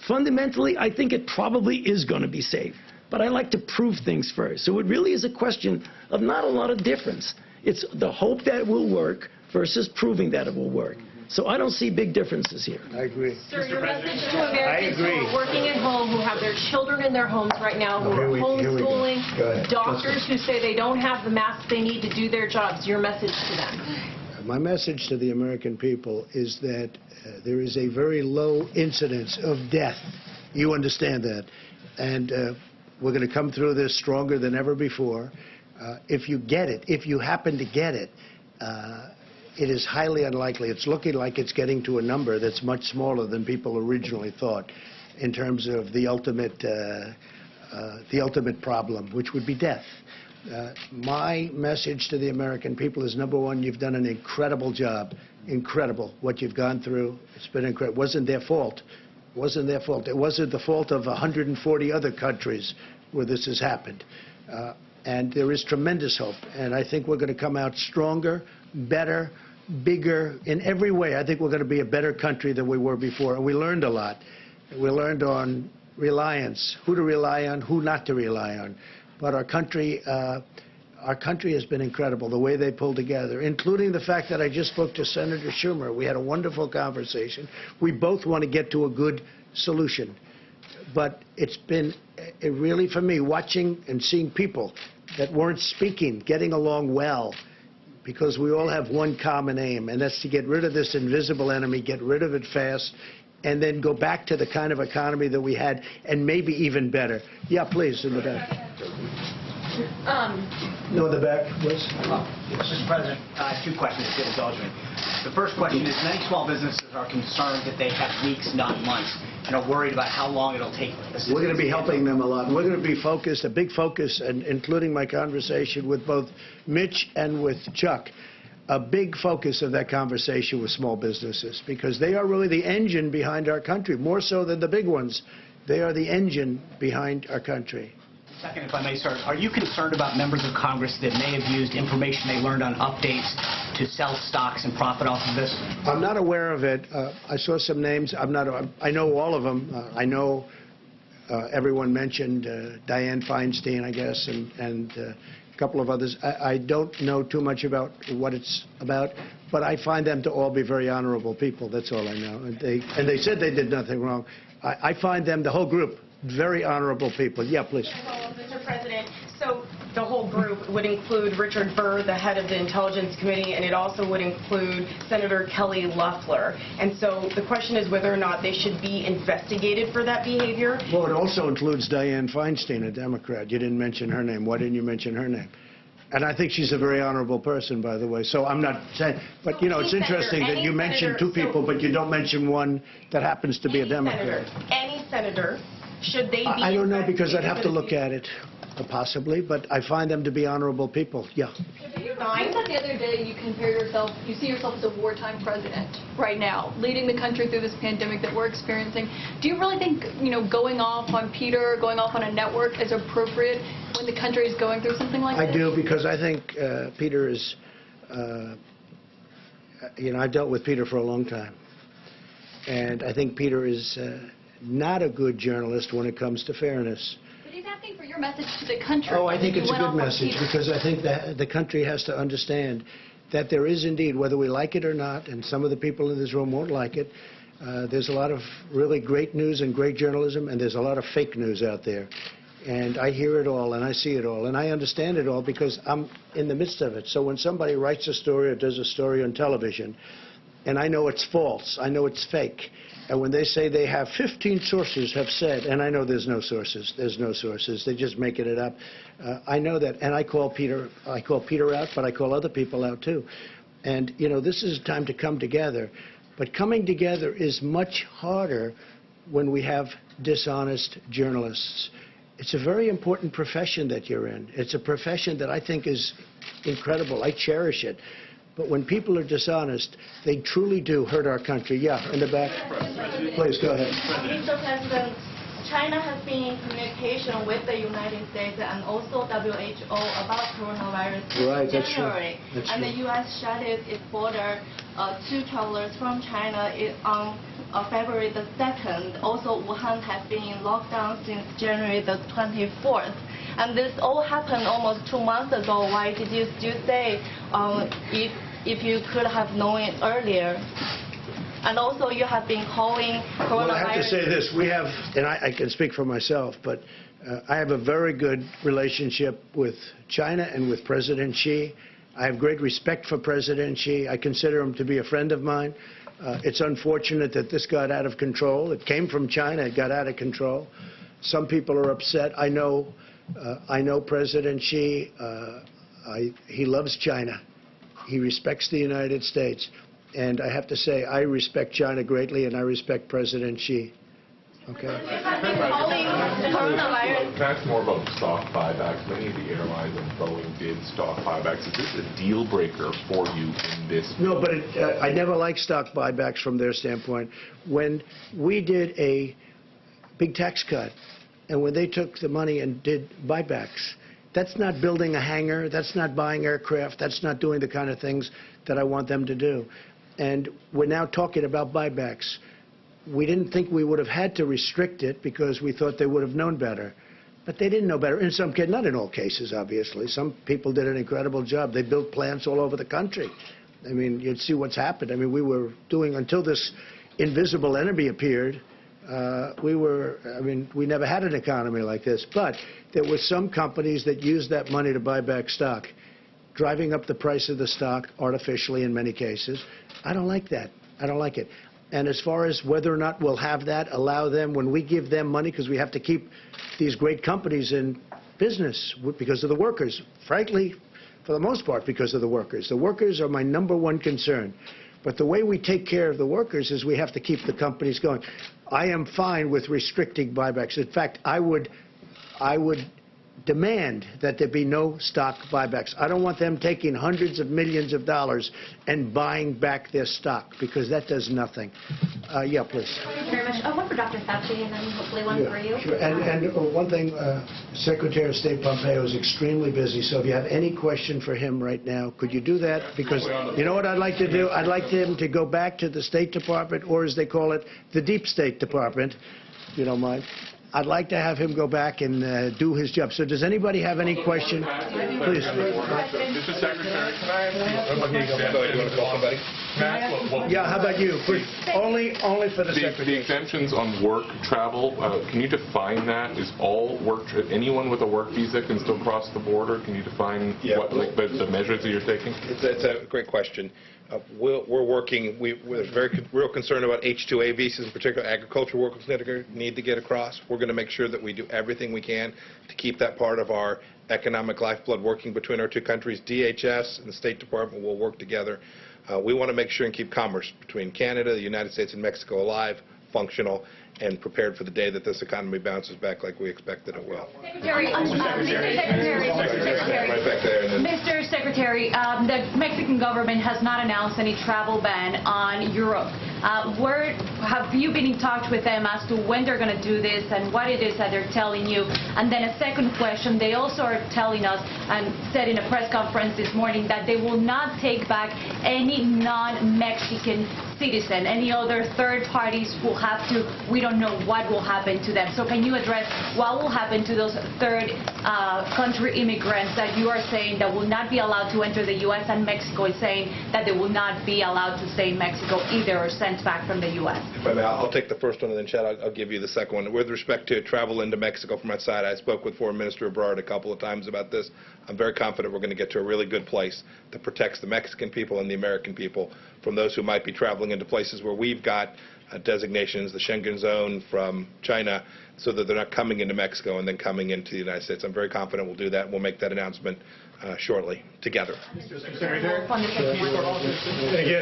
Fundamentally, I think it probably is going to be safe. But I like to prove things first. So it really is a question of not a lot of difference. It's the hope that it will work versus proving that it will work. So I don't see big differences here. I agree. Sir, your message to Americans who are working at home, who have their children in their homes right now, who are homeschooling, doctors who say they don't have the masks they need to do their jobs, your message to them. My message to the American people is that there is a very low incidence of death. You understand that. And we're going to come through this stronger than ever before. If you get it, if you happen to get it, it is highly unlikely. It's looking like it's getting to a number that's much smaller than people originally thought in terms of the ultimate problem, which would be death. My message to the American people is, number one, you've done an incredible job. Incredible what you've gone through. It's been incredible. It wasn't their fault. It wasn't their fault. It wasn't the fault of 140 other countries where this has happened. And there is tremendous hope. And I think we're going to come out stronger, better, bigger in every way. I think we're going to be a better country than we were before. And we learned a lot. We learned on reliance, who to rely on, who not to rely on. But our country has been incredible, the way they pulled together, including the fact that I just spoke to Senator Schumer. We had a wonderful conversation. We both want to get to a good solution. But it's been really, for me, watching and seeing people that weren't speaking, getting along well, because we all have one common aim, and that's to get rid of this invisible enemy, get rid of it fast, and then go back to the kind of economy that we had, and maybe even better. Yeah, please, in the back. No, in the back, please. Mr. President, two questions, if you'll indulge me. The first question is, many small businesses are concerned that they have weeks, not months, and are worried about how long it'll take. We're going to be helping them a lot. We're going to be focused, a big focus, and including my conversation with both Mitch and with Chuck, a big focus of that conversation with small businesses, because they are really the engine behind our country, more so than the big ones. They are the engine behind our country. Second, if I may, sir, are you concerned about members of Congress that may have used information they learned on updates to sell stocks and profit off of this? I'm not aware of it. I saw some names. I know all of them. I know everyone mentioned Dianne Feinstein, I guess, and a couple of others. I don't know too much about what it's about, but I find them to all be very honorable people. That's all I know. And they said they did nothing wrong. I find them, the whole group, very honorable people. Yeah, please. Mr. President, so the whole group group would include Richard Burr, the head of the Intelligence Committee, and it also would include Senator Kelly Loeffler. And so the question is whether or not they should be investigated for that behavior. Well, it also includes Dianne Feinstein, a Democrat. You didn't mention her name. Why didn't you mention her name? And I think she's a very honorable person, by the way. So I'm not saying, but you know, it's interesting that you mention two people, but you don't mention one that happens to be a Democrat. Any senator, should they be I don't know, because I'd have to investigated look at it, possibly, but I find them to be honorable people, yeah. You said the other day you see yourself as a wartime president right now, leading the country through this pandemic that we're experiencing. Do you really think, going off on Peter, going off on a network is appropriate when the country is going through something like this? I do, because I think Peter is, I've dealt with Peter for a long time. And I think Peter is not a good journalist when it comes to fairness. But he's asking for your message to the country. Oh, I think it's a went good off on message, Peter. because I think that the country has to understand that there is indeed, whether we like it or not, and some of the people in this room won't like it, there's a lot of really great news and great journalism, and there's a lot of fake news out there. And I hear it all, and I see it all, and I understand it all because I'm in the midst of it. So when somebody writes a story or does a story on television, and I know it's false, I know it's fake, and when they say they have 15 sources have said, and I know there's no sources, they're just making it up. I know that, and I call Peter out, but I call other people out too. And, this is a time to come together. But coming together is much harder when we have dishonest journalists. It's a very important profession that you're in. It's a profession that I think is incredible. I cherish it. But when people are dishonest, they truly do hurt our country. Yeah, in the back. Please, go ahead. Mr. President, China has been in communication with the United States and also WHO about coronavirus Right, in that's true. January. That's and true. the U.S. shut its border to travelers from China on February the 2nd. Also, Wuhan has been in lockdown since January the 24th. And this all happened almost 2 months ago. Why did you still say if you could have known it earlier? And also, you have been calling coronavirus... Well, I have to say this. We have, and I can speak for myself, but I have a very good relationship with China and with President Xi. I have great respect for President Xi. I consider him to be a friend of mine. It's unfortunate that this got out of control. It came from China. It got out of control. Some people are upset. I know President Xi. He loves China. He respects the United States. And I have to say, I respect China greatly, and I respect President Xi. Okay? That's more about stock buybacks. Many of the airlines and Boeing did stock buybacks. Is this a deal breaker for you in this? No, but I never liked stock buybacks from their standpoint. When we did a big tax cut, and when they took the money and did buybacks, that's not building a hangar, that's not buying aircraft, that's not doing the kind of things that I want them to do. And we're now talking about buybacks. We didn't think we would have had to restrict it because we thought they would have known better. But they didn't know better. In some cases, not in all cases, obviously. Some people did an incredible job. They built plants all over the country. I mean, you'd see what's happened. I mean, we were doing, until this invisible enemy appeared, we never had an economy like this. But there were some companies that used that money to buy back stock, driving up the price of the stock artificially in many cases. I don't like that. I don't like it. And as far as whether or not we'll have that, allow them, when we give them money, because we have to keep these great companies in business because of the workers. Frankly, for the most part, because of the workers. The workers are my #1 concern. But the way we take care of the workers is we have to keep the companies going. I am fine with restricting buybacks. In fact, I would demand that there be no stock buybacks. I don't want them taking hundreds of millions of dollars and buying back their stock, because that does nothing. Yeah, please. Thank you very much. One for Dr. Fauci, and then hopefully one for you. Sure. And one thing, Secretary of State Pompeo is extremely busy, so if you have any question for him right now, could you do that? Because you know what I'd like to do? I'd like him to go back to the State Department, or as they call it, the Deep State Department, if you don't mind, I'd like to have him go back and do his job. So does anybody have any question? Please. Mr. Secretary, can I ask you? Yeah, how about you? Please. Only for the Secretary. The exemptions on work travel, can you define that? Is all work, anyone with a work visa can still cross the border? Can you define what, like, the measures that you're taking? It's a great question. We're working, we're very real concerned about H-2A visas, in particular agricultural workers need to get across. We're going to make sure that we do everything we can to keep that part of our economic lifeblood working between our two countries. DHS and the State Department will work together. We want to make sure and keep commerce between Canada, the United States, and Mexico alive, functional, and prepared for the day that this economy bounces back like we expect that it will. Mr. Secretary, the Mexican government has not announced any travel ban on Europe. Where have you been in touch with them as to when they're going to do this and what it is that they're telling you? And then a second question, they also are telling us and said in a press conference this morning that they will not take back any non-Mexican citizen. Any other third parties will have to, we don't know what will happen to them. So can you address what will happen to those third country immigrants that you are saying that will not be allowed to enter the U.S. and Mexico is saying that they will not be allowed to stay in Mexico either or sent back from the U.S.? If I may, I'll take the first one and then, Chad, I'll give you the second one. With respect to travel into Mexico from outside, I spoke with Foreign Minister Ebrard a couple of times about this. I'm very confident we're going to get to a really good place that protects the Mexican people and the American people from those who might be traveling into places where we've got designations, the Schengen zone from China, so that they're not coming into Mexico and then coming into the United States. I'm very confident we'll do that, and we'll make that announcement shortly together. Again,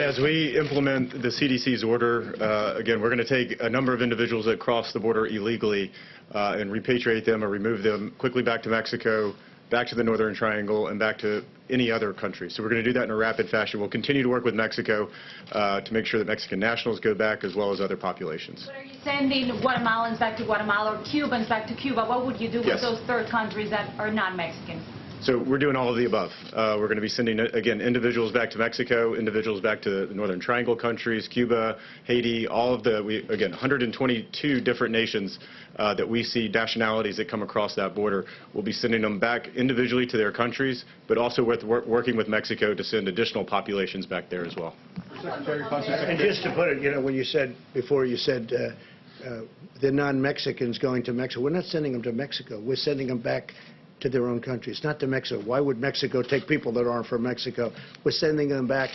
as we implement the CDC's order, again, we're going to take a number of individuals that cross the border illegally and repatriate them or remove them quickly back to Mexico, back to the Northern Triangle, and back to any other country. So we're going to do that in a rapid fashion. We'll continue to work with Mexico to make sure that Mexican nationals go back as well as other populations. But are you sending Guatemalans back to Guatemala or Cubans back to Cuba? What would you do with those third countries that are not Mexican? So we're doing all of the above. We're going to be sending, again, individuals back to Mexico, individuals back to the Northern Triangle countries, Cuba, Haiti, all of the, again, 122 different nations that we see nationalities that come across that border. We'll be sending them back individually to their countries, but also working with Mexico to send additional populations back there as well. And just to put it, when you said before, you said the non-Mexicans going to Mexico. We're not sending them to Mexico. We're sending them back to their own countries, not to Mexico. Why would Mexico take people that aren't from Mexico? We're sending them back,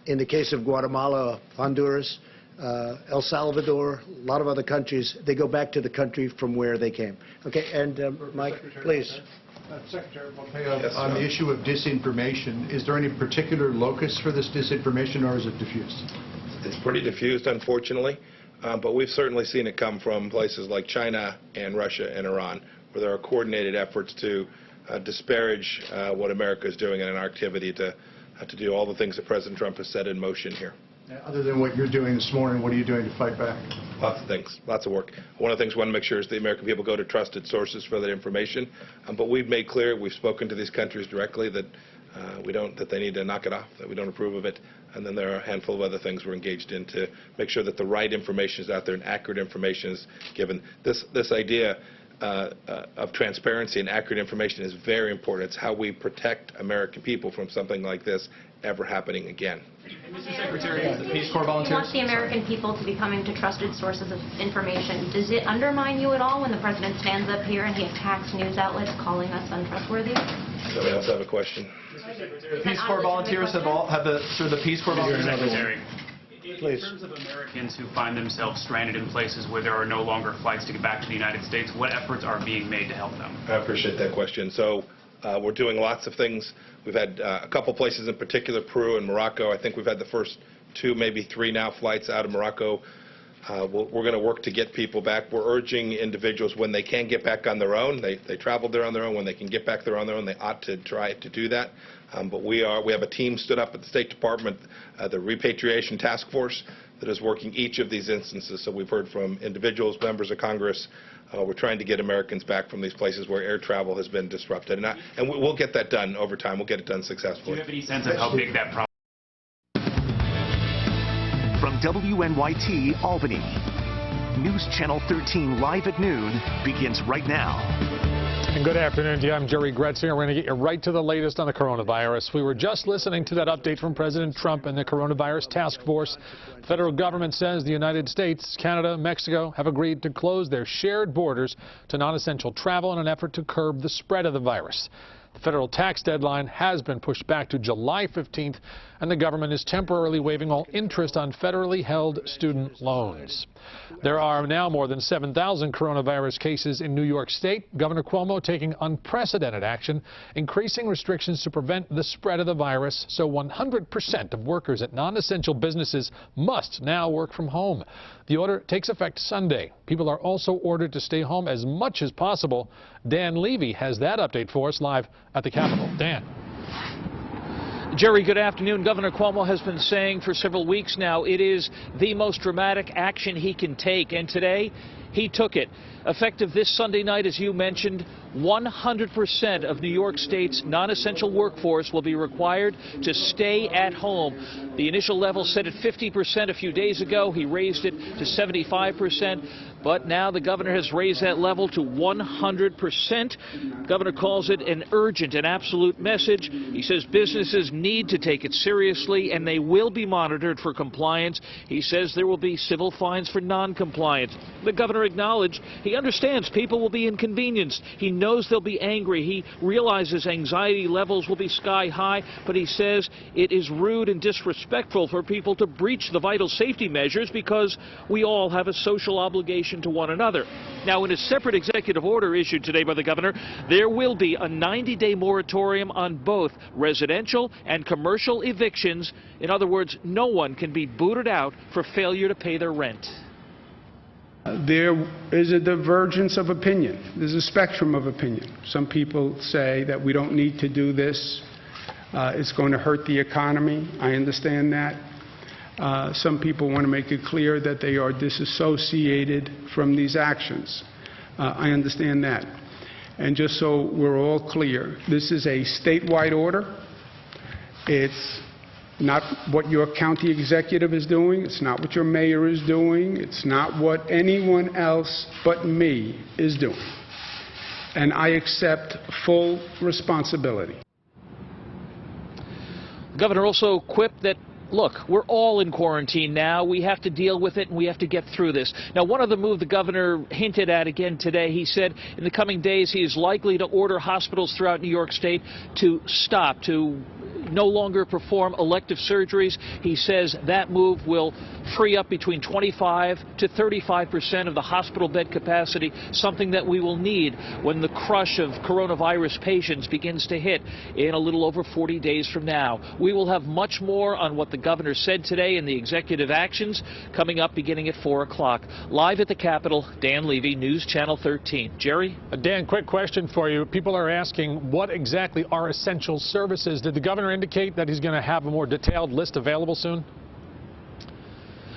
in the case of Guatemala, Honduras, El Salvador, a lot of other countries, they go back to the country from where they came. Okay, and Mike, please. Secretary Pompeo, on the issue of disinformation, is there any particular locus for this disinformation, or is it diffused? It's pretty diffused, unfortunately, but we've certainly seen it come from places like China and Russia and Iran, where there are coordinated efforts to disparage what America is doing in an activity to do all the things that President Trump has set in motion here. Other than what you're doing this morning, what are you doing to fight back? Lots of things, lots of work. One of the things we want to make sure is the American people go to trusted sources for that information. But we've made clear, we've spoken to these countries directly that that they need to knock it off, that we don't approve of it. And then there are a handful of other things we're engaged in to make sure that the right information is out there and accurate information is given. This idea of transparency and accurate information is very important. It's how we protect American people from something like this ever happening again. Mr. Secretary, the Peace Corps volunteers. You want the American people to be coming to trusted sources of information. Does it undermine you at all when the president stands up here and he attacks news outlets calling us untrustworthy? Somebody else have a question? The Peace Corps volunteers have the Peace Corps volunteers. In terms of Americans who find themselves stranded in places where there are no longer flights to get back to the United States, what efforts are being made to help them? I appreciate that question. So we're doing lots of things. We've had a couple places in particular, Peru and Morocco. I think we've had the first 2, maybe 3 now flights out of Morocco. We're going to work to get people back. We're urging individuals when they can get back on their own. They traveled there on their own. When they can get back there on their own, they ought to try to do that. But we have a team stood up at the State Department, the Repatriation Task Force, that is working each of these instances. So we've heard from individuals, members of Congress. We're trying to get Americans back from these places where air travel has been disrupted. And we'll get that done over time. We'll get it done successfully. Do you have any sense of how big that problem is? From WNYT Albany, News Channel 13 live at noon begins right now. And good afternoon to you. I'm Jerry Gretz here. We're going to get you right to the latest on the coronavirus. We were just listening to that update from President Trump and the coronavirus task force. The federal government says the United States, Canada, and Mexico have agreed to close their shared borders to non-essential travel in an effort to curb the spread of the virus. The federal tax deadline has been pushed back to July 15th, and the government is temporarily waiving all interest on federally held student loans. There are now more than 7,000 coronavirus cases in New York State. Governor Cuomo taking unprecedented action, increasing restrictions to prevent the spread of the virus, so 100% of workers at non-essential businesses must now work from home. The order takes effect Sunday. People are also ordered to stay home as much as possible. Dan Levy has that update for us live at the Capitol. Dan. Jerry, good afternoon. Governor Cuomo has been saying for several weeks now it is the most dramatic action he can take, and today he took it. Effective this Sunday night, as you mentioned, 100% of New York State's non-essential workforce will be required to stay at home. The initial level set at 50% a few days ago. He raised it to 75%. But now the governor has raised that level to 100%. Governor calls it an urgent and absolute message. He says businesses need to take it seriously, and they will be monitored for compliance. He says there will be civil fines for non-compliance. The governor acknowledged he understands people will be inconvenienced. He knows they'll be angry. He realizes anxiety levels will be sky high, but he says it is rude and disrespectful for people to breach the vital safety measures because we all have a social obligation to one another. Now, in a separate executive order issued today by the governor, there will be a 90-day moratorium on both residential and commercial evictions. In other words, no one can be booted out for failure to pay their rent. There is a divergence of opinion. There's a spectrum of opinion. Some people say that we don't need to do this. It's going to hurt the economy. I understand that. Some people want to make it clear that they are disassociated from these actions. I understand that. And just so we're all clear, this is a statewide order. It's not what your county executive is doing. It's not what your mayor is doing. It's not what anyone else but me is doing. And I accept full responsibility. The governor also quipped that, look, we're all in quarantine now. We have to deal with it, and we have to get through this. Now, one other move the governor hinted at again today, he said in the coming days he is likely to order hospitals throughout New York State to stop, to no longer perform elective surgeries. He says that move will free up between 25 to 35% of the hospital bed capacity, something that we will need when the crush of coronavirus patients begins to hit in a little over 40 days from now. We will have much more on what the governor said today in the executive actions coming up beginning at 4 o'clock. Live at the Capitol, Dan Levy, News Channel 13. Jerry? Dan, quick question for you. People are asking what exactly are essential services. Did the governor indicate that he's going to have a more detailed list available soon?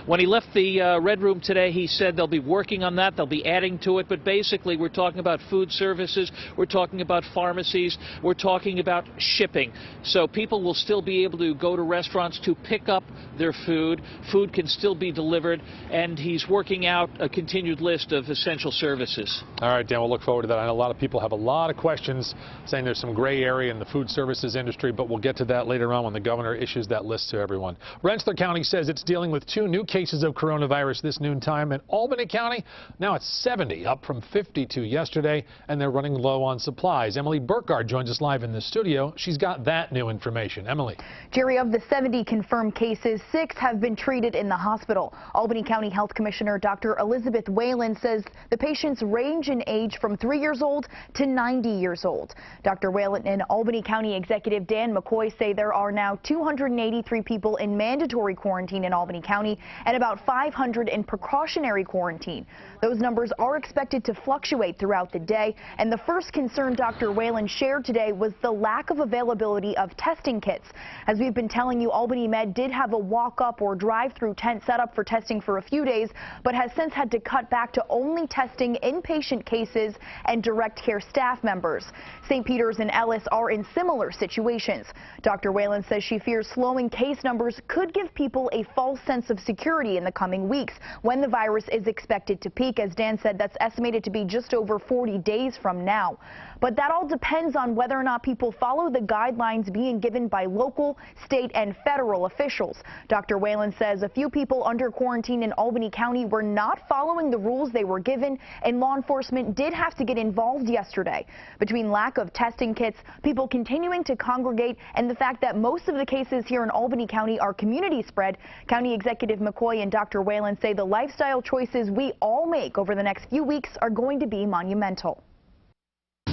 When he left the Red Room today, he said they'll be working on that, they'll be adding to it, but basically we're talking about food services, we're talking about pharmacies, we're talking about shipping. So people will still be able to go to restaurants to pick up their food. Food can still be delivered, and he's working out a continued list of essential services. All right, Dan, we'll look forward to that. I know a lot of people have a lot of questions saying there's some gray area in the food services industry, but we'll get to that later on when the governor issues that list to everyone. Rensselaer County says it's dealing with 2 new cases of coronavirus this noontime. In Albany County, now it's 70, up from 52 yesterday, and they're running low on supplies. Emily Burkhardt joins us live in the studio. She's got that new information. Emily. Jerry, of the 70 confirmed cases, 6 have been treated in the hospital. Albany County Health Commissioner Dr. Elizabeth Whalen says the patients range in age from 3 years old to 90 years old. Dr. Whalen and Albany County Executive Dan McCoy say there are now 283 people in mandatory quarantine in Albany County and about 500 in precautionary quarantine. Those numbers are expected to fluctuate throughout the day, and the first concern Dr. Whalen shared today was the lack of availability of testing kits. As we've been telling you, Albany Med did have a walk-up or drive-through tent set up for testing for a few days, but has since had to cut back to only testing inpatient cases and direct care staff members. St. Peter's and Ellis are in similar situations. Dr. Whalen says she fears slowing case numbers could give people a false sense of security security in the coming weeks when the virus is expected to peak. As Dan said, that's estimated to be just over 40 days from now. But that all depends on whether or not people follow the guidelines being given by local, state, and federal officials. Dr. Whalen says a few people under quarantine in Albany County were not following the rules they were given, and law enforcement did have to get involved yesterday. Between lack of testing kits, people continuing to congregate, and the fact that most of the cases here in Albany County are community spread, County Executive McCoy and Dr. Whalen say the lifestyle choices we all make over the next few weeks are going to be monumental.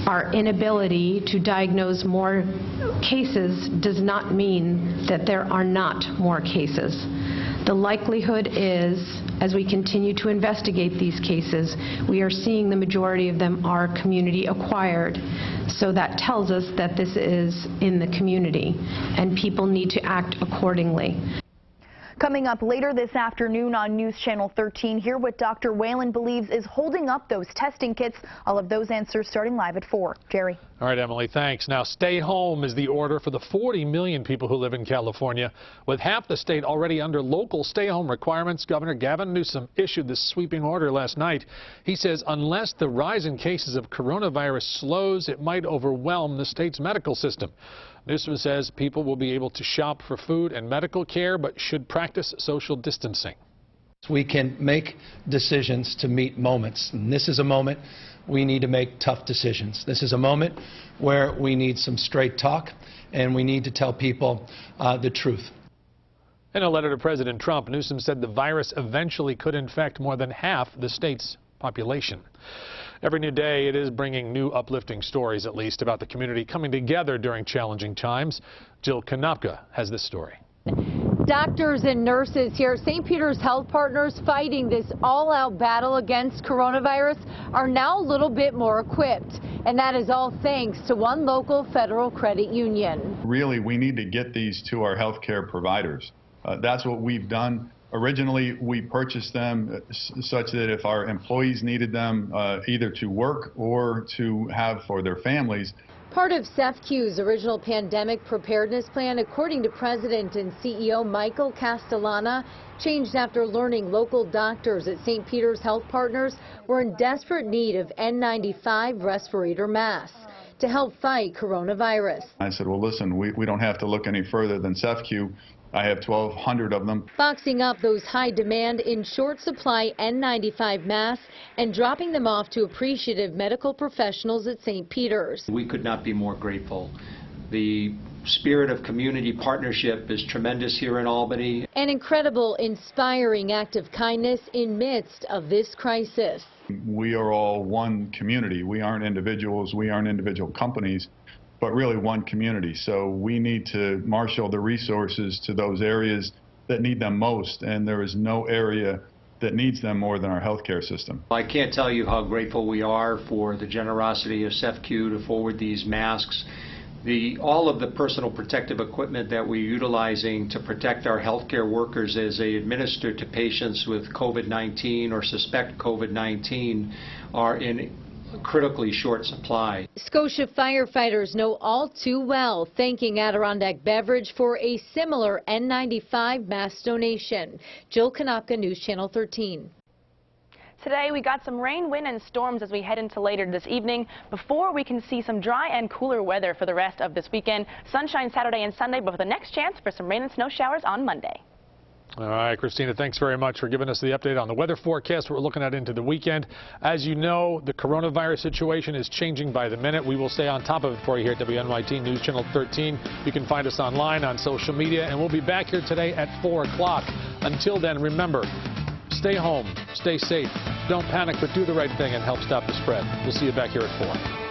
Our inability to diagnose more cases does not mean that there are not more cases. The likelihood is, as we continue to investigate these cases, we are seeing the majority of them are community acquired. So that tells us that this is in the community, and people need to act accordingly. Coming up later this afternoon on News Channel 13, hear what Dr. Whalen believes is holding up those testing kits. All of those answers starting live at 4. Jerry. All right, Emily, thanks. Now, stay home is the order for the 40 million people who live in California. With half the state already under local stay-home requirements, Governor Gavin Newsom issued this sweeping order last night. He says unless the rise in cases of coronavirus slows, it might overwhelm the state's medical system. Newsom says people will be able to shop for food and medical care, but should practice social distancing. We can make decisions to meet moments. And this is a moment we need to make tough decisions. This is a moment where we need some straight talk, and we need to tell people the truth. In a letter to President Trump, Newsom said the virus eventually could infect more than half the state's population. Every new day, it is bringing new uplifting stories, at least, about the community coming together during challenging times. Jill Konopka has this story. Doctors and nurses here at St. Peter's Health Partners fighting this all-out battle against coronavirus are now a little bit more equipped. And that is all thanks to one local federal credit union. Really, we need to get these to our healthcare providers. That's what we've done. Originally, we purchased them such that if our employees needed them either to work or to have for their families. Part of CEFCU's original pandemic preparedness plan, according to President and CEO Michael Castellana, changed after learning local doctors at St. Peter's Health Partners were in desperate need of N95 respirator masks to help fight coronavirus. I said, well, listen, we don't have to look any further than CEFCU. I have 1,200 of them. Boxing up those high demand in short supply N95 masks and dropping them off to appreciative medical professionals at St. Peter's. We could not be more grateful. The spirit of community partnership is tremendous here in Albany. An incredible, inspiring act of kindness in midst of this crisis. We are all one community. We aren't individuals. We aren't individual companies, but really one community. So we need to marshal the resources to those areas that need them most, and there is no area that needs them more than our healthcare system. I can't tell you how grateful we are for the generosity of CEFCU to forward these masks. All of the personal protective equipment that we're utilizing to protect our healthcare workers as they administer to patients with COVID-19 or suspect COVID-19 are in critically short supply. Scotia firefighters know all too well, thanking Adirondack Beverage for a similar N95 mask donation. Jill Konopka, News Channel 13. Today we got some rain, wind and storms as we head into later this evening before we can see some dry and cooler weather for the rest of this weekend. Sunshine Saturday and Sunday, but with the next chance for some rain and snow showers on Monday. All right, Christina, thanks very much for giving us the update on the weather forecast we're looking at into the weekend. As you know, the coronavirus situation is changing by the minute. We will stay on top of it for you here at WNYT News Channel 13. You can find us online on social media, and we'll be back here today at 4 o'clock. Until then, remember, stay home, stay safe, don't panic, but do the right thing and help stop the spread. We'll see you back here at 4.